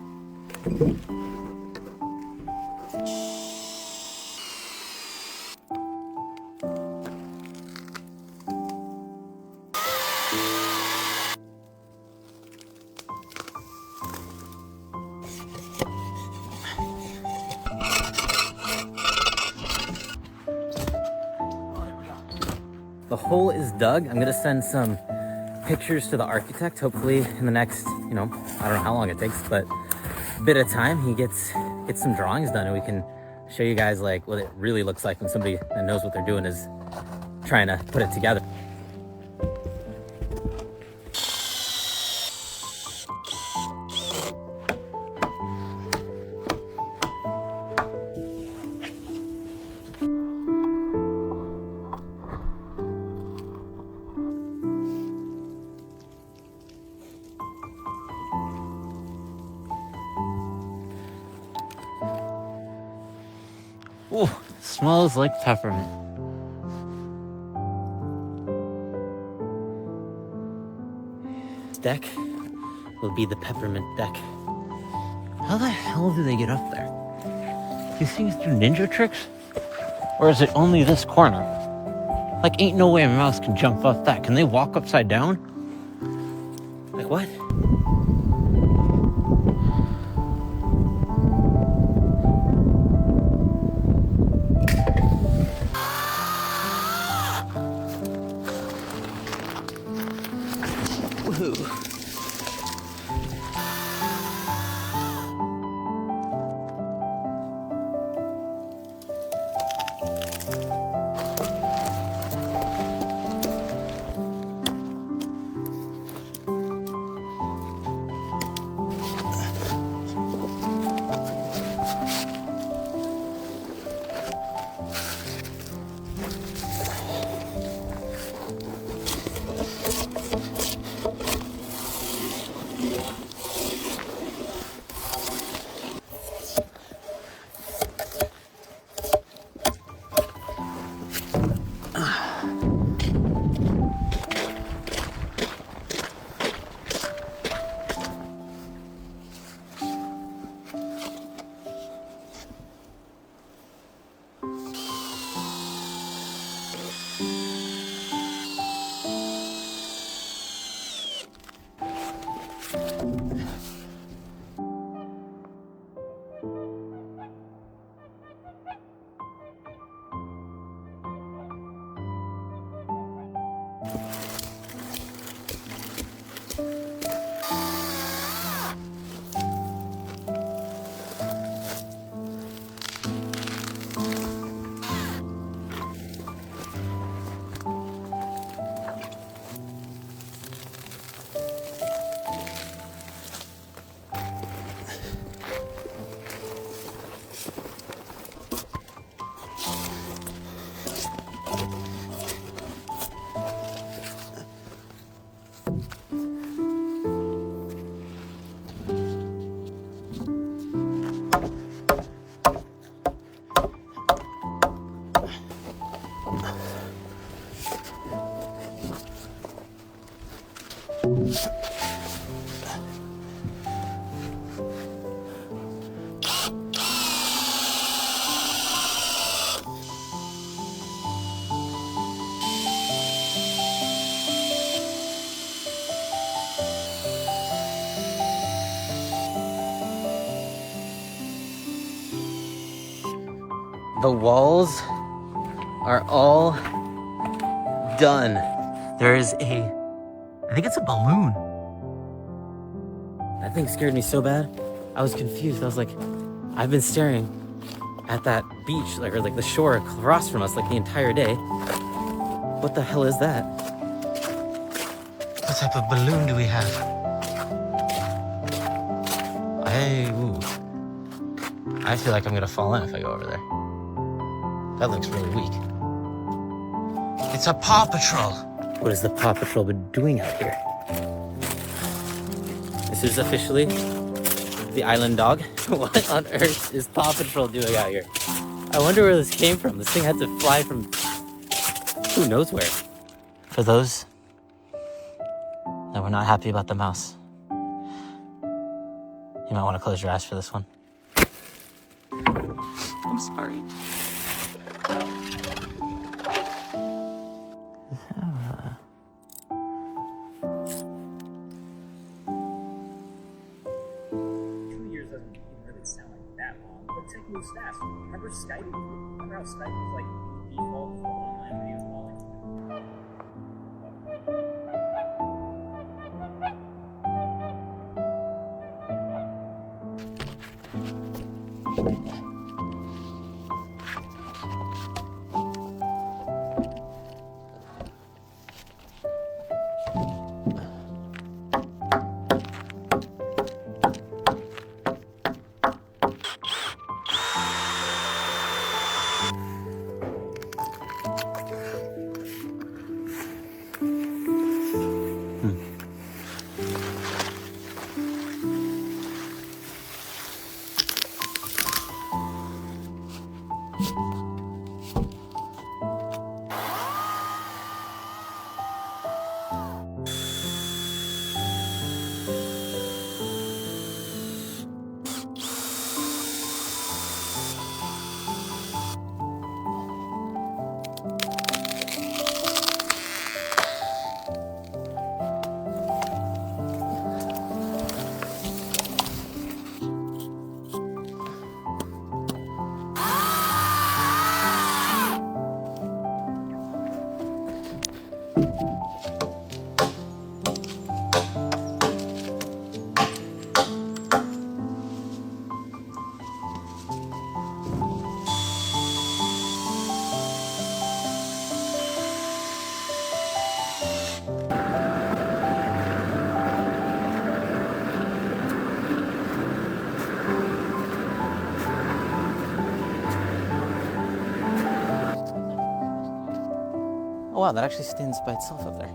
The hole is dug. I'm gonna send some pictures to the architect, hopefully in the next, I don't know how long it takes, but a bit of time. He gets some drawings done and we can show you guys like what it really looks like when somebody that knows what they're doing is trying to put it together. Ooh, smells like peppermint. This deck will be the peppermint deck. How the hell do they get up there? These things do ninja tricks? Or is it only this corner? Like, ain't no way a mouse can jump up that. Can they walk upside down? Like what? The walls are all done. There is I think it's a balloon. That thing scared me so bad. I was confused. I was like, I've been staring at that beach, or the shore across from us the entire day. What the hell is that? What type of balloon do we have? I feel like I'm gonna fall in if I go over there. That looks really weak. It's a Paw Patrol. What has the Paw Patrol been doing out here? This is officially the island dog. What on earth is Paw Patrol doing out here? I wonder where this came from. This thing had to fly from who knows where. For those that were not happy about the mouse, you might want to close your eyes for this one. I'm sorry. Fast. Remember Skype? Remember how Skype was like default for online video calling? Oh wow, that actually stands by itself up there.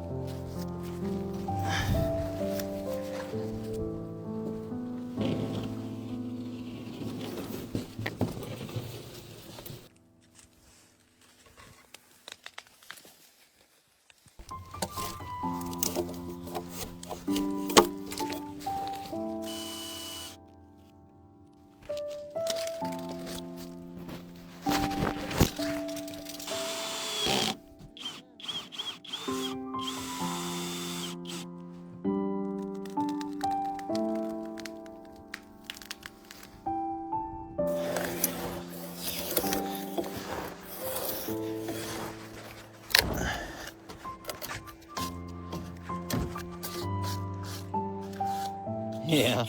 Yeah.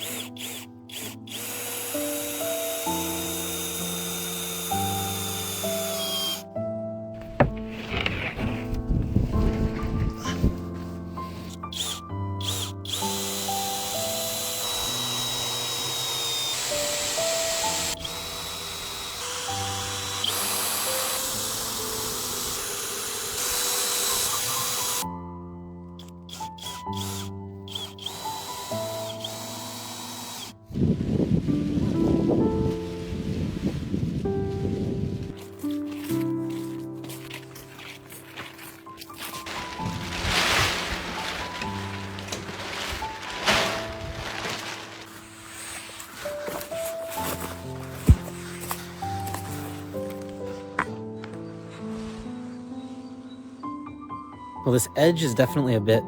Well, this edge is definitely a bit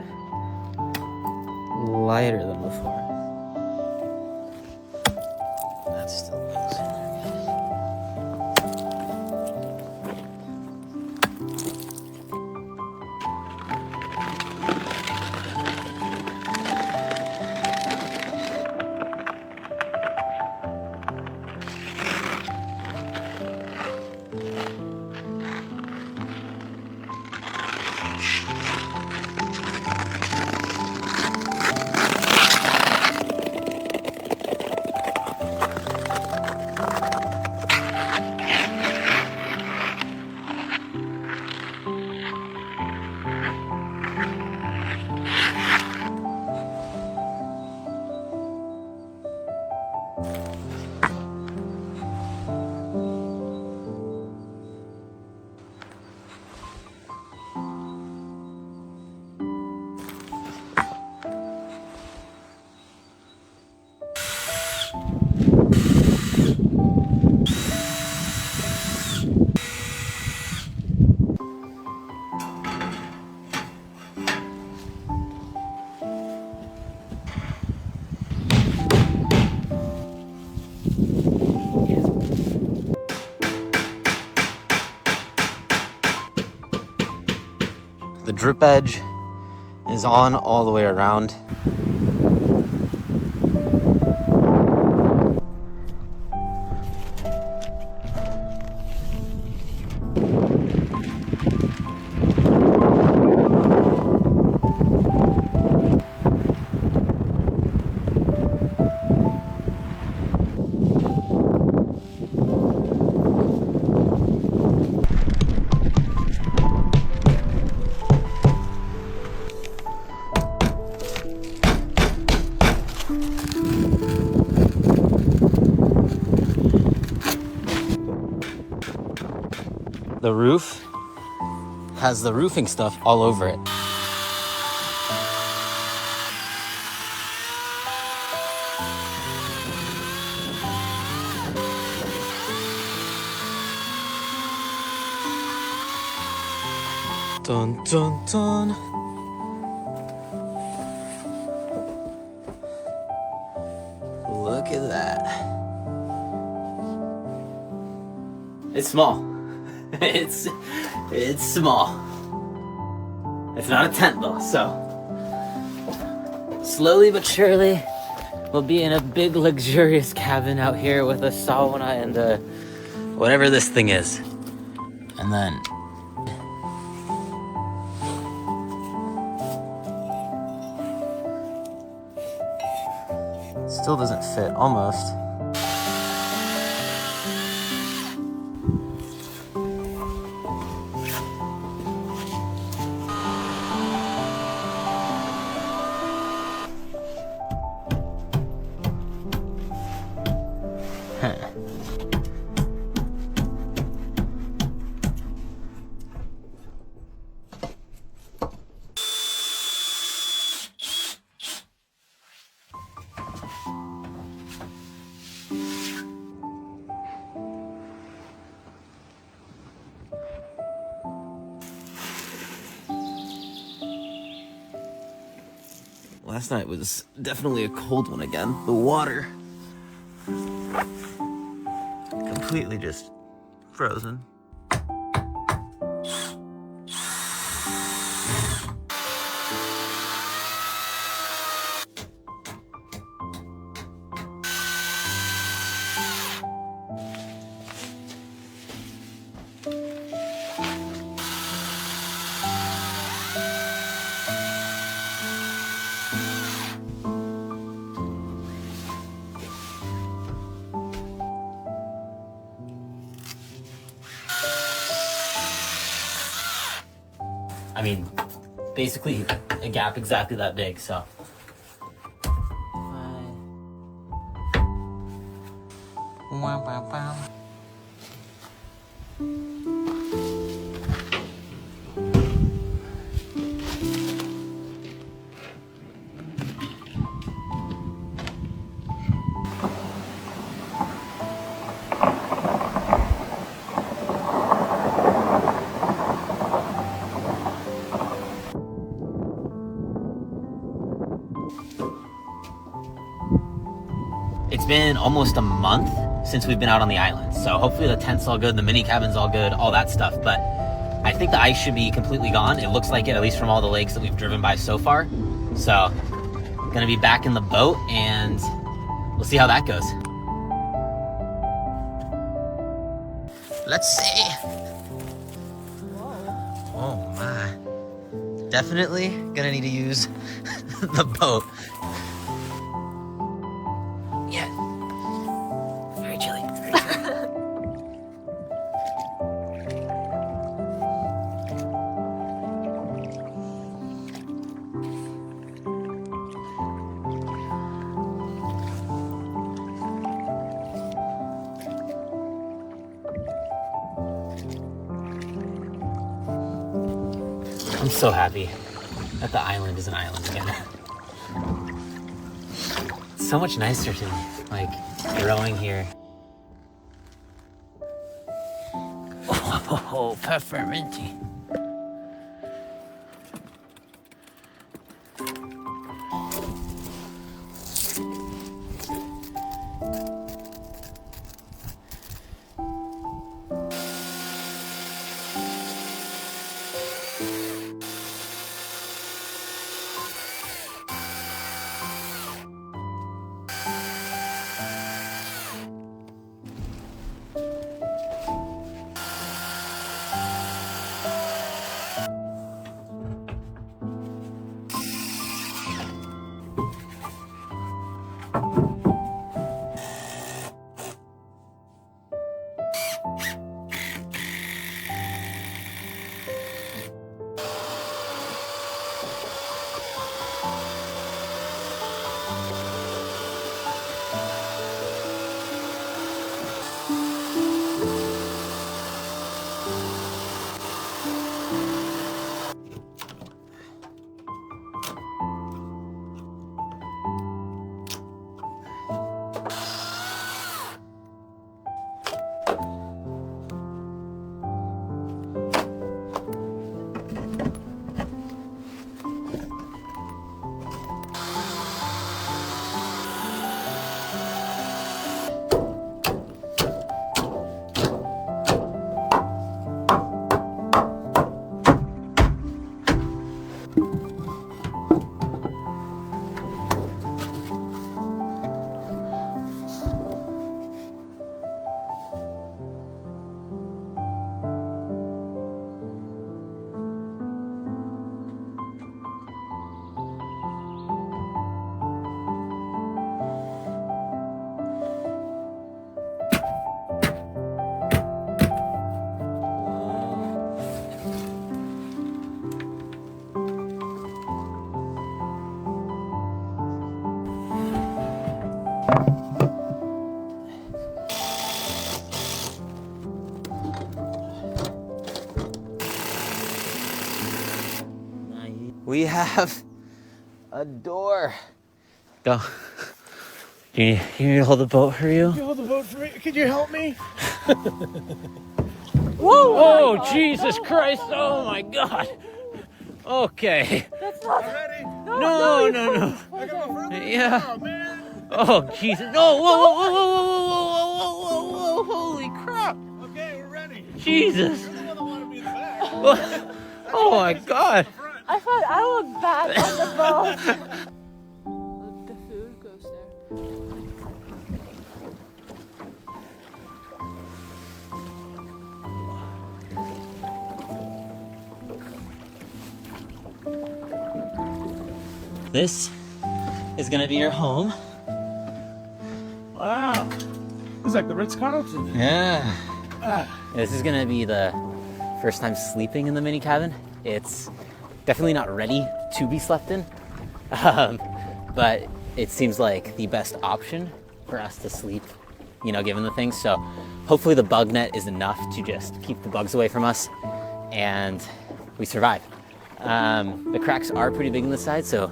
lighter than before. That's still loose in there. The drip edge is on all the way around. The roof has the roofing stuff all over it. Dun dun dun. Look at that. It's small. It's small. It's not a tent though, so slowly but surely we'll be in a big luxurious cabin out here with a sauna and whatever this thing is. And then still doesn't fit almost. Last night was definitely a cold one again. The water completely just frozen. I mean, basically a gap exactly that big, so. It's been almost a month since we've been out on the island, so hopefully the tent's all good, the mini cabin's all good, all that stuff, but I think the ice should be completely gone. It looks like it, at least from all the lakes that we've driven by so far. So, gonna be back in the boat, and we'll see how that goes. Let's see. Oh my. Definitely gonna need to use the boat. Yeah. Very chilly. I'm so happy that the island is an island again. It's so much nicer to me, like growing here. Oh, pepperminty. We have a door. Go. Do you need me to hold the boat for you? Can you hold the boat for me? Can you help me? Whoa! Oh, Jesus Christ! Oh my God! Okay. That's not. Ready? No. I got my further. Yeah. Oh, man. Oh, Jesus! No! Whoa! Holy crap! Okay, we're ready. Jesus! You're the one that wanted me in the back. Oh my God! I thought I looked bad on the boat. The food goes there. This is gonna be your home. Wow. It's like the Ritz-Carlton. Yeah. This is gonna be the first time sleeping in the mini cabin. It's definitely not ready to be slept in, but it seems like the best option for us to sleep, you know, given the things. So hopefully the bug net is enough to just keep the bugs away from us and we survive. The cracks are pretty big on the side, so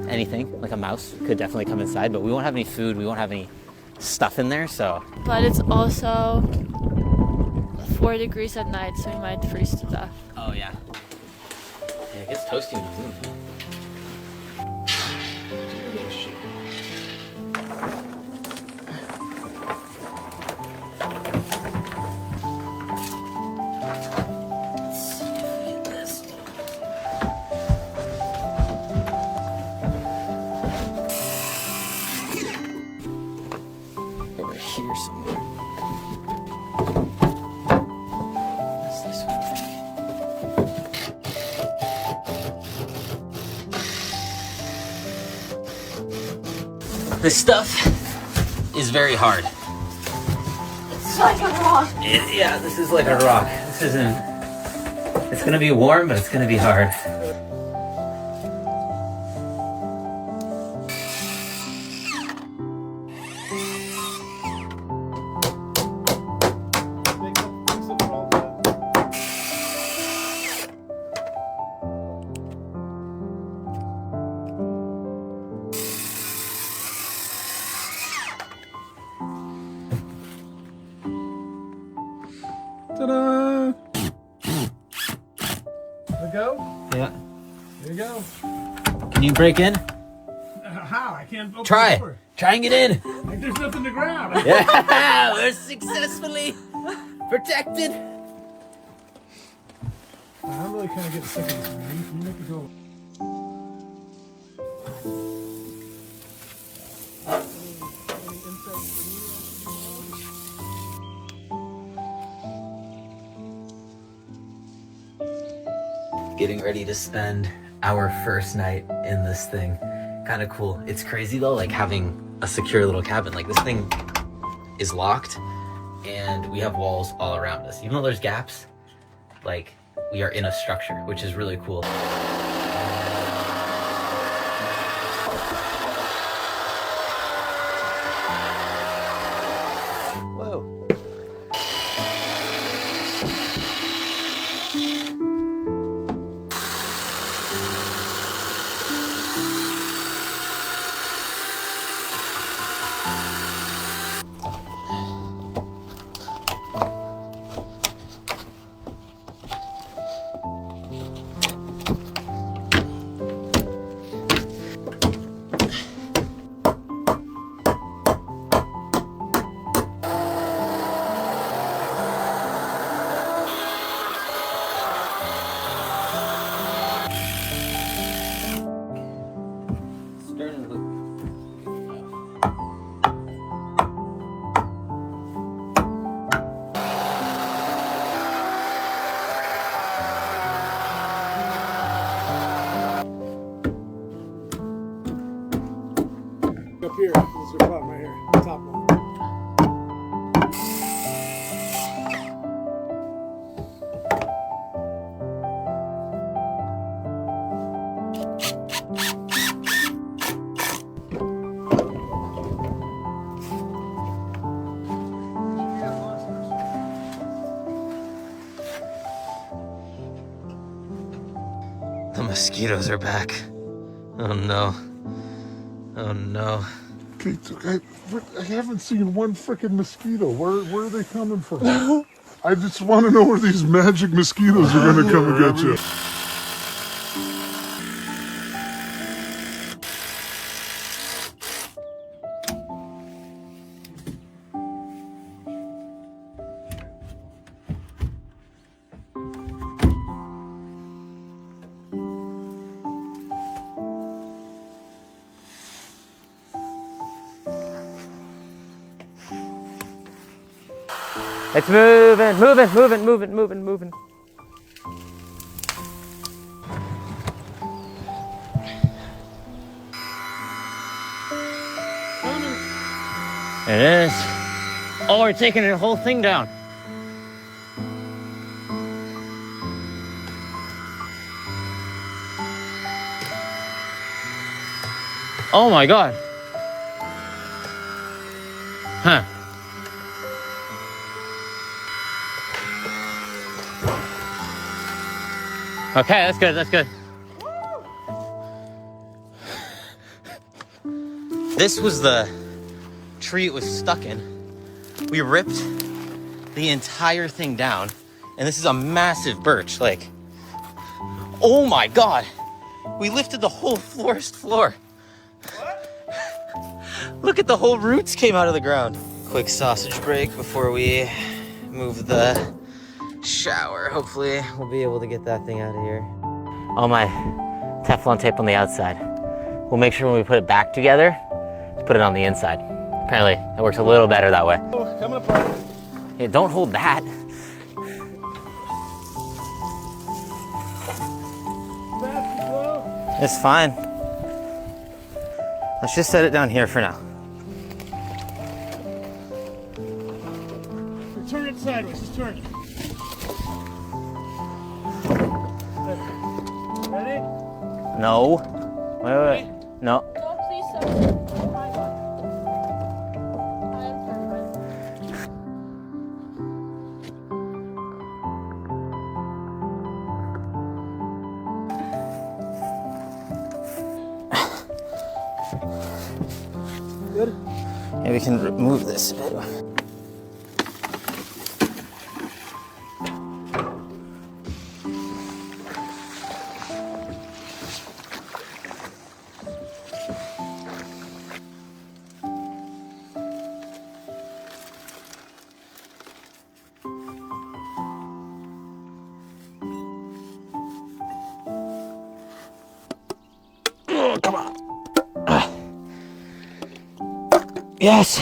anything like a mouse could definitely come inside, but we won't have any food, we won't have any stuff in there, so. But it's also 4 degrees at night, so we might freeze to death. Oh yeah. Yeah, it gets toasty when you move. Over here somewhere. What's this one? This stuff is very hard. It's like a rock. Yeah, this is like a rock. This isn't. It's gonna be warm, but it's gonna be hard. Ta-da! There we go. Yeah. There you go. Can you break in? How? I can't open Try. the door. Try and get in. Like there's nothing to grab. Yeah, we're successfully protected. I'm really kind of getting sick of this. You make it go. Getting ready to spend our first night in this thing. Kind of cool. It's crazy though, like having a secure little cabin. Like this thing is locked and we have walls all around us. Even though there's gaps, like we are in a structure, which is really cool. Whoa. Up here, this is your bottom right here, top one. The mosquitoes are back. Oh no. Oh no. Okay, I haven't seen one freaking mosquito. Where are they coming from? I just want to know where these magic mosquitoes are going to come and get you. It's moving. It is. Oh, we're taking the whole thing down. Oh my God. Huh. Okay, that's good, that's good. This was the tree it was stuck in. We ripped the entire thing down, and this is a massive birch, like, oh my God. We lifted the whole forest floor. Look at the whole roots came out of the ground. Quick sausage break before we move the shower. Hopefully we'll be able to get that thing out of here. All my Teflon tape on the outside. We'll make sure when we put it back together, to put it on the inside. Apparently, it works a little better that way. Coming apart. Yeah, don't hold that. It's fine. Let's just set it down here for now. Turn it sideways, just turn it. Ready? No. Wait. No. Don't please substitute. Oh my God. I am terrified. Good? Yeah, we can remove this a bit. Yes!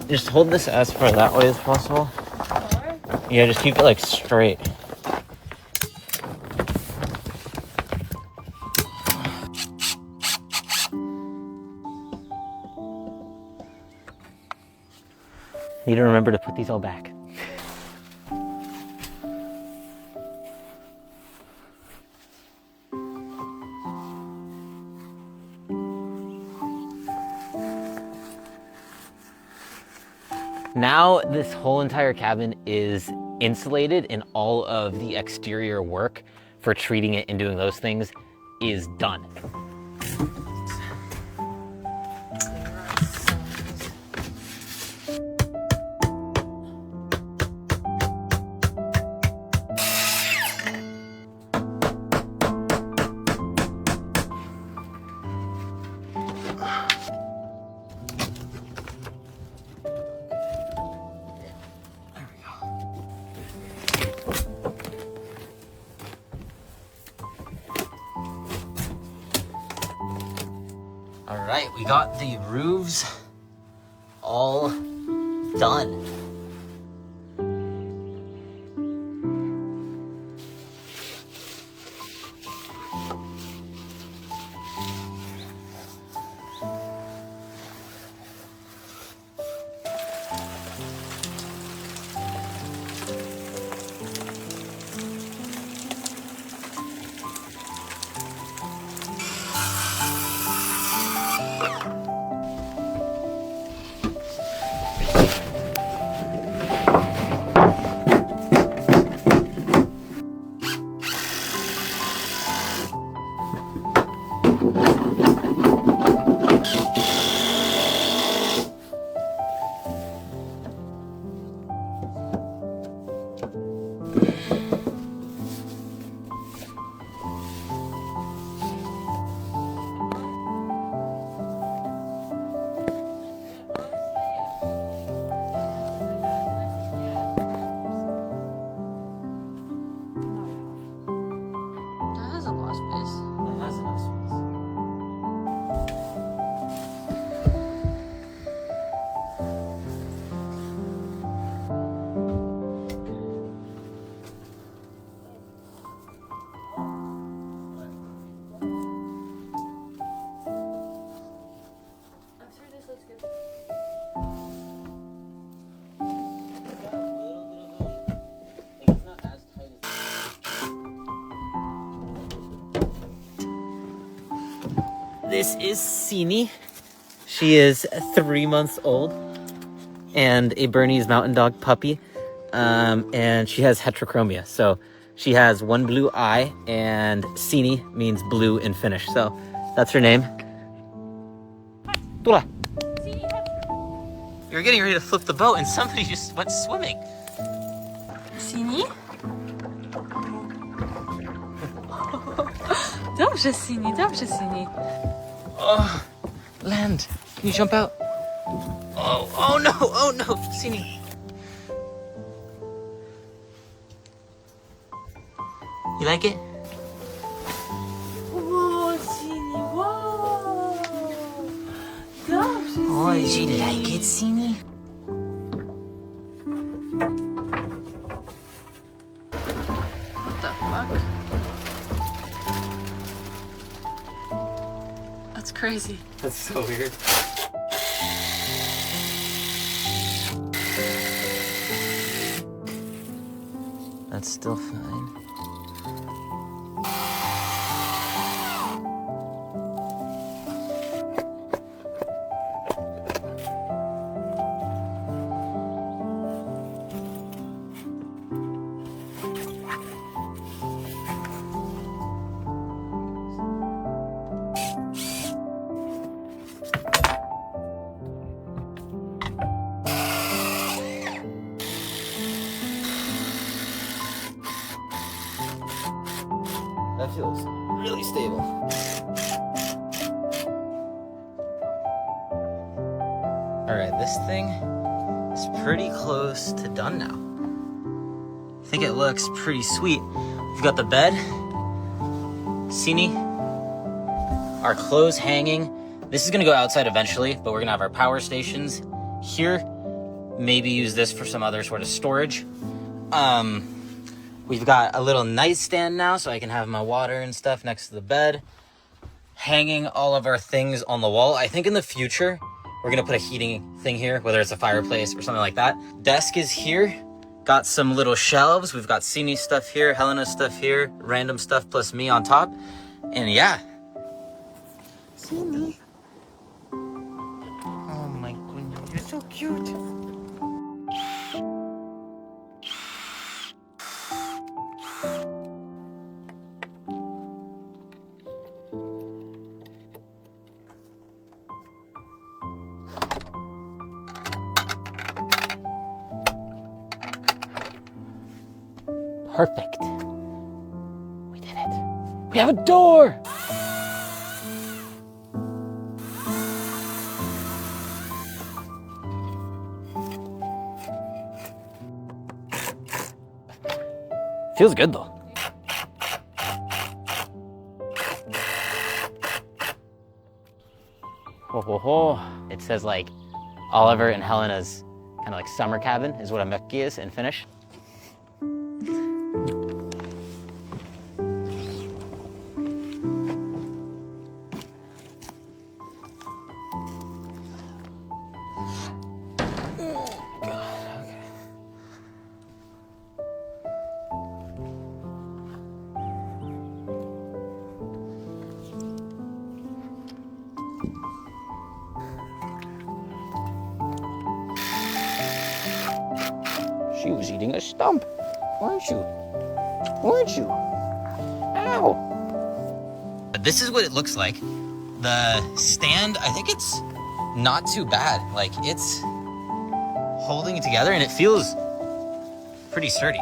Just hold this as far that way as possible. Yeah, just keep it like straight. Need to remember to put these all back. Now this whole entire cabin is insulated and all of the exterior work for treating it and doing those things is done. All right, we got the roofs all done. This is Sini. She is 3 months old and a Bernese Mountain Dog puppy. And she has heterochromia. So she has one blue eye, and Sini means blue in Finnish. So that's her name. Tula. You're getting ready to flip the boat and somebody just went swimming. Sini? Dobrze, Sini, dobrze, Sini. Oh, land. Can you jump out? Oh no, Sini. You like it? Whoa, Sini, whoa. Dobrze, Oh, did you like it, Sini? What the fuck? That's crazy. That's so weird. That's still fine. That feels really stable. All right, this thing is pretty close to done now. I think it looks pretty sweet. We've got the bed, Sini, our clothes hanging. This is gonna go outside eventually, but we're gonna have our power stations here. Maybe use this for some other sort of storage. We've got a little nightstand now, so I can have my water and stuff next to the bed. Hanging all of our things on the wall. I think in the future, we're gonna put a heating thing here, whether it's a fireplace or something like that. Desk is here. Got some little shelves. We've got Sini's stuff here, Helena's stuff here, random stuff plus me on top. And yeah. Sini. Oh my goodness, you're so cute. Perfect. We did it. We have a door! Feels good though. Ho ho ho. It says like Oliver and Helena's kind of like summer cabin is what a mökki is in Finnish. She was eating a stump, weren't you? Weren't you? Ow! But this is what it looks like. The stand, I think it's not too bad. Like, it's holding it together and it feels pretty sturdy.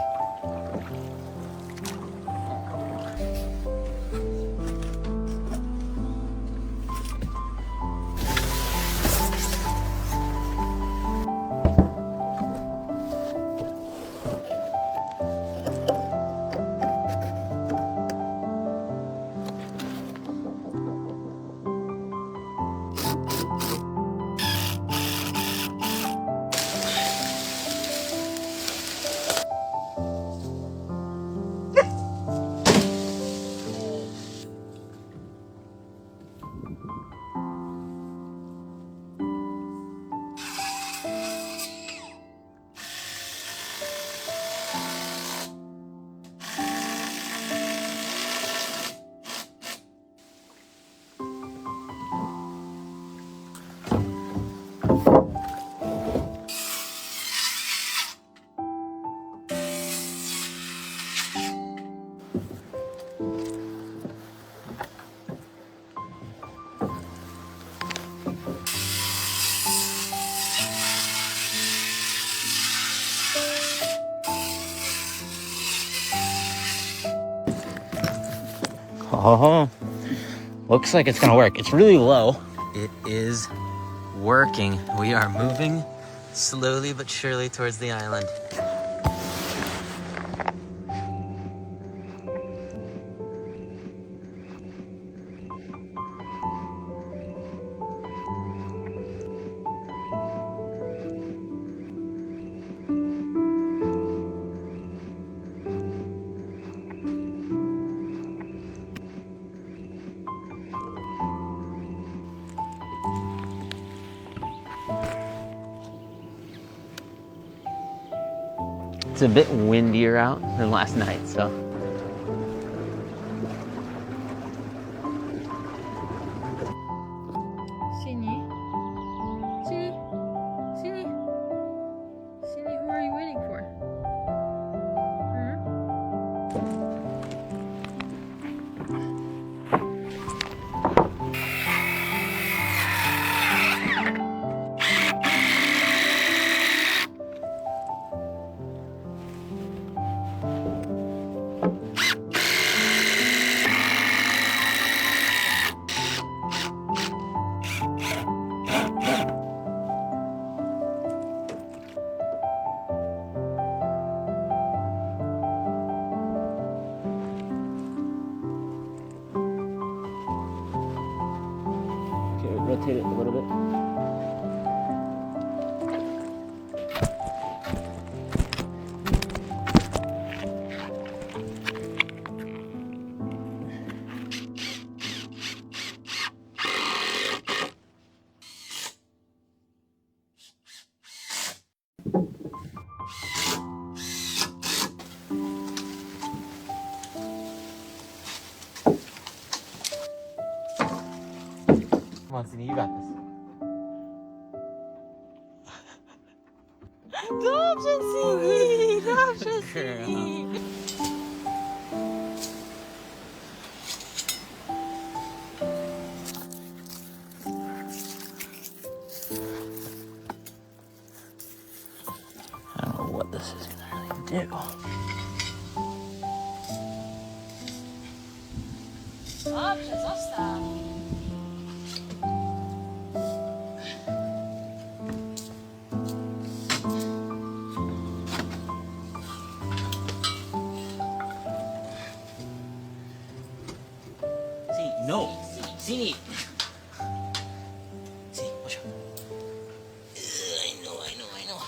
Oh, looks like it's gonna work. It's really low. It is working. We are moving slowly but surely towards the island. It's a bit windier out than last night, so. Sini? Sini, who are you waiting for? Okay, rotate it a little bit. Come on, Sini, you got this. Dobrze, Sini! Dobrze, Sini! I don't know what this is gonna really do. Dobrze, zostaw. See, no. Sini. See, watch out. I know.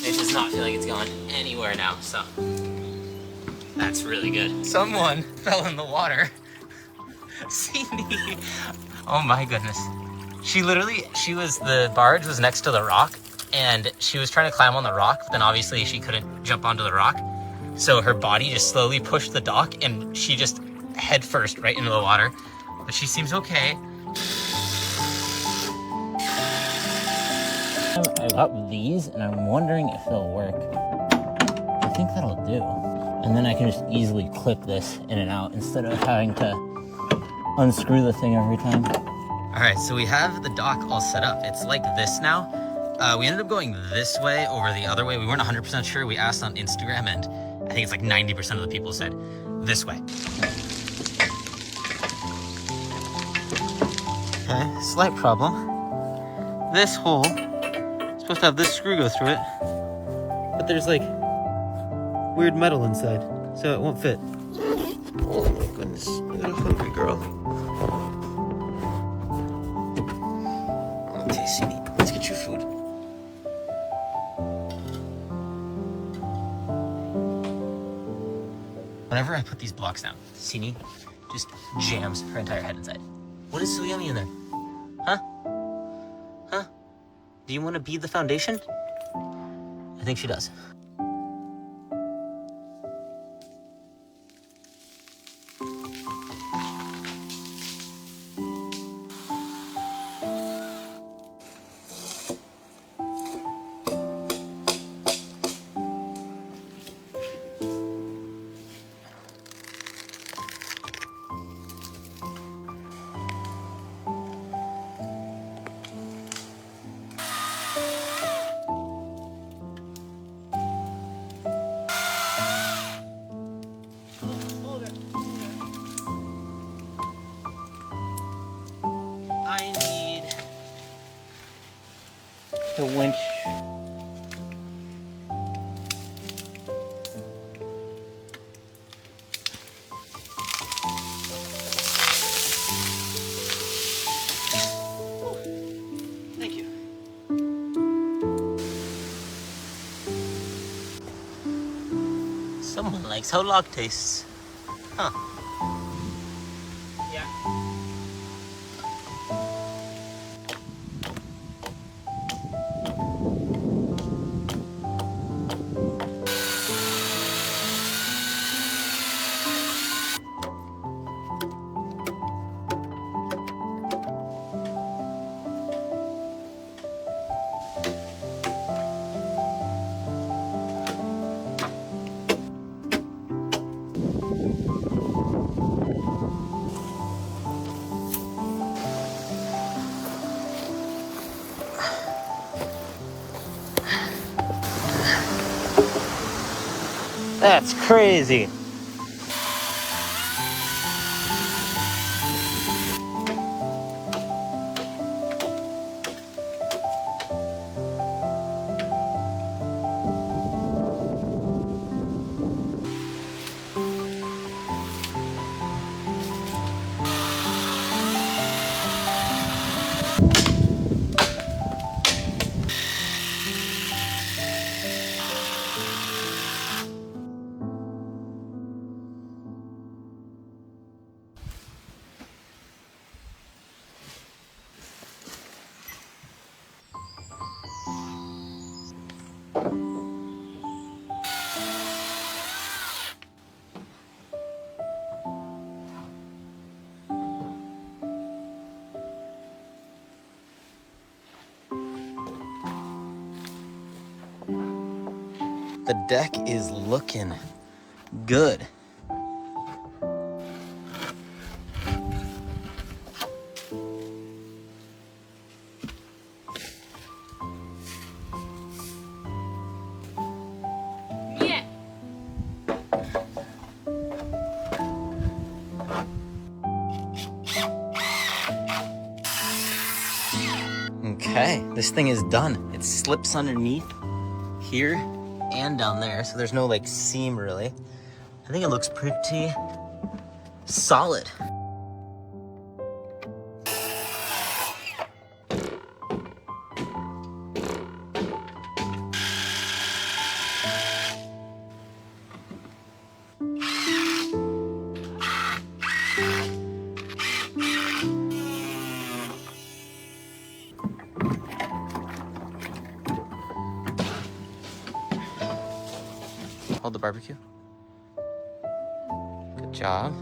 It does not feel like it's gone anywhere now, so that's really good. Someone fell in the water. Cindy. Oh my goodness. The barge was next to the rock and she was trying to climb on the rock, but then obviously she couldn't jump onto the rock. So her body just slowly pushed the dock and she just head first right into the water. But she seems okay. I got these and I'm wondering if they'll work. I think that'll do. And then I can just easily clip this in and out instead of having to unscrew the thing every time. All right, so we have the dock all set up. It's like this now. We ended up going this way over the other way. We weren't 100% sure. We asked on Instagram and I think it's like 90% of the people said this way. Okay, slight problem. This hole is supposed to have this screw go through it, but there's like weird metal inside, so it won't fit. Oh my goodness, look at a hungry girl. Okay, Cindy, let's get you food. Whenever I put these blocks down, Cindy just jams her entire head inside. What is so yummy in there? Huh? Huh? Do you want to be the foundation? I think she does. the winch. Thank you. Someone likes how log tastes. Huh. Yeah. That's crazy. The deck is looking good. Yeah. Okay, this thing is done. It slips underneath here and down there, so there's no like seam really. I think it looks pretty solid. Hold the barbecue. Good job.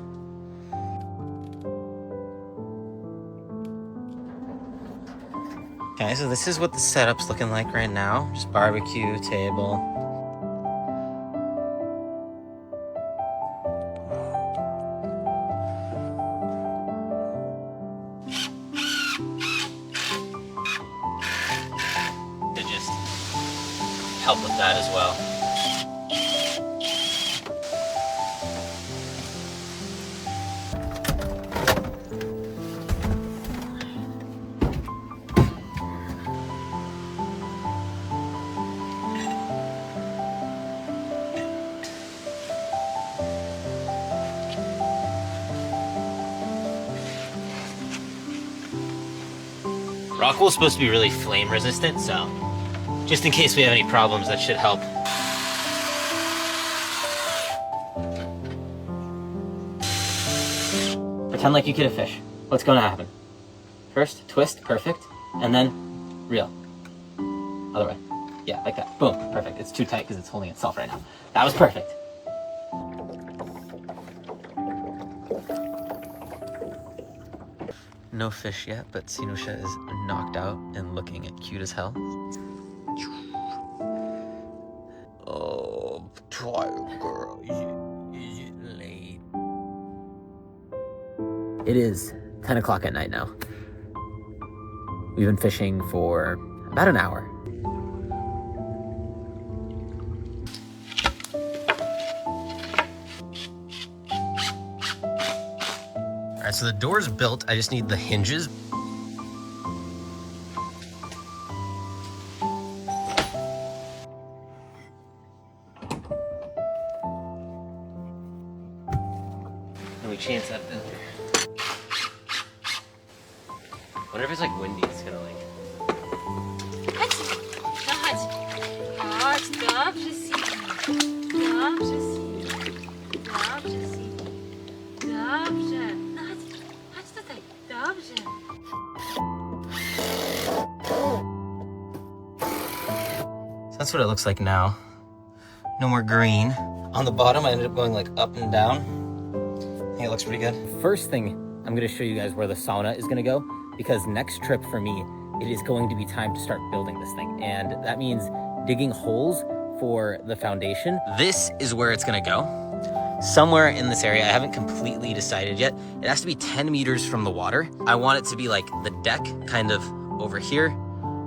Okay, so this is what the setup's looking like right now. Just barbecue table. To just help with that as well. Rockwool's supposed to be really flame resistant, so just in case we have any problems, that should help. Pretend like you get a fish. What's gonna happen? First, twist, perfect, and then reel. Other way. Yeah, like that. Boom, perfect. It's too tight because it's holding itself right now. That was perfect. No fish yet, but Sinusha is knocked out and looking cute as hell. Oh, tired girl, is it late? It is 10 o'clock at night now. We've been fishing for about an hour. All right, so the door's built. I just need the hinges. And we chance that builder. Wonder if it's like windy, it's gonna like. Chodź, dobrze, Siri. Dobrze, Siri. Dobrze, Siri. Dobrze. No chodź tutaj. Dobrze. So that's what it looks like now. No more green. On the bottom, I ended up going like up and down. I think it looks pretty good. First thing, I'm gonna show you guys where the sauna is gonna go, because next trip for me, it is going to be time to start building this thing. And that means digging holes for the foundation. This is where it's gonna go. Somewhere in this area, I haven't completely decided yet. It has to be 10 meters from the water. I want it to be like the deck kind of over here,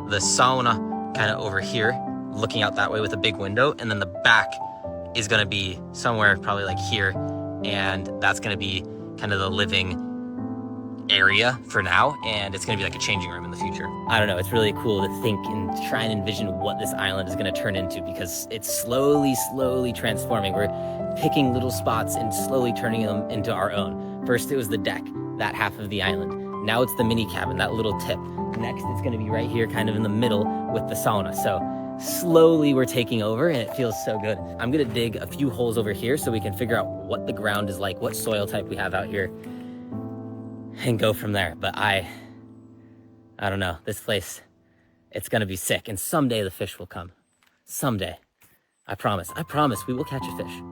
the sauna kind of over here, looking out that way with a big window, and then the back is gonna be somewhere probably like here, and that's gonna be kind of the living area for now, and it's gonna be like a changing room in the future. I don't know, it's really cool to think and try and envision what this island is gonna turn into, because it's slowly transforming. We're picking little spots and slowly turning them into our own. First it was the deck, that half of the island. Now it's the mini cabin, that little tip. Next it's gonna be right here kind of in the middle with the sauna. So slowly we're taking over, and it feels so good. I'm gonna dig a few holes over here so we can figure out what the ground is like, what soil type we have out here, and go from there. But I don't know, this place, it's gonna be sick, and someday the fish will come. Someday. I promise we will catch a fish.